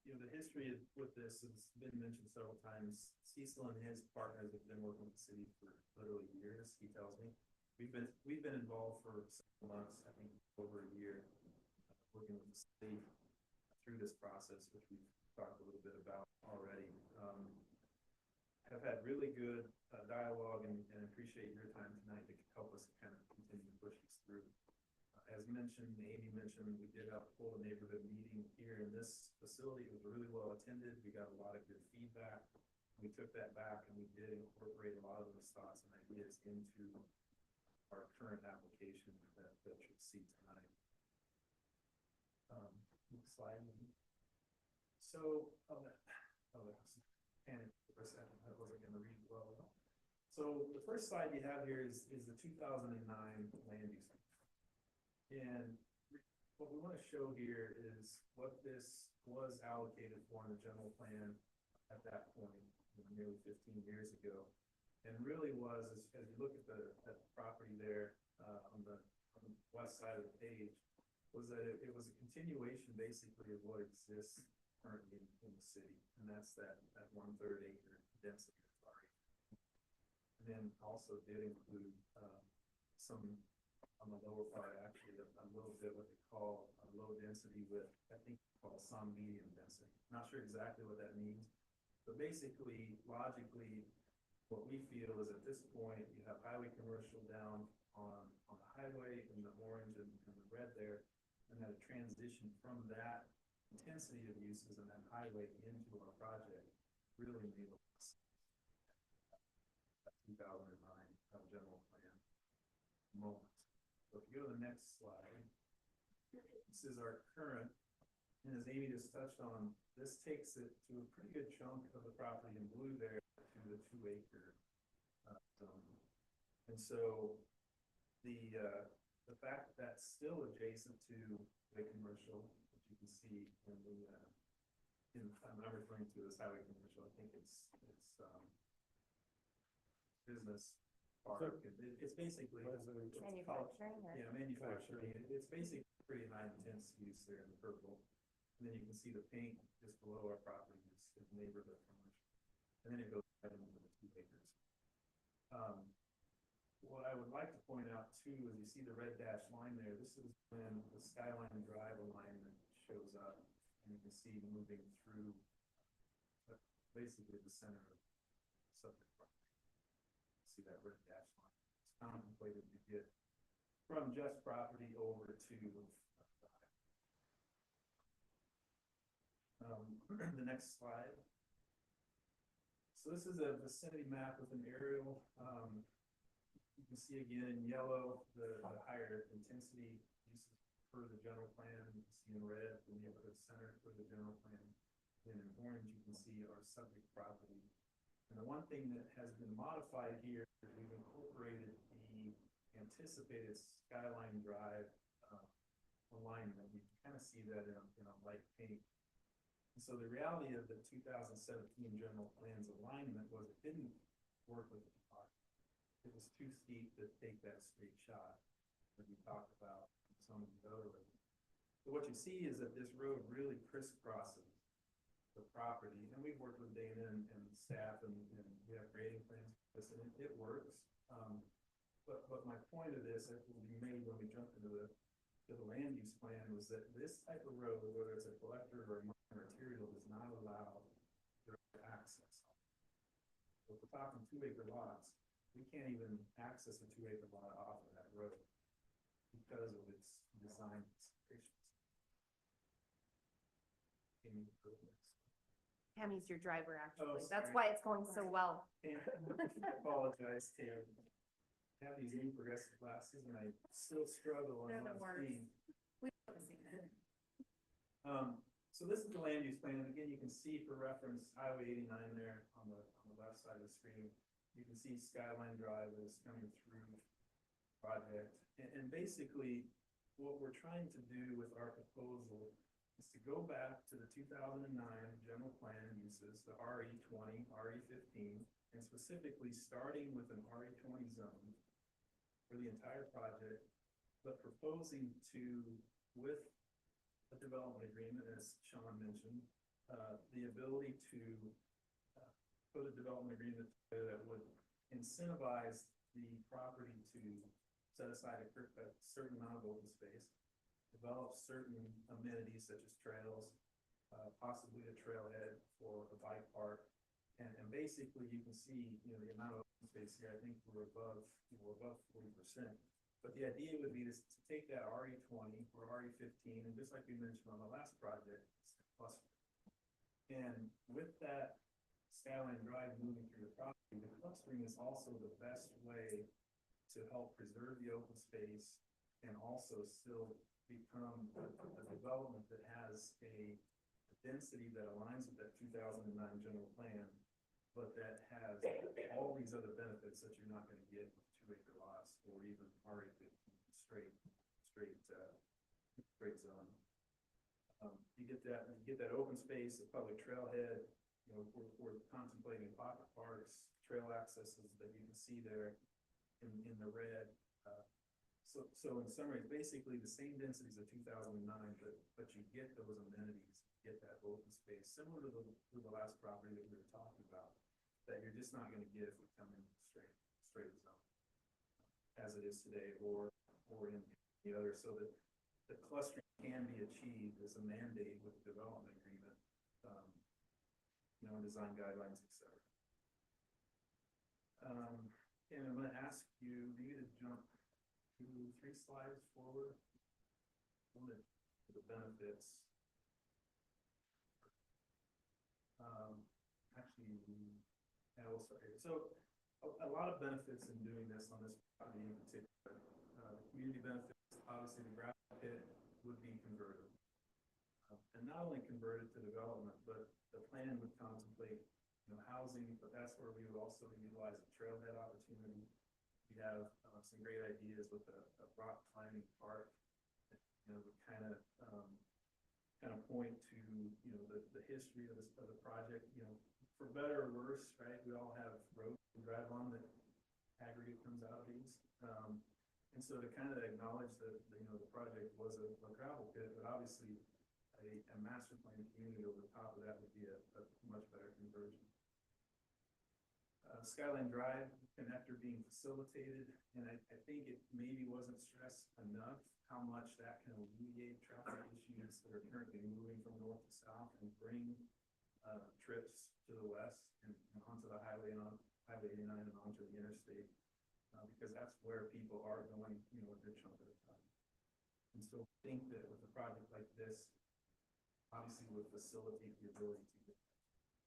[SPEAKER 10] the history with this has been mentioned several times. Cecil and his partners have been working with the city for literally years, he tells me. We've been involved for several months, I think over a year, working with the city through this process, which we've talked a little bit about already. Have had really good dialogue and appreciate your time tonight to help us kind of continue to push this through. As mentioned, Amy mentioned, we did hold a neighborhood meeting here in this facility. It was really well attended. We got a lot of good feedback. We took that back and we did incorporate a lot of those thoughts and ideas into our current application that you'll see tonight. Next slide. So, panic for a second, I wasn't gonna read well enough. So the first slide you have here is the 2009 land use. And what we want to show here is what this was allocated for in the general plan at that point, nearly 15 years ago. And really was, as you look at the property there on the west side of the page, was that it was a continuation basically of what exists currently in the city. And that's that 1/3 acre density. And then also did include some on the lower part, actually, a little bit what they call a low density with, I think, called some medium density. Not sure exactly what that means, but basically, logically, what we feel is at this point, you have highway commercial down on the highway in the orange and the red there, and then a transition from that intensity of uses and then highway into our project really made a lot of sense. 2009 general plan moment. So if you go to the next slide, this is our current, and as Amy just touched on, this takes it to a pretty good chunk of the property in blue there to the 2 acre zone. And so the fact that that's still adjacent to the commercial, which you can see in the I'm referring to as highway commercial. I think it's business park. It's basically
[SPEAKER 5] Manufacturing or?
[SPEAKER 10] yeah, manufacturing. It's basically pretty high intense use there in the purple. And then you can see the paint just below our property is neighborhood commercial. And then it goes right into the 2 acres. What I would like to point out too is you see the red dashed line there. This is when the Skyline Drive alignment shows up, and you can see moving through basically the center of the subject property. See that red dashed line. It's contemplated to get from just property over to the next slide. So this is a vicinity map with an aerial. You can see again in yellow the higher intensity uses for the general plan. You can see in red the neighborhood center for the general plan. And in orange you can see our subject property. And the one thing that has been modified here is we've incorporated the anticipated Skyline Drive alignment. You can kind of see that in a light pink. And so the reality of the 2017 general plan's alignment was it didn't work with the park. It was too steep to take that straight shot that we talked about in some of the other roads. So what you see is that this road really crisscrosses the property, and we've worked with Dana and staff, and we have grading plans for this, and it works. But my point of this that will be made when we jump into the land use plan was that this type of road, whether it's a collector or a minor arterial, does not allow direct access. So if we're talking 2 acre lots, we can't even access a 2 acre lot off of that road because of its design considerations.
[SPEAKER 5] Tammy's your driver, actually.
[SPEAKER 10] Oh,
[SPEAKER 5] That's
[SPEAKER 10] sorry.
[SPEAKER 5] why it's going so well.
[SPEAKER 10] I apologize, Tim. I have these new progressive glasses and I still struggle on
[SPEAKER 5] They're the
[SPEAKER 10] one
[SPEAKER 5] worst.
[SPEAKER 10] screen.
[SPEAKER 5] We don't see that.
[SPEAKER 10] So this is the land use plan. Again, you can see for reference Highway 89 there on the left side of the screen. You can see Skyline Drive is coming through the project. And basically what we're trying to do with our proposal is to go back to the 2009 general plan uses, the RE20, RE15, and specifically starting with an RE20 zone for the entire project, but proposing to, with a development agreement, as Sean mentioned, the ability to put a development agreement that would incentivize the property to set aside a certain amount of open space, develop certain amenities such as trails, possibly a trailhead for a bike park. And basically you can see, you know, the amount of open space here, I think we're above 40%. But the idea would be to take that RE20 or RE15, and just like we mentioned on the last project, cluster. And with that Skyline Drive moving through the property, the clustering is also the best way to help preserve the open space and also still become a development that has a density that aligns with that 2009 general plan, but that has all these other benefits that you're not going to get with 2-acre lots or even RE15 straight zone. You get that open space, the public trailhead. You know, we're contemplating pocket parks, trail accesses that you can see there in the red. So in summary, it's basically the same densities of 2009, but you get those amenities, get that open space, similar to the last property that we were talking about, that you're just not going to get if we come in straight zone, as it is today, or in the other, so that the clustering can be achieved as a mandate with the development agreement, you know, design guidelines, etc. And I'm going to ask you maybe to jump 3 slides forward. One of the benefits. Actually, yeah, we'll start here. So a lot of benefits in doing this on this property in particular. The community benefits, obviously the gravel pit would be converted. And not only converted to development, but the plan would contemplate, you know, housing, but that's where we would also utilize a trailhead opportunity. We have some great ideas with a rock climbing park, you know, would kind of point to, you know, the history of the project, you know, for better or worse, right? We all have roads we drive on that aggregate comes out of these. And so to kind of acknowledge that, you know, the project was a gravel pit, but obviously a master plan community over the top of that would be a much better conversion. Skyline Drive connector being facilitated, and I think it maybe wasn't stressed enough how much that can alleviate traffic issues that are currently moving from north to south and bring trips to the west and onto the highway and on Highway 89 and onto the interstate, because that's where people are going, you know, a good chunk of the time. And so I think that with a project like this, obviously would facilitate the ability to get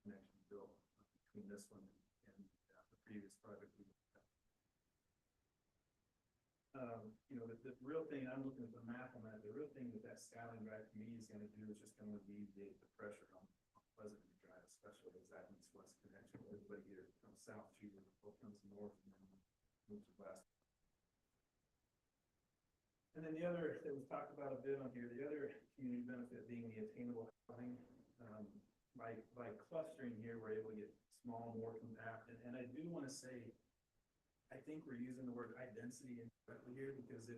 [SPEAKER 10] connection built between this one and the previous project we looked at. You know, the real thing, I'm looking at the map on that, the real thing that Skyline Drive to me is going to do is just going to alleviate the pressure on Pleasant View Drive, especially as that east-west connection. Everybody here comes south to or comes north and then moves west. And then the other that we've talked about a bit on here, the other community benefit being the attainable housing. By clustering here, we're able to get small, more compact. And I do want to say, I think we're using the word high density incorrectly here, because if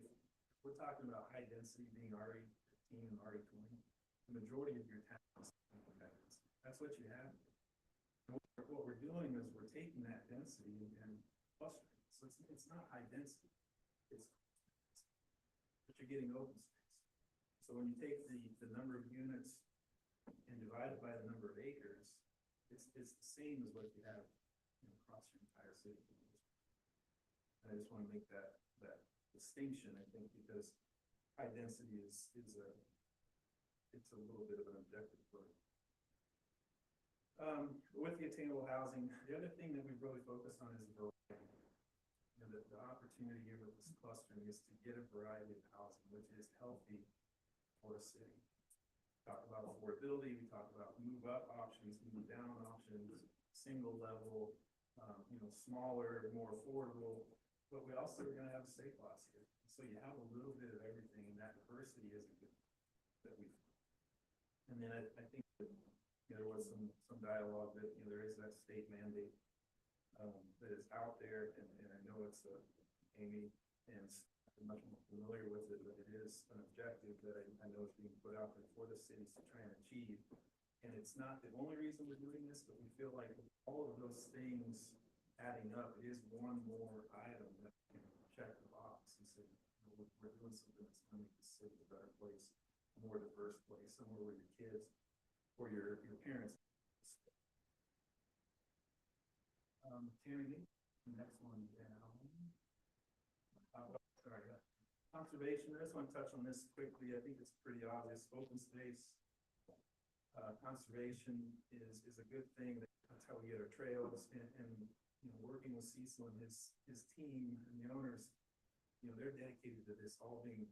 [SPEAKER 10] we're talking about high density being RE15 and RE20, the majority of your towns, that's what you have. And what we're doing is we're taking that density and clustering. So it's not high density, but you're getting open space. So when you take the number of units and divide it by the number of acres, it's the same as what you have, you know, across your entire city. I just want to make that distinction, I think, because high density it's a little bit of an objective word. With the attainable housing, the other thing that we've really focused on is variety. You know, the opportunity here with this clustering is to get a variety of housing, which is healthy for a city. We talk about affordability, we talk about move up options, move down options, single level, you know, smaller, more affordable, but we also are going to have a state lots here. So you have a little bit of everything, and that diversity is a good that we. And then I think that, you know, there was some dialogue that, you know, there is that state mandate that is out there, and I know it's Amy and I'm much more familiar with it, but it is an objective that I know is being put out there for the cities to try and achieve. And it's not the only reason we're doing this, but we feel like all of those things adding up is one more item that can check the box and say, you know, we're doing something that's going to make the city a better place, a more diverse place, somewhere where your kids for your parents. Tammy, next one down. Sorry, conservation, I just want to touch on this quickly. I think it's pretty obvious. Open space, conservation is a good thing. That's how we get our trails and you know, working with Cecil and his team and the owners, you know, they're dedicated to this all being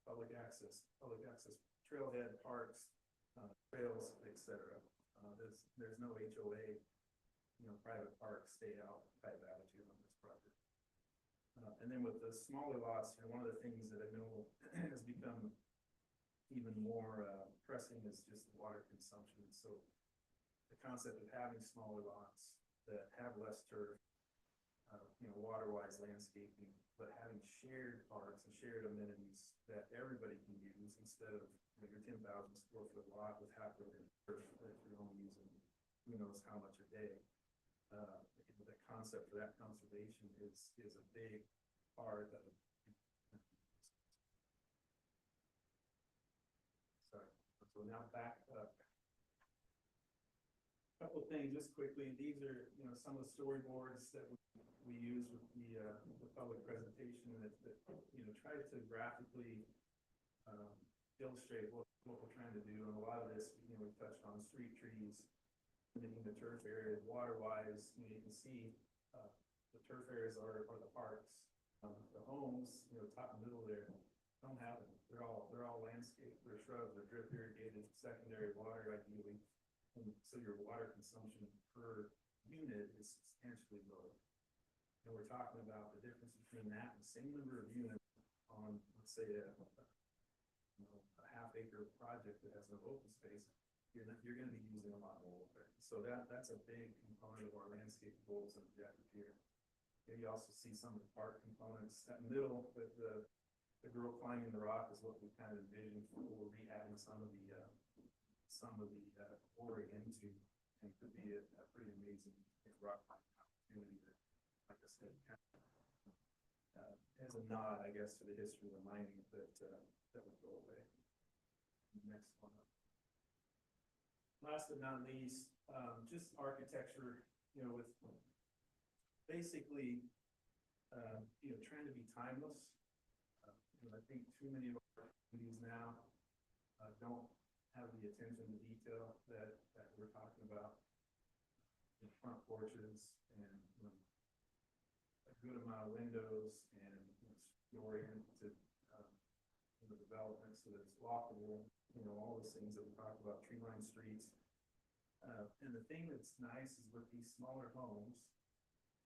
[SPEAKER 10] public access trailhead, parks, trails, etc. There's no HOA, you know, private park, stay out type attitude on this project. And then with the smaller lots, you know, one of the things that I know has become even more pressing is just water consumption. So the concept of having smaller lots that have less turf, you know, water-wise landscaping, but having shared parks and shared amenities that everybody can use instead of, you know, your 10,000 square foot lot with half of it turf that you're only using who knows how much a day. The concept for that conservation is a big part of. Sorry, so now back up. Couple of things just quickly. These are, you know, some of the storyboards that we use with the public presentation that you know, try to graphically illustrate what we're trying to do. And a lot of this, you know, we touched on street trees, limiting the turf areas, water-wise. You know, you can see the turf areas are the parks. The homes, you know, top and middle there, don't have them. They're all landscape. They're shrubs. They're drip irrigated, secondary water ideally. And so your water consumption per unit is substantially lower. And we're talking about the difference between that and the same number of units on, let's say, a half-acre project that has no open space. You're going to be using a lot more water. So that's a big component of our landscape goals and objective here. And you also see some of the park components. That middle, the girl climbing the rock is what we kind of envisioned for. We'll be adding some of the quarry into, and could be a pretty amazing rock climbing opportunity that, like I said, kind of, as a nod, I guess, to the history of the mining that would go away. Next one up. Last but not least, just architecture, you know, with basically, you know, trying to be timeless. You know, I think too many of our communities now don't have the attention to detail that we're talking about. In front porches and, you know, a good amount of windows and, you know, oriented in the development so that it's walkable. You know, all those things that we talk about, tree-lined streets. And the thing that's nice is with these smaller homes,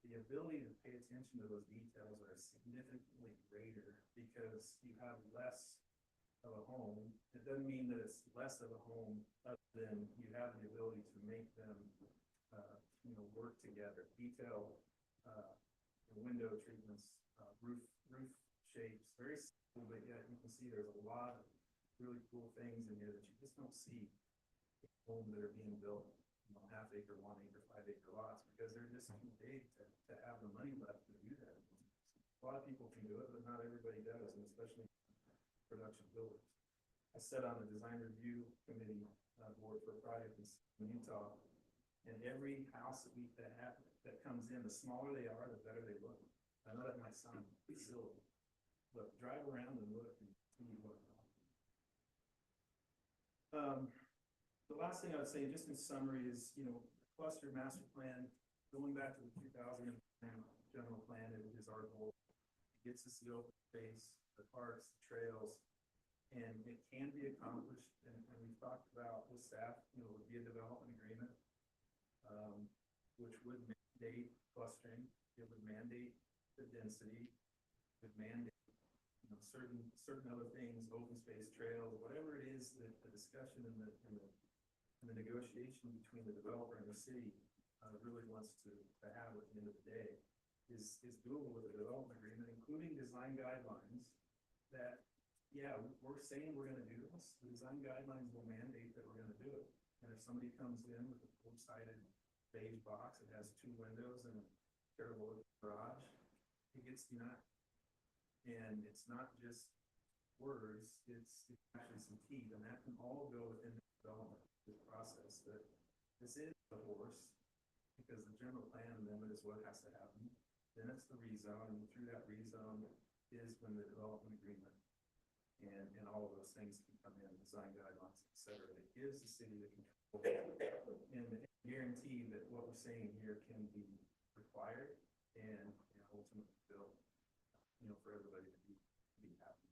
[SPEAKER 10] the ability to pay attention to those details are significantly greater because you have less of a home. It doesn't mean that it's less of a home other than you have the ability to make them, you know, work together. Detail, window treatments, roof shapes, very simple, but yet you can see there's a lot of really cool things in here that you just don't see in homes that are being built, you know, half-acre, 1 acre, 5 acre lots because they're just too big to have the money left to do that. A lot of people can do it, but not everybody does, and especially production builders. I sat on the design review committee board for a project in Utah, and every house that comes in, the smaller they are, the better they look. I know that might sound silly, but drive around and look and see what. The last thing I would say, just in summary, is, you know, cluster master plan, going back to the 2000 general plan, is our goal. It gets us the open space, the parks, the trails, and it can be accomplished. And we've talked about with staff, you know, would be a development agreement, which would mandate clustering. It would mandate the density, it would mandate, you know, certain other things, open space, trails, whatever it is that the discussion and the negotiation between the developer and the city really wants to have at the end of the day is doable with a development agreement, including design guidelines that, yeah, we're saying we're going to do this. The design guidelines will mandate that we're going to do it. And if somebody comes in with a four-sided beige box that has 2 windows and a terrible garage, it gets denied. And it's not just words, it's actually some teeth, and that can all go within the development. this process, that this is the horse, because the general plan amendment is what has to happen. Then it's the rezone, and through that rezone is when the development agreement and all of those things can come in, design guidelines, et cetera. It gives the city the control and guarantee that what we're saying here can be required and ultimately built, for everybody to be happy.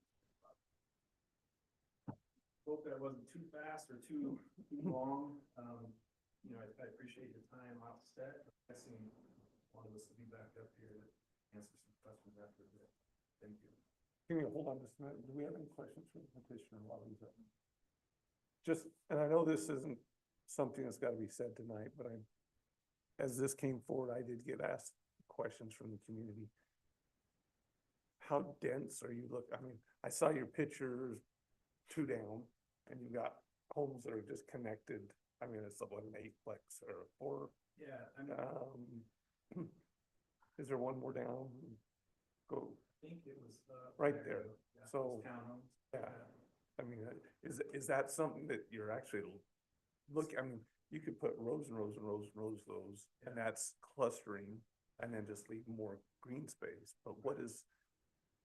[SPEAKER 10] Hope that wasn't too fast or too long. I appreciate your time offset. I guessing one of us will be back up here to answer some questions after that. Thank you.
[SPEAKER 1] Can you hold on just a minute? Do we have any questions for the petitioner while he's up? Just, and I know this isn't something that's gotta be said tonight, but as this came forward, I did get asked questions from the community. How dense are you I mean, I saw your pictures 2 down and you got homes that are just connected. I mean, it's what, an 8-plex or a 4.
[SPEAKER 10] Yeah, I mean,
[SPEAKER 1] Is there one more down? Go.
[SPEAKER 10] I think it was,
[SPEAKER 1] Right there.
[SPEAKER 10] Yeah,
[SPEAKER 1] So,
[SPEAKER 10] those townhomes.
[SPEAKER 1] yeah. I mean, is that something that you're actually I mean, you could put rows and rows and rows and rows of those, and that's clustering, and then just leave more green space. But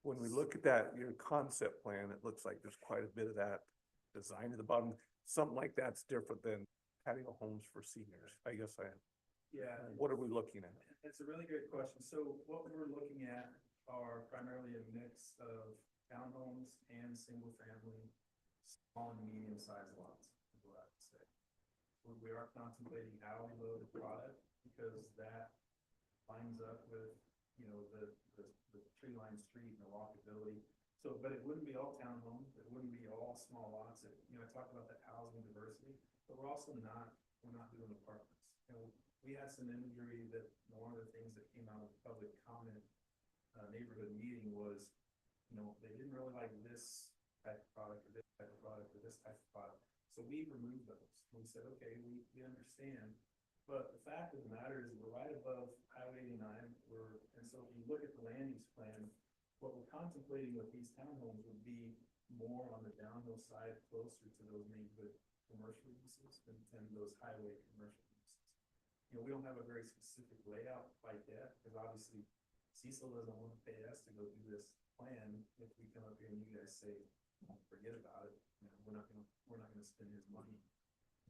[SPEAKER 1] when we look at that, your concept plan, it looks like there's quite a bit of that design at the bottom. Something like that's different than patio homes for seniors. I guess
[SPEAKER 10] Yeah.
[SPEAKER 1] what are we looking at?
[SPEAKER 10] It's a really great question. So what we're looking at are primarily a mix of townhomes and single family, small and medium sized lots, is what I would say. We are contemplating alley loaded product because that lines up with, the tree line street and the walkability. So, but it wouldn't be all townhomes, it wouldn't be all small lots. I talked about that housing diversity, but we're not doing apartments. We had some imagery that one of the things that came out of the public comment neighborhood meeting was, they didn't really like this type of product or this type of product or this type of product. So we removed those. We said, okay, we understand. But the fact of the matter is we're right above Highway 89. And so if you look at the land use plan, what we're contemplating with these townhomes would be more on the downhill side, closer to those neighborhood commercial uses and those highway commercial uses. We don't have a very specific layout like that, because obviously Cecil doesn't want to pay us to go do this plan if we come up here and you guys say, forget about it. We're not gonna spend his money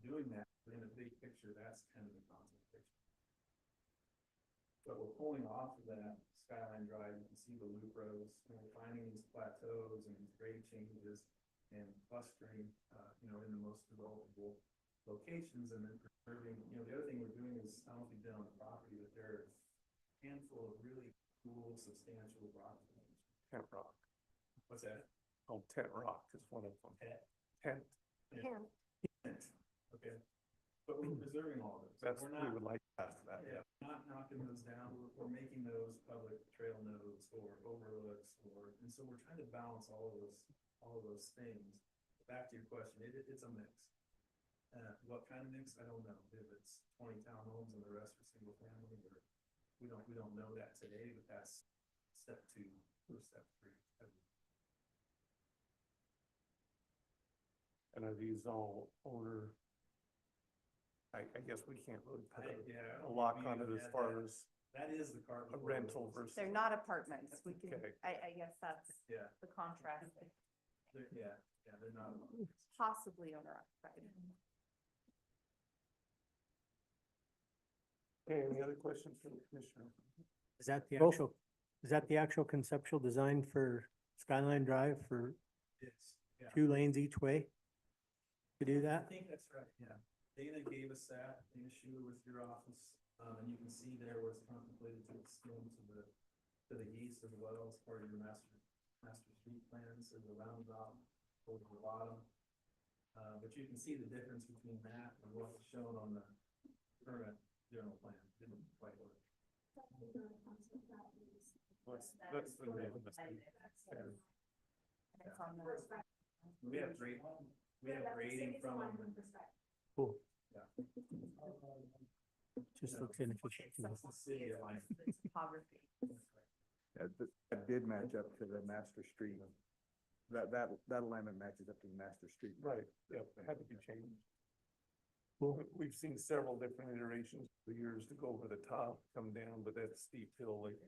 [SPEAKER 10] doing that. But in a big picture, that's kind of the concept picture. But we're pulling off of that Skyline Drive. You can see the loop roads, and we're finding these plateaus and these grade changes and clustering, in the most developable locations, and then preserving. The other thing we're doing is, I don't know if you've been on the property, but there are a handful of really cool, substantial rock formations.
[SPEAKER 1] Tent Rock.
[SPEAKER 10] What's that?
[SPEAKER 1] Oh, Tent Rock is one of them. Tent.
[SPEAKER 10] Yeah. Okay. But we're preserving all of those.
[SPEAKER 1] That's,
[SPEAKER 10] We're
[SPEAKER 1] we
[SPEAKER 10] not,
[SPEAKER 1] would like to pass that.
[SPEAKER 10] yeah, we're not knocking those down. We're making those public trail nodes or overlooks and so we're trying to balance all of those things. Back to your question, it's a mix. What kind of mix? I don't know. If it's 20 townhomes and the rest are single family, or we don't know that today, but that's step 2 or step 3.
[SPEAKER 1] And are these all owner? I guess we can't really put a lock on it as far as
[SPEAKER 10] That is the cart.
[SPEAKER 1] a rental versus.
[SPEAKER 5] They're not apartments. We can,
[SPEAKER 1] Okay.
[SPEAKER 5] I guess that's
[SPEAKER 10] Yeah,
[SPEAKER 5] the contrast.
[SPEAKER 10] they're not.
[SPEAKER 5] Possibly owner occupied.
[SPEAKER 1] Okay, any other questions from the commissioner?
[SPEAKER 8] Is that the
[SPEAKER 1] Well-
[SPEAKER 8] actual conceptual design for Skyline Drive for
[SPEAKER 10] It's, yeah.
[SPEAKER 8] 2 lanes each way? To do
[SPEAKER 10] I
[SPEAKER 8] that?
[SPEAKER 10] think that's right, yeah. Dana gave us that, Dana Schuler with your office, and you can see there what's contemplated to extend to the east as well as part of your master street plans, there's a roundabout over the bottom. But you can see the difference between that and what's shown on the current general plan, didn't quite work.
[SPEAKER 1] That's the name of the.
[SPEAKER 5] And it's on the,
[SPEAKER 10] We have grading from them.
[SPEAKER 8] Cool.
[SPEAKER 10] Yeah.
[SPEAKER 8] Just looks inefficient.
[SPEAKER 10] That's the city line.
[SPEAKER 5] topography.
[SPEAKER 3] Yeah, that did match up to the master street. That alignment matches up to the master street.
[SPEAKER 1] Right, yeah, it had to be changed. We've seen several different iterations for years to go over the top, come down, but that steep hill, like,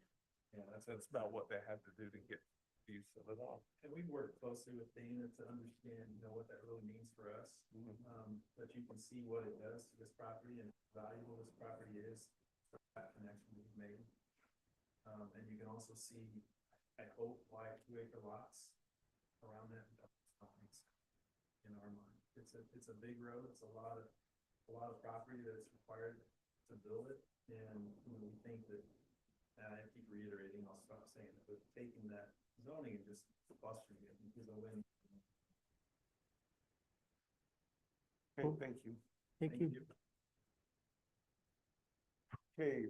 [SPEAKER 1] yeah, that's about what they had to do to get use of it all.
[SPEAKER 10] And we work closely with Dana to understand, what that really means for us. But you can see what it does to this property and how valuable this property is, for that connection we've made. And you can also see, I hope, why 2-acre lots around that properties in our mind. It's a big road, it's a lot of property that is required to build it. And we think that, and I keep reiterating, I'll stop saying it, but taking that zoning and just clustering it is a win.
[SPEAKER 1] Okay, thank you.
[SPEAKER 8] Thank you.
[SPEAKER 1] Okay,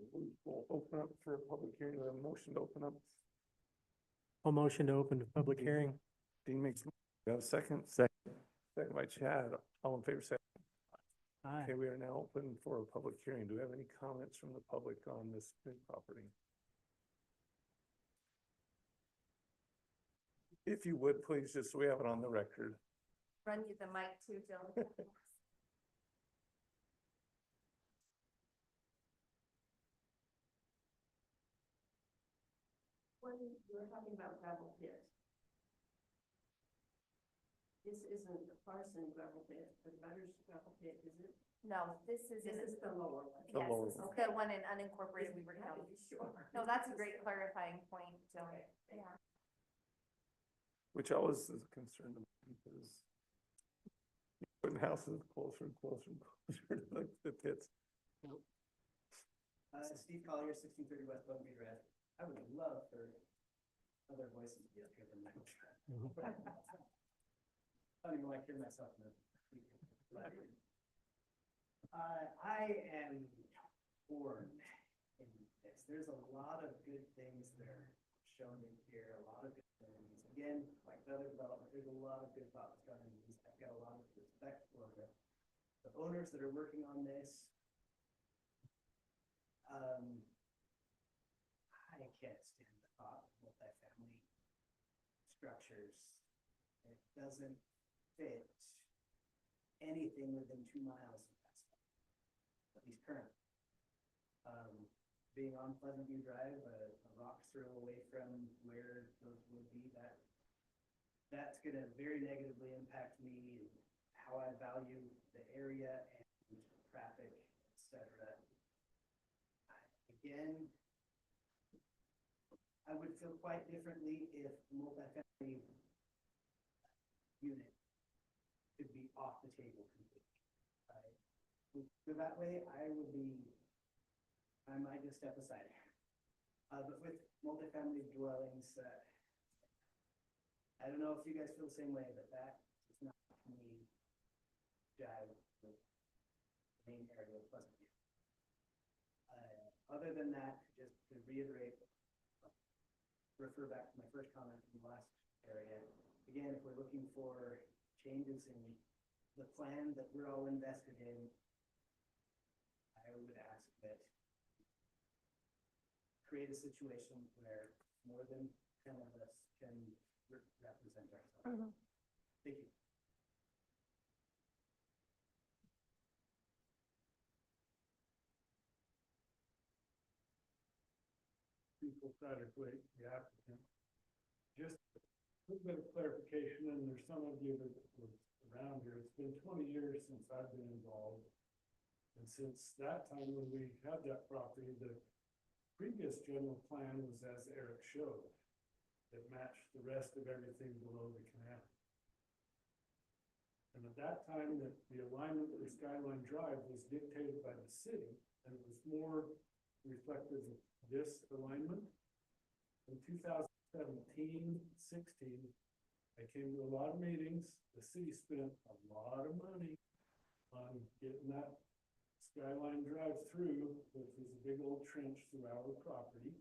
[SPEAKER 1] we'll open up for a public hearing, a motion to open up.
[SPEAKER 8] A motion to open the public hearing.
[SPEAKER 1] Dean makes, we have a second? Second. Second by Chad, all in favor, say.
[SPEAKER 8] Aye.
[SPEAKER 1] Okay, we are now open for a public hearing. Do we have any comments from the public on this big property? If you would, please, just so we have it on the record.
[SPEAKER 5] Run you the mic too, Jill.
[SPEAKER 2] When you're talking about gravel pit, this isn't the Parson gravel pit, the Butters gravel pit, is it?
[SPEAKER 5] No, this is.
[SPEAKER 2] This is the lower one.
[SPEAKER 1] The
[SPEAKER 5] Yes,
[SPEAKER 1] lower
[SPEAKER 5] this is
[SPEAKER 1] one.
[SPEAKER 5] the one in unincorporated Weaver
[SPEAKER 2] Had to
[SPEAKER 5] County.
[SPEAKER 2] be sure.
[SPEAKER 5] No, that's a great clarifying point, Jill.
[SPEAKER 2] Okay, thank
[SPEAKER 5] Yeah.
[SPEAKER 1] Which always is a concern to me because putting houses closer and closer and closer to the pits.
[SPEAKER 11] Steve Collier, 1630 West Bugby Drive. I would love for other voices to be up here than mine. I don't even like hearing myself in the. I am torn in this. There's a lot of good things that are shown in here, a lot of good things. Again, like the other development, there's a lot of good thoughts going into these. I've got a lot of respect for the owners that are working on this. I can't stand the thought of multifamily structures. It doesn't fit anything within 2 miles of that stuff, at least currently. Being on Pleasant View Drive, a rock throw away from where those would be, that's gonna very negatively impact me and how I value the area and traffic, et cetera. Again, I would feel quite differently if multifamily unit could be off the table completely. So that way, I might just step aside. But with multifamily dwellings, I don't know if you guys feel the same way, but that is not to me jive with the main area of Pleasant View. Other than that, just to reiterate, refer back to my first comment from the last area. Again, if we're looking for changes in the plan that we're all invested in, I would ask that create a situation where more than 10 of us can represent ourselves. Thank you.
[SPEAKER 10] People Satterthwaite, the applicant. Just a little bit of clarification, and there's some of you that was around here. It's been 20 years since I've been involved. And since that time when we had that property, the previous general plan was as Eric showed. It matched the rest of everything below the canal. And at that time, the alignment for Skyline Drive was dictated by the city, and it was more reflective of this alignment. In 2017, 16, I came to a lot of meetings. The city spent a lot of money on getting that Skyline Drive through, which was a big old trench through our property.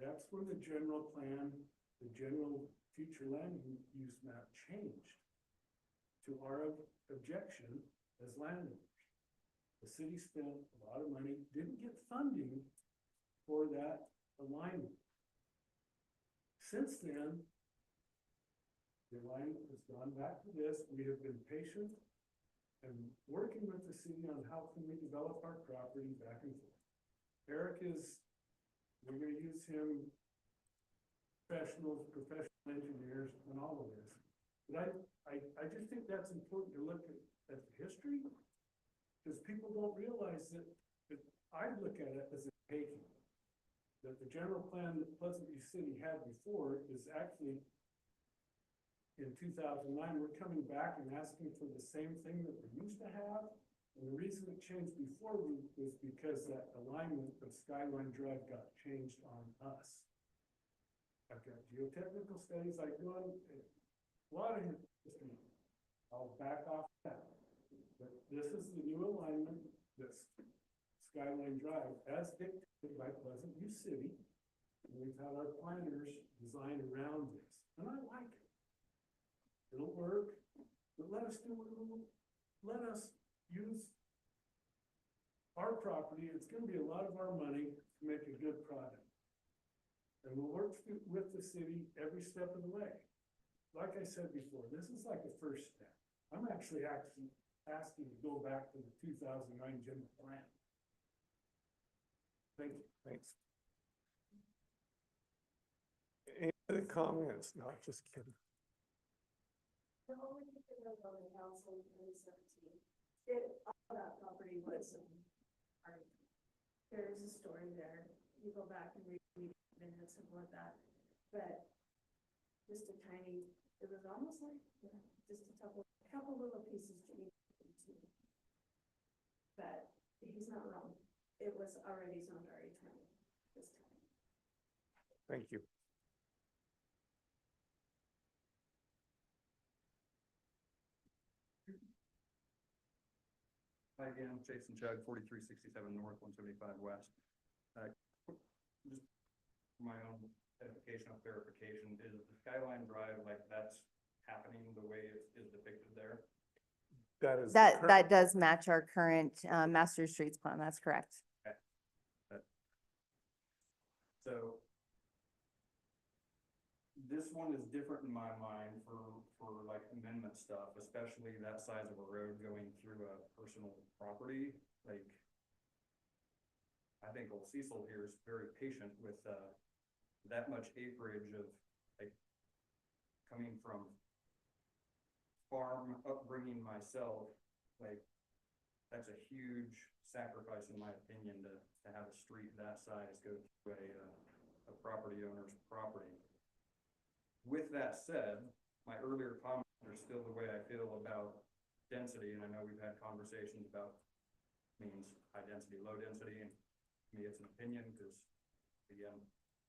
[SPEAKER 10] That's where the general plan, the general future land use map changed to our objection as landowners. The city spent a lot of money, didn't get funding for that alignment. Since then, the alignment has gone back to this. We have been patient.
[SPEAKER 9] and working with the city on how can we develop our property back and forth. Eric is, we're gonna use him, professional engineers and all of this. But I just think that's important to look at the history, because people don't realize that I look at it as a taking. That the general plan that Pleasant View City had before is actually, in 2009, we're coming back and asking for the same thing that we used to have. And the reason it changed before was because that alignment of Skyline Drive got changed on us. I've got geotechnical studies I do on, a lot of history. I'll back off that. But this is the new alignment that's Skyline Drive as dictated by Pleasant View City. And we've had our planners design around this, and I like it. It'll work, but let us let us use our property. It's gonna be a lot of our money to make a good product. And we'll work with the city every step of the way. Like I said before, this is like a first step. I'm actually asking to go back to the 2009 general plan. Thank you.
[SPEAKER 1] Thanks. Any other comments? No, just kidding.
[SPEAKER 13] The only thing I was on the council in 2017, all that property was, there is a story there. You go back and read minutes and whatnot, but just a tiny, it was almost like, just a couple little pieces to each. But he's not wrong. It was already zoned RE20 this time.
[SPEAKER 1] Thank you.
[SPEAKER 3] Hi again, Jason Chug, 4367 North, 175 West. Just for my own edification or clarification, is the Skyline Drive, like, that's happening the way it is depicted there?
[SPEAKER 1] That is.
[SPEAKER 5] That does match our current, master streets plan. That's correct.
[SPEAKER 3] So this one is different in my mind for like amendment stuff, especially that size of a road going through a personal property. Like, I think old Cecil here is very patient with, that much acreage of, like, coming from farm upbringing myself, like, that's a huge sacrifice in my opinion to have a street that size go through a property owner's property. With that said, my earlier comments are still the way I feel about density, and I know we've had conversations about means high density, low density, and to me it's an opinion because, again,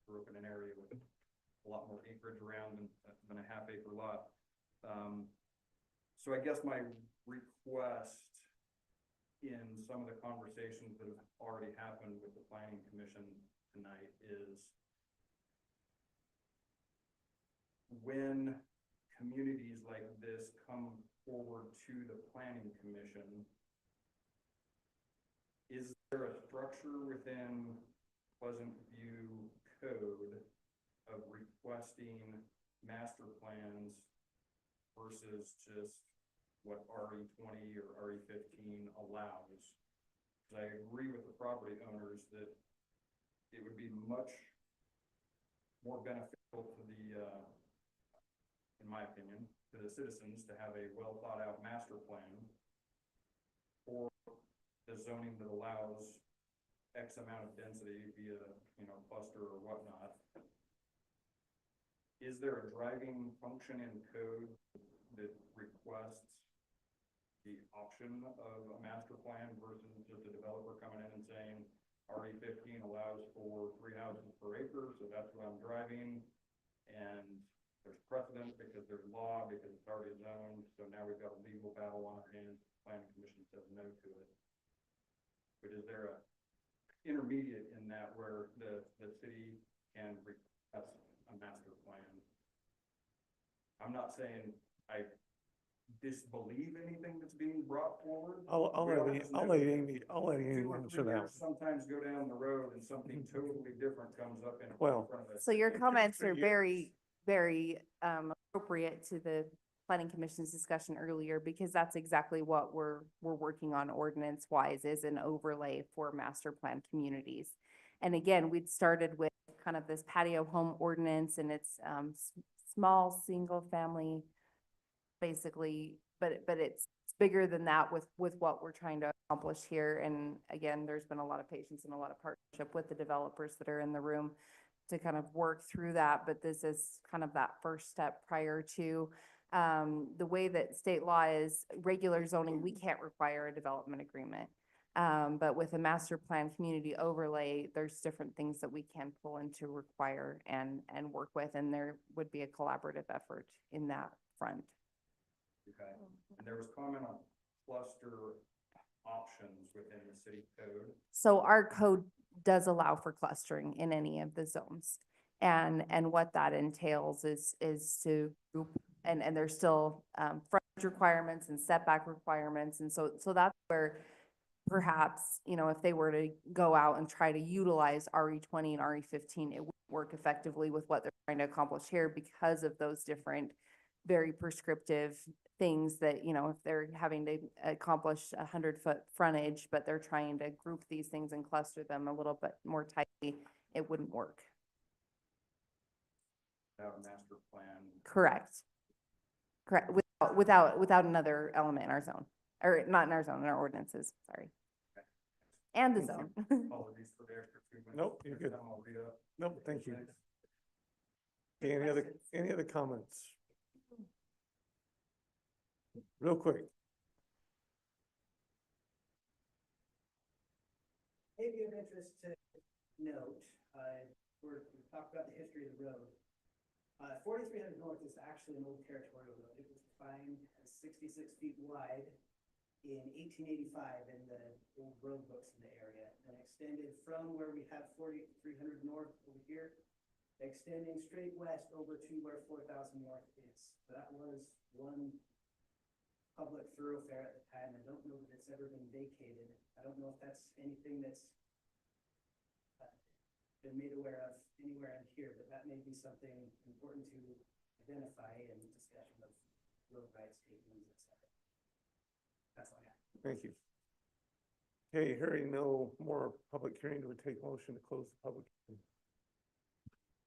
[SPEAKER 3] grew up in an area with a lot more acreage around than a half-acre lot. So I guess my request in some of the conversations that have already happened with the Planning Commission tonight is when communities like this come forward to the Planning Commission, is there a structure within Pleasant View code of requesting master plans versus just what RE20 or RE15 allows? Because I agree with the property owners that it would be much more beneficial to the, in my opinion, to the citizens to have a well thought out master plan for the zoning that allows X amount of density via, cluster or whatnot. Is there a driving function in code that requests the option of a master plan versus just a developer coming in and saying RE15 allows for 3 houses per acre, so that's what I'm driving, and there's precedent because there's law, because it's already zoned, so now we've got a legal battle on our hands. The Planning Commission says no to it. But is there a intermediate in that where the city can request a master plan? I'm not saying I disbelieve anything that's being brought forward.
[SPEAKER 1] I'll let Amy
[SPEAKER 3] Two or
[SPEAKER 1] answer
[SPEAKER 3] 3
[SPEAKER 1] that.
[SPEAKER 3] years sometimes go down the road and something totally different comes up in
[SPEAKER 1] Well,
[SPEAKER 3] front of us.
[SPEAKER 5] So your
[SPEAKER 3] In 2 or
[SPEAKER 5] comments
[SPEAKER 3] 3
[SPEAKER 5] are
[SPEAKER 3] years,
[SPEAKER 5] very appropriate to the planning commission's discussion earlier, because that's exactly what we're working on ordinance wise, is an overlay for master plan communities. And again, we'd started with kind of this patio home ordinance, and it's, small, single family, basically, but it's bigger than that with what we're trying to accomplish here. And again, there's been a lot of patience and a lot of partnership with the developers that are in the room to kind of work through that, but this is kind of that first step prior to, the way that state law is regular zoning, we can't require a development agreement. But with a master plan community overlay, there's different things that we can pull into require and work with, and there would be a collaborative effort in that front.
[SPEAKER 14] Okay, and there was comment on cluster options within the city code.
[SPEAKER 5] So our code does allow for clustering in any of the zones. And what that entails is to group, and there's still, frontage requirements and setback requirements. And so that's where perhaps, you know, if they were to go out and try to utilize RE20 and RE15, it wouldn't work effectively with what they're trying to accomplish here because of those different, very prescriptive things that, you know, if they're having to accomplish 100-foot frontage, but they're trying to group these things and cluster them a little bit more tightly, it wouldn't work.
[SPEAKER 14] Have a master plan.
[SPEAKER 5] Correct. Without another element in our zone, or not in our zone, in our ordinances, sorry. And the zone.
[SPEAKER 14] Apologies for the extra 2 minutes.
[SPEAKER 1] Nope, you're good.
[SPEAKER 14] I'll read up.
[SPEAKER 1] Nope, thank you. Okay, any other comments? Real quick.
[SPEAKER 11] Maybe of interest to note, we've talked about the history of the road. 4300 North is actually an old territorial road. It was defined as 66 feet wide in 1885 in the old road books in the area, and extended from where we have 4300 North over here, extending straight west over to where 4000 North is. So that was one public thoroughfare at the time. I don't know that it's ever been vacated. I don't know if that's anything that's been made aware of anywhere in here, but that may be something important to identify in discussion of road rights, takings, et cetera. That's all I have.
[SPEAKER 1] Thank you. Okay, hearing no more public hearing, do we take motion to close the public hearing?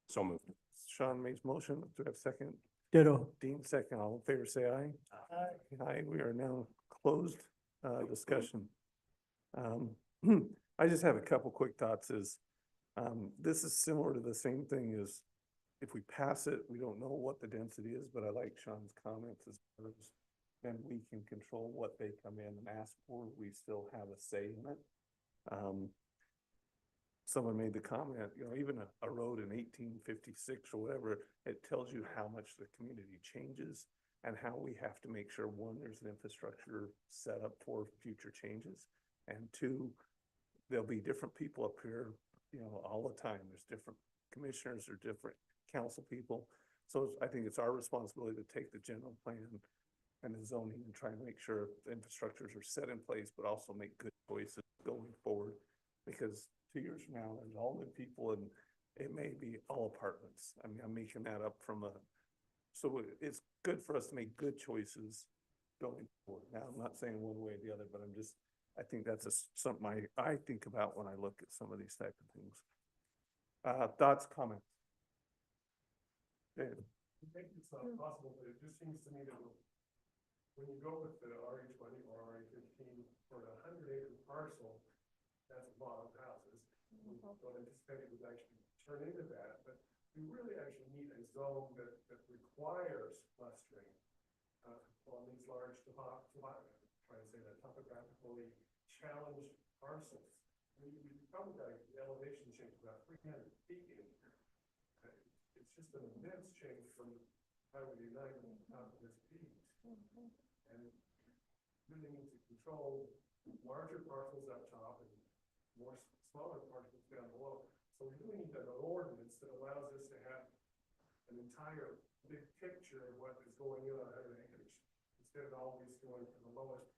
[SPEAKER 7] So moved.
[SPEAKER 1] Sean makes motion. Do we have a second?
[SPEAKER 8] Ditto.
[SPEAKER 1] Dean second. All in favor, say aye. Aye. We are now closed, discussion. I just have a couple quick thoughts is, this is similar to the same thing as if we pass it, we don't know what the density is, but I like Sean's comments as far as then we can control what they come in and ask for. We still have a say in it. Someone made the comment, you know, even a road in 1856 or whatever, it tells you how much the community changes and how we have to make sure, one, there's an infrastructure set up for future changes. And two, there'll be different people up here, you know, all the time. There's different commissioners or different council people. So I think it's our responsibility to take the general plan and the zoning and try and make sure the infrastructures are set in place, but also make good choices going forward. Because 2 years from now, there's all new people and it may be all apartments. I mean, I'm making that up so it's good for us to make good choices going forward. Now, I'm not saying one way or the other, but I think that's something I think about when I look at some of these type of things. Thoughts, comments? David?
[SPEAKER 9] I think it's not possible, but it just seems to me that when you go with the RE20 or RE15 for a 100-acre parcel, that's a lot of houses. We don't anticipate it would actually turn into that, but we really actually need a zone that requires clustering on these large topographically challenged parcels. I mean, you probably got an elevation change about 300 feet in here. It's just an immense change from Highway 9 on top of this peak. And really need to control larger parcels up top and more smaller parcels down below. So we really need an ordinance that allows us to have an entire big picture of what is going in on 100 acres, instead of always going for the lowest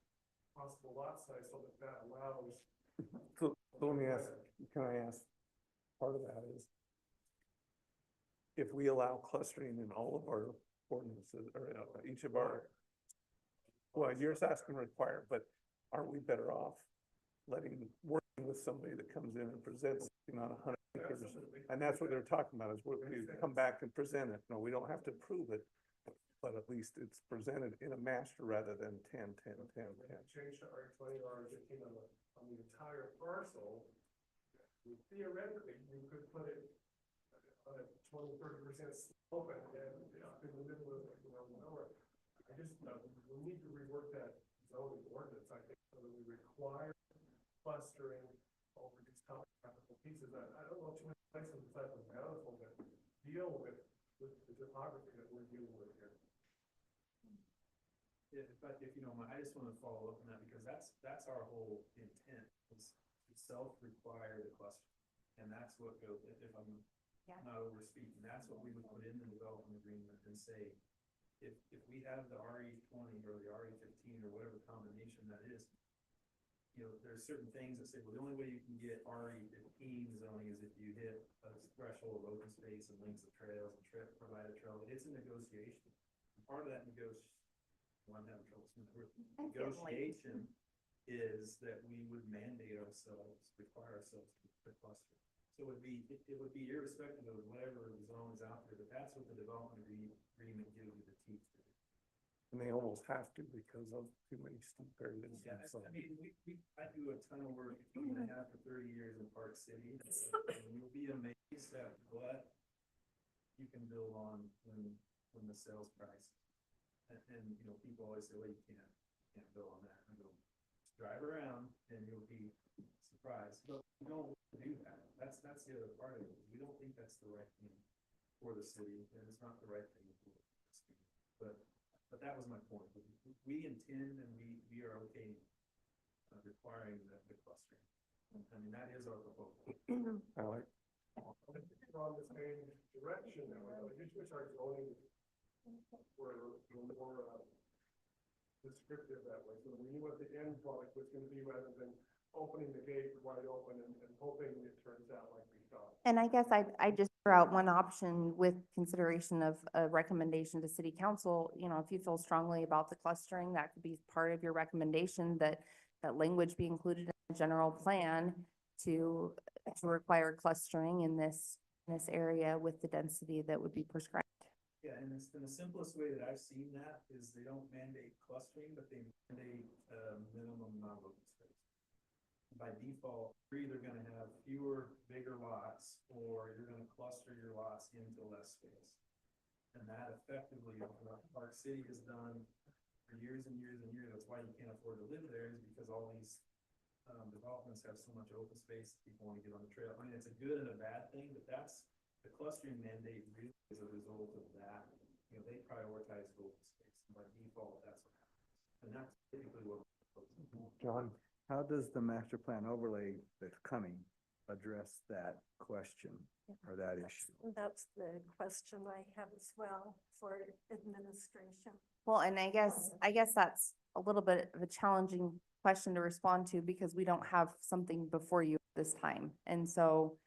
[SPEAKER 9] possible lot size, so that allows.
[SPEAKER 1] So let me ask, can I ask, part of that is, if we allow clustering in all of our ordinances or each of our, well, yours asking require, but aren't we better off working with somebody that comes in and presents something on 100 acres? And that's what they're talking about, is we come back and present it. No, we don't have to prove it, but at least it's presented in a master rather than 10, 10, 10, 10.
[SPEAKER 9] Change to R20 or R15 on the entire parcel. Theoretically, you could put it on a 20-30% slope and up in the middle of, nowhere. I just, we need to rework that zoning ordinance, I think, so that we require clustering over these topographical pieces. I don't know too many places besides the Bountiful that deal with the topography that we're dealing with here.
[SPEAKER 10] Yeah, but if you don't mind, I just want to follow up on that because that's our whole intent is to self-require the cluster. And that's what goes, if I'm
[SPEAKER 5] Yeah.
[SPEAKER 10] not overspeaking, that's what we would put in the development agreement and say, if we have the RE20 or the RE15 or whatever combination that is, there's certain things that say, well, the only way you can get RE15 zoning is if you hit a threshold of open space and links of trails and provide a trail. It's a negotiation. And part of that I'm having trouble saying the word. Negotiation is that we would mandate ourselves, require ourselves to cluster. So it would be irrespective of whatever zone is out there, but that's what the development agreement gives you the teeth to do.
[SPEAKER 1] And they almost have to because of too many steep areas.
[SPEAKER 10] Yeah,
[SPEAKER 1] and so-
[SPEAKER 10] I mean, I do a ton of work, 2.5 to 30 years in Park City, and you'll be amazed at what you can build on when the sales price. And people always say, well, you can't build on that. I go, just drive around and you'll be surprised. But we don't do that. That's the other part of it. We don't think that's the right thing for the city, and it's not the right thing for the city. But that was my point. We intend and we are okay requiring the clustering. I mean, that is our proposal.
[SPEAKER 1] I like,
[SPEAKER 9] On the same direction now, I just wish our zoning were more descriptive that way, so we knew what the end product was gonna be rather than opening the gate wide open and hoping it turns out like we thought.
[SPEAKER 5] And I guess I just threw out one option with consideration of a recommendation to city council. If you feel strongly about the clustering, that could be part of your recommendation, that language be included in the general plan to require clustering in this area with the density that would be prescribed.
[SPEAKER 10] Yeah, and the simplest way that I've seen that is they don't mandate clustering, but they mandate minimum amount of open space. By default, you're either gonna have fewer, bigger lots, or you're gonna cluster your lots into less space. And that effectively, what Park City has done for years and years and years, that's why you can't afford to live there, is because all these developments have so much open space, people wanna get on the trail. I mean, it's a good and a bad thing, but the clustering mandate really is a result of that. They prioritize open space, and by default, that's what happens. And that's typically what we're proposing.
[SPEAKER 1] John,
[SPEAKER 3] How does the master plan overlay that's coming address that question or that issue?
[SPEAKER 13] That's the question I have as well for administration.
[SPEAKER 5] Well, and I guess that's a little bit of a challenging question to respond to because we don't have something before you this time. And so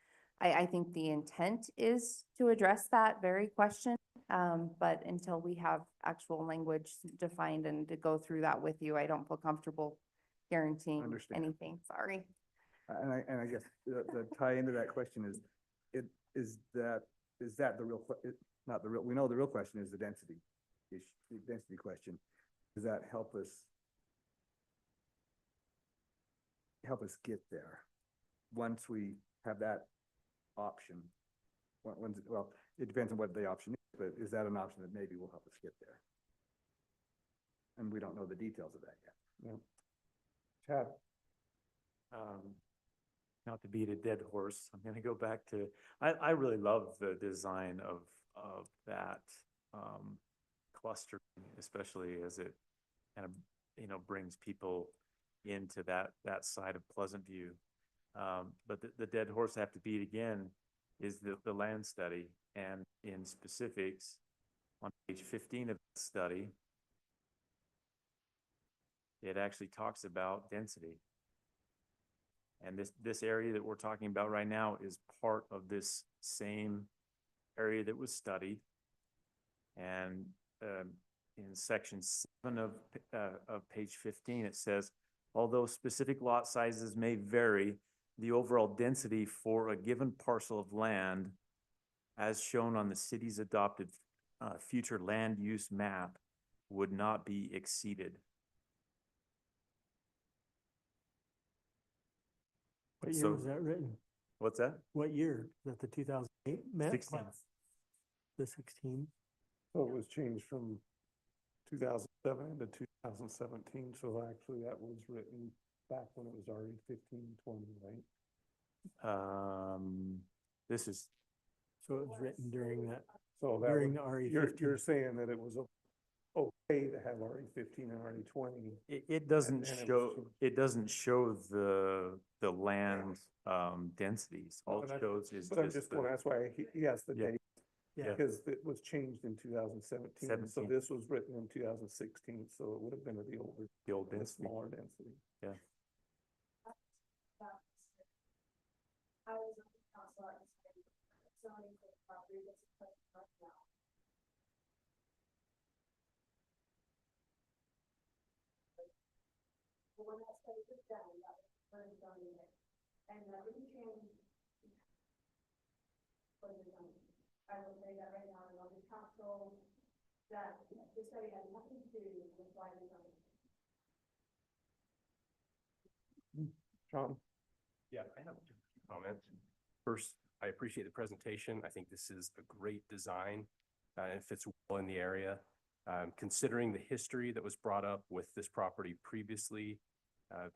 [SPEAKER 5] I think the intent is to address that very question. But until we have actual language defined and to go through that with you, I don't feel comfortable guaranteeing
[SPEAKER 3] Understand.
[SPEAKER 5] anything. Sorry.
[SPEAKER 3] And I guess the tie into that question is that the real, not the real, we know the real question is the density issue, the density question. Does that help us get there once we have that option? Well, it depends on what the option is, but is that an option that maybe will help us get there? And we don't know the details of that yet.
[SPEAKER 1] Chad,
[SPEAKER 6] Not to beat a dead horse, I'm gonna go back to, I really love the design of that cluster, especially as it kind of, brings people into that side of Pleasant View. But the dead horse I have to beat again is the land study, and in specifics, on page 15 of the study, it actually talks about density. And this area that we're talking about right now is part of this same area that was studied. And in section 7 of page 15, it says, although specific lot sizes may vary, the overall density for a given parcel of land as shown on the city's adopted future land use map would not be exceeded.
[SPEAKER 8] What year
[SPEAKER 6] So-
[SPEAKER 8] was that written?
[SPEAKER 6] What's that?
[SPEAKER 8] What year? Is that the 2008 map?
[SPEAKER 6] 16.
[SPEAKER 8] The 16?
[SPEAKER 1] So it was changed from 2007 to 2017, so actually that was written back when it was already 1520, right?
[SPEAKER 6] This is,
[SPEAKER 8] So it was written during that,
[SPEAKER 1] So that
[SPEAKER 8] during
[SPEAKER 1] would,
[SPEAKER 8] the RE
[SPEAKER 1] you're
[SPEAKER 8] 15.
[SPEAKER 1] saying that it was okay to have RE15 and RE20.
[SPEAKER 6] it doesn't
[SPEAKER 1] and it was
[SPEAKER 6] show,
[SPEAKER 1] changed.
[SPEAKER 6] it doesn't show the land densities. All
[SPEAKER 1] But
[SPEAKER 6] it shows is
[SPEAKER 1] But I'm
[SPEAKER 6] just
[SPEAKER 1] just
[SPEAKER 6] the,
[SPEAKER 1] wondering, that's why he asked the
[SPEAKER 6] Yeah.
[SPEAKER 1] date,
[SPEAKER 8] Yeah.
[SPEAKER 1] because it was changed in 2017. So
[SPEAKER 6] 17.
[SPEAKER 1] this was written in 2016, so it would have been the older,
[SPEAKER 6] the old
[SPEAKER 1] the
[SPEAKER 6] density.
[SPEAKER 1] smaller density.
[SPEAKER 6] Yeah.
[SPEAKER 2] I was on the council at this time, zoning for the property that's right now. But when that study was done, that was for zoning it, and nothing changed. For the zoning, I will say that right now, and on the council, that the study had nothing to do with why the zoning.
[SPEAKER 1] John?
[SPEAKER 7] Yeah, I have a few comments. First, I appreciate the presentation. I think this is a great design. It fits well in the area. Considering the history that was brought up with this property previously,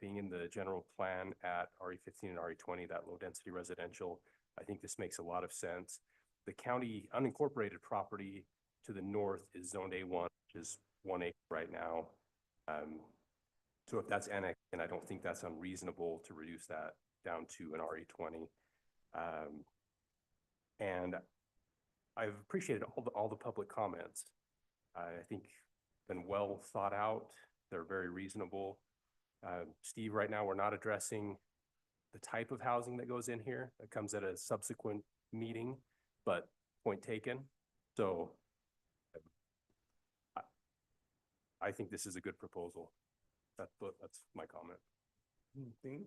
[SPEAKER 7] being in the general plan at RE15 and RE20, that low density residential, I think this makes a lot of sense. The county unincorporated property to the north is zoned A1, which is 1 acre right now. So if that's annexed, then I don't think that's unreasonable to reduce that down to an RE20. And I've appreciated all the public comments. I think been well thought out. They're very reasonable. Steve, right now, we're not addressing the type of housing that goes in here. That comes at a subsequent meeting, but point taken. So I think this is a good proposal. That's my comment.
[SPEAKER 1] Dean?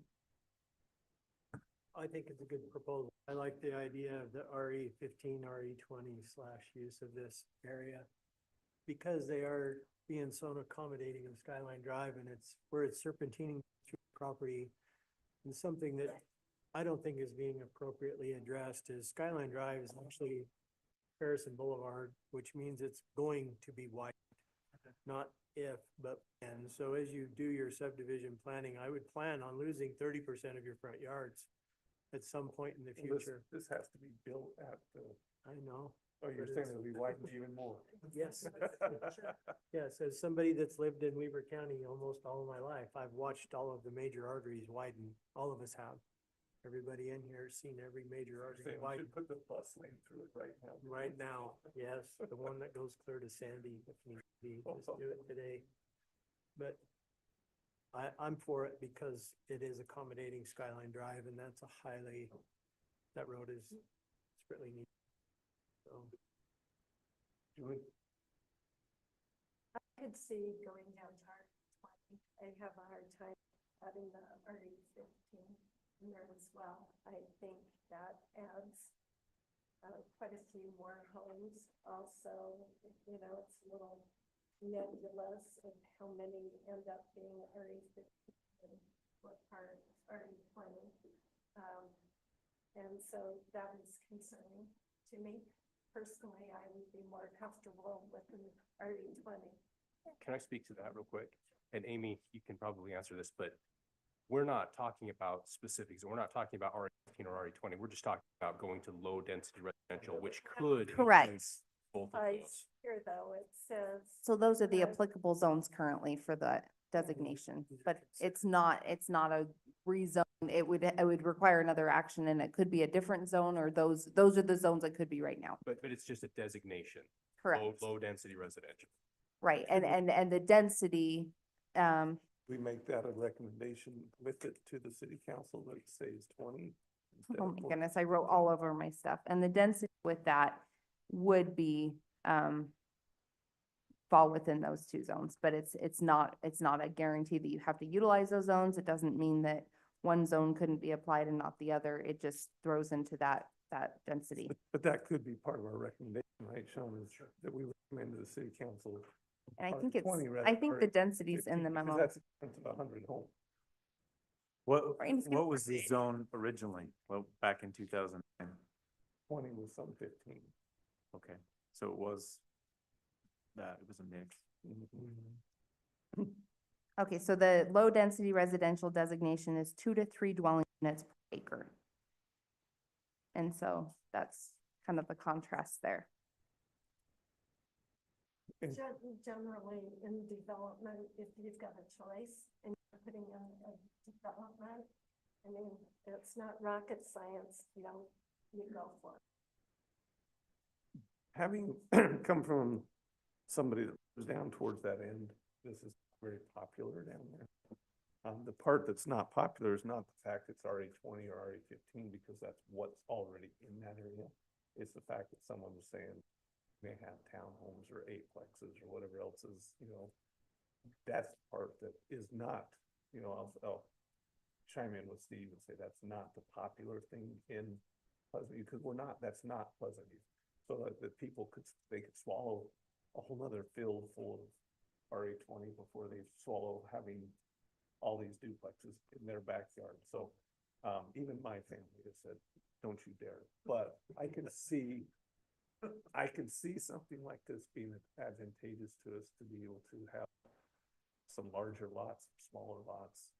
[SPEAKER 8] I think it's a good proposal. I like the idea of the RE15, RE20 / use of this area. Because they are being so accommodating of Skyline Drive and it's where it's serpentining through property. And something that I don't think is being appropriately addressed is Skyline Drive is actually Harrison Boulevard, which means it's going to be wide. Not if, but and so as you do your subdivision planning, I would plan on losing 30% of your front yards at some point in the
[SPEAKER 1] Well,
[SPEAKER 8] future.
[SPEAKER 1] This has to be built at the,
[SPEAKER 8] I know.
[SPEAKER 1] oh, you're
[SPEAKER 8] But
[SPEAKER 1] saying
[SPEAKER 8] it's-
[SPEAKER 1] it'll be widened even more?
[SPEAKER 8] Yes. Yes, as somebody that's lived in Weaver County almost all of my life, I've watched all of the major arteries widen. All of us have. Everybody in here has seen every major
[SPEAKER 1] You're
[SPEAKER 8] artery
[SPEAKER 1] saying we
[SPEAKER 8] widen.
[SPEAKER 1] should put the bus lane through it right now.
[SPEAKER 8] Right now, yes, the one that goes clear to Sandy, if need be, just do it today. But I'm for it because it is accommodating Skyline Drive and that's a highly, that road is, it's really neat. So,
[SPEAKER 1] Julie?
[SPEAKER 13] I could see going down to RE20. I have a hard time having the RE15 in there as well. I think that adds quite a few more homes. Also, you know, it's a little nebulous of how many end up being RE15 and what part RE20. And so that is concerning to me. Personally, I would be more comfortable with an RE20.
[SPEAKER 7] Can I speak to that real quick? And Amy, you can probably answer this, but we're not talking about specifics. We're not talking about RE15 or RE20. We're just talking about going to low density residential, which could.
[SPEAKER 5] Correct.
[SPEAKER 7] include Both of
[SPEAKER 13] I
[SPEAKER 7] those.
[SPEAKER 13] here though, it says.
[SPEAKER 5] So those are the applicable zones currently for the designation, but it's not a rezone. It would require another action and it could be a different zone or those are the zones that could be right now.
[SPEAKER 7] But it's just a designation.
[SPEAKER 5] Correct.
[SPEAKER 7] Low density residential.
[SPEAKER 5] Right. And the density,
[SPEAKER 1] We make that a recommendation with it to the city council that says 20. instead
[SPEAKER 5] oh
[SPEAKER 1] of
[SPEAKER 5] my
[SPEAKER 1] 40.
[SPEAKER 5] goodness, I wrote all over my stuff. And the density with that would be, fall within those two zones, but it's not a guarantee that you have to utilize those zones. It doesn't mean that one zone couldn't be applied and not the other. It just throws into that density.
[SPEAKER 1] But that could be part of our recommendation, right, Sean, is that we recommend to the city council.
[SPEAKER 5] And I
[SPEAKER 1] R
[SPEAKER 5] think it's,
[SPEAKER 1] 20 rather
[SPEAKER 5] I think
[SPEAKER 1] than
[SPEAKER 5] the density's in
[SPEAKER 1] 15,
[SPEAKER 5] the
[SPEAKER 1] because
[SPEAKER 5] memo.
[SPEAKER 1] That's a difference of 100 homes.
[SPEAKER 6] What,
[SPEAKER 5] Right, and it's gonna
[SPEAKER 6] what was the zone originally? Well, back in 2009?
[SPEAKER 1] 20 with some 15.
[SPEAKER 6] Okay, so it was that, it was a mix.
[SPEAKER 1] Mhm.
[SPEAKER 5] Okay, so the low density residential designation is 2 to 3 dwelling units per acre. And so that's kind of the contrast there.
[SPEAKER 13] Generally, in development, if you've got a choice and you're putting in a development, I mean, it's not rocket science, you go for it.
[SPEAKER 1] Having come from somebody that was down towards that end, this is very popular down there. The part that's not popular is not the fact it's RA 20 or RA 15, because that's what's already in that area. It's the fact that someone was saying they have townhomes or eightplexes or whatever else is, that's the part that is not, I'll chime in with Steve and say that's not the popular thing in Pleasant View, because that's not Pleasant View. So that people they could swallow a whole nother field full of RA 20 before they swallow having all these duplexes in their backyard. So even my family has said, don't you dare. But I can see something like this being advantageous to us to be able to have some larger lots, smaller lots.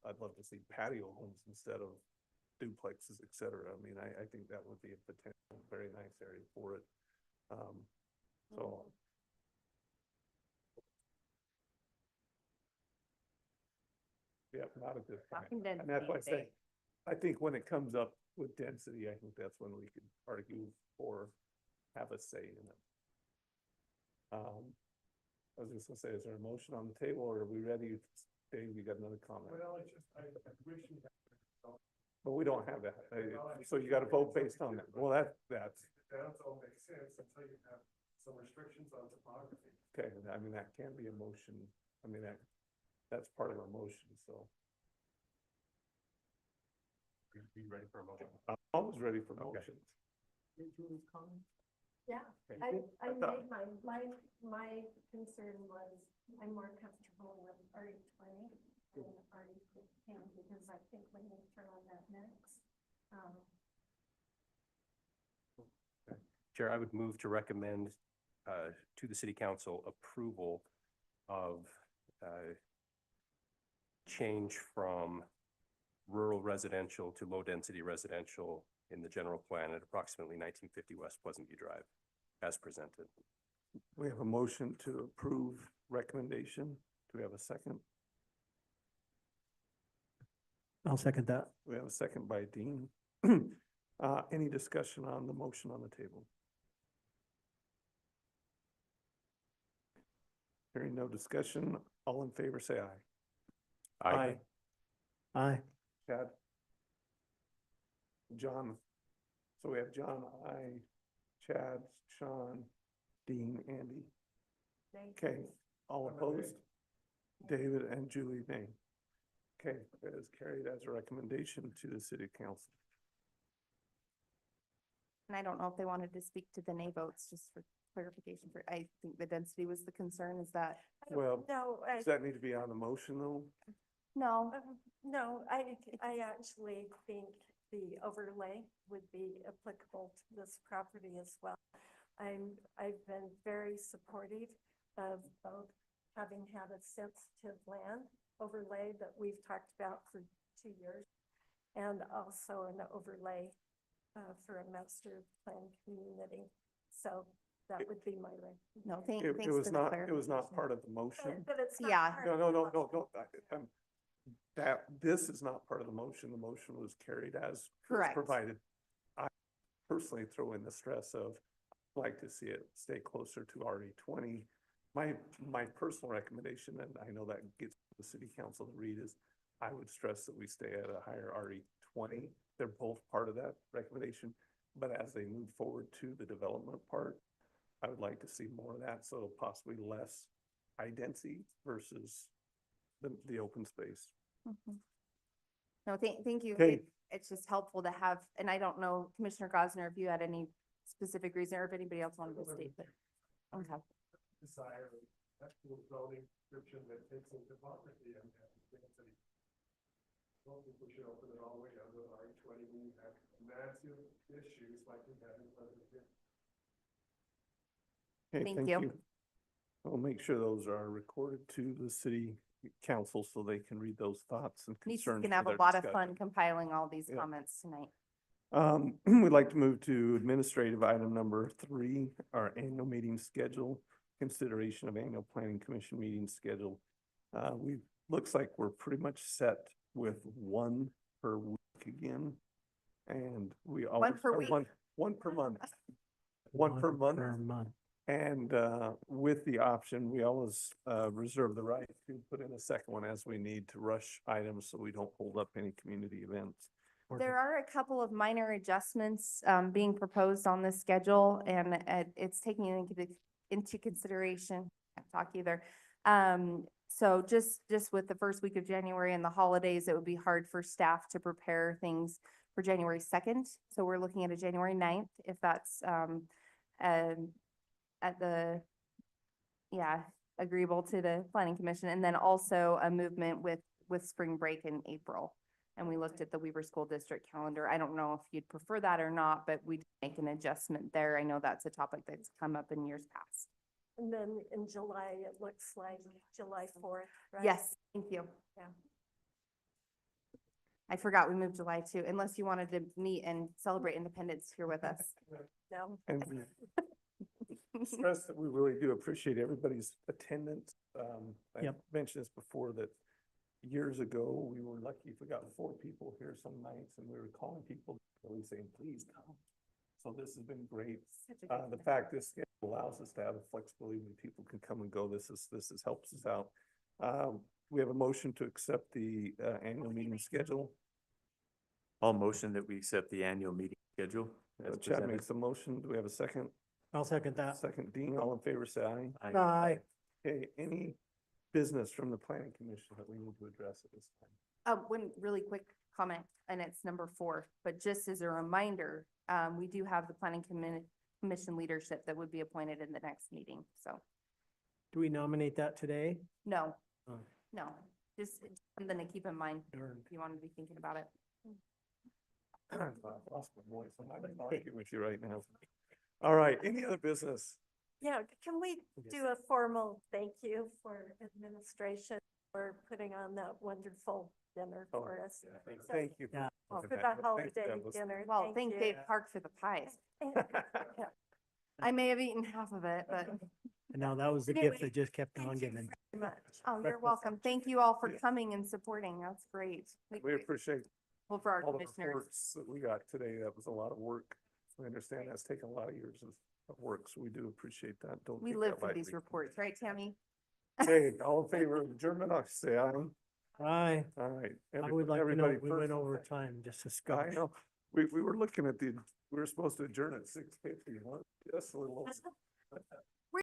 [SPEAKER 1] I'd love to see patio homes instead of duplexes, et cetera. I mean, I think that would be a potential very nice area for it. So. Yeah, not at this time.
[SPEAKER 5] Talking
[SPEAKER 1] And that's why I
[SPEAKER 5] density,
[SPEAKER 1] say, I think when it comes up with density, I think that's when we could argue or have a say in it. I was just gonna say, is there a motion on the table or are we ready? Dave, you got another comment?
[SPEAKER 9] Well, it's just, I wish you had.
[SPEAKER 1] But we don't have that. So you gotta vote based on that. Well, that's,
[SPEAKER 9] That all makes sense until you have some restrictions on topography.
[SPEAKER 1] okay. I mean, that can be a motion. I mean, that's part of our motion, so.
[SPEAKER 7] Are you ready for a motion?
[SPEAKER 1] I'm always ready for
[SPEAKER 7] Okay.
[SPEAKER 1] motions.
[SPEAKER 13] Yeah,
[SPEAKER 7] Okay.
[SPEAKER 13] I made my concern was I'm more comfortable with RE 20 than RE 15 because I think when you throw on that mix,
[SPEAKER 7] Chair, I would move to recommend to the city council approval of change from rural residential to low-density residential in the general plan at approximately 1950 West Pleasant View Drive, as presented.
[SPEAKER 1] We have a motion to approve recommendation. Do we have a second?
[SPEAKER 8] I'll second that.
[SPEAKER 1] We have a second by Dean. Any discussion on the motion on the table? Hearing no discussion, all in favor, say aye.
[SPEAKER 8] Aye.
[SPEAKER 1] Chad? John? So we have John, aye, Chad, Sean, Dean, Andy. Okay, all opposed? David and Julie, nay. Okay, that is carried as a recommendation to the city council.
[SPEAKER 5] And I don't know if they wanted to speak to the nay votes, just for clarification I think the density was the concern, is that?
[SPEAKER 1] Well,
[SPEAKER 13] no,
[SPEAKER 1] does that need to be on the motion though?
[SPEAKER 5] No,
[SPEAKER 13] no, I actually think the overlay would be applicable to this property as well. I've been very supportive of both having had a sensitive land overlay that we've talked about for 2 years and also an overlay for a master plan community. So that would be my recommendation.
[SPEAKER 5] no,
[SPEAKER 1] It
[SPEAKER 5] thanks
[SPEAKER 1] was
[SPEAKER 5] for the
[SPEAKER 1] not,
[SPEAKER 5] clarification.
[SPEAKER 1] it was not part of the motion.
[SPEAKER 13] But it's not
[SPEAKER 5] Yeah.
[SPEAKER 13] part
[SPEAKER 1] No,
[SPEAKER 13] of
[SPEAKER 1] no,
[SPEAKER 13] the
[SPEAKER 1] no,
[SPEAKER 13] motion.
[SPEAKER 1] no, this is not part of the motion. The motion was carried as was
[SPEAKER 5] Correct.
[SPEAKER 1] provided. I personally throw in the stress of, I'd like to see it stay closer to RE 20. My personal recommendation, and I know that gets the city council to read, is I would stress that we stay at a higher RE 20. They're both part of that recommendation, but as they move forward to the development part, I would like to see more of that, so possibly less high density versus the open space.
[SPEAKER 5] No, thank you.
[SPEAKER 1] Okay.
[SPEAKER 5] It's just helpful to have, and I don't know, Commissioner Gosner, if you had any specific reason or if anybody else wanted to state, but, okay.
[SPEAKER 9] Desire actual zoning description that takes into topography and density. I don't think we should open it all the way down to R20 when you have massive issues like we have in Pleasant Hill.
[SPEAKER 1] Okay,
[SPEAKER 5] Thank you.
[SPEAKER 1] I'll make sure those are recorded to the city council so they can read those thoughts and
[SPEAKER 5] Nice,
[SPEAKER 1] concerns.
[SPEAKER 5] gonna have
[SPEAKER 1] for
[SPEAKER 5] a
[SPEAKER 1] their
[SPEAKER 5] lot of
[SPEAKER 1] discussion.
[SPEAKER 5] fun compiling all these
[SPEAKER 1] Yeah.
[SPEAKER 5] comments tonight.
[SPEAKER 1] We'd like to move to administrative item number 3, our annual meeting schedule, consideration of annual planning commission meeting schedule. Looks like we're pretty much set with one per week again. And we always.
[SPEAKER 5] per week?
[SPEAKER 1] One per month. One per month.
[SPEAKER 8] Per month.
[SPEAKER 1] And with the option, we always reserve the right to put in a second one as we need to rush items so we don't hold up any community events.
[SPEAKER 5] There are a couple of minor adjustments being proposed on this schedule, and it's taking into consideration, can't talk either. So just with the first week of January and the holidays, it would be hard for staff to prepare things for January 2nd. So we're looking at a January 9th, if that's at the, agreeable to the planning commission, and then also a movement with spring break in April. And we looked at the Weaver School District calendar. I don't know if you'd prefer that or not, but we'd make an adjustment there. I know that's a topic that's come up in years past.
[SPEAKER 13] And then in July, it looks like July 4th, right?
[SPEAKER 5] Yes, thank you.
[SPEAKER 13] Yeah.
[SPEAKER 5] I forgot we moved July too, unless you wanted to meet and celebrate independence here with us.
[SPEAKER 13] No.
[SPEAKER 1] And we stress that we really do appreciate everybody's attendance. I
[SPEAKER 8] Yep.
[SPEAKER 1] mentioned this before that years ago, we were lucky if we got 4 people here some nights and we were calling people, really saying, please come. So this has been great.
[SPEAKER 5] Such a good
[SPEAKER 1] The
[SPEAKER 5] thing.
[SPEAKER 1] fact this schedule allows us to have a flexibility when people can come and go, this helps us out. We have a motion to accept the annual meeting schedule.
[SPEAKER 6] I'll motion that we accept the annual meeting schedule as
[SPEAKER 1] Chad
[SPEAKER 6] presented.
[SPEAKER 1] makes the motion. Do we have a second?
[SPEAKER 8] I'll second that.
[SPEAKER 1] Second, Dean, all in favor, say aye.
[SPEAKER 8] Aye.
[SPEAKER 1] Okay, any business from the planning commission that we need to address at this time?
[SPEAKER 5] One really quick comment, and it's number 4, but just as a reminder, we do have the planning commission leadership that would be appointed in the next meeting, so,
[SPEAKER 8] Do we nominate that today?
[SPEAKER 5] no,
[SPEAKER 8] Oh.
[SPEAKER 5] no, just something to keep in mind
[SPEAKER 8] Darn.
[SPEAKER 5] if you want to be thinking about it.
[SPEAKER 1] I've lost my voice. I'm not gonna argue with you right now. All right, any other business?
[SPEAKER 13] Yeah, can we do a formal thank you for administration for putting on that wonderful dinner
[SPEAKER 1] Oh,
[SPEAKER 13] for us?
[SPEAKER 1] Thank you.
[SPEAKER 8] Yeah.
[SPEAKER 13] For
[SPEAKER 1] that.
[SPEAKER 13] the
[SPEAKER 1] Thanks,
[SPEAKER 13] holiday
[SPEAKER 1] Douglas.
[SPEAKER 13] dinner.
[SPEAKER 5] Well, thank
[SPEAKER 13] you.
[SPEAKER 5] Dave Park for the pies. I may have eaten half of it, but,
[SPEAKER 8] And now that was the gift that just kept on giving.
[SPEAKER 13] Very much.
[SPEAKER 5] oh, you're welcome. Thank you all for coming and supporting. That's great.
[SPEAKER 1] We appreciate
[SPEAKER 5] Well, for our
[SPEAKER 1] all the
[SPEAKER 5] commissioners.
[SPEAKER 1] reports that we got today. That was a lot of work. We understand that's taken a lot of years of work, so we do appreciate that. Don't
[SPEAKER 5] We
[SPEAKER 1] take
[SPEAKER 5] live
[SPEAKER 1] that
[SPEAKER 5] for these
[SPEAKER 1] lightly.
[SPEAKER 5] reports, right, Tammy?
[SPEAKER 1] Okay, all in favor of adjournment, I'll say aye.
[SPEAKER 8] Aye.
[SPEAKER 1] All right.
[SPEAKER 8] I would like to know,
[SPEAKER 1] everybody
[SPEAKER 8] we went
[SPEAKER 1] first.
[SPEAKER 8] over time just a
[SPEAKER 1] I
[SPEAKER 8] scotch.
[SPEAKER 1] know. We were looking at we were supposed to adjourn at 6:50, huh? Just a little.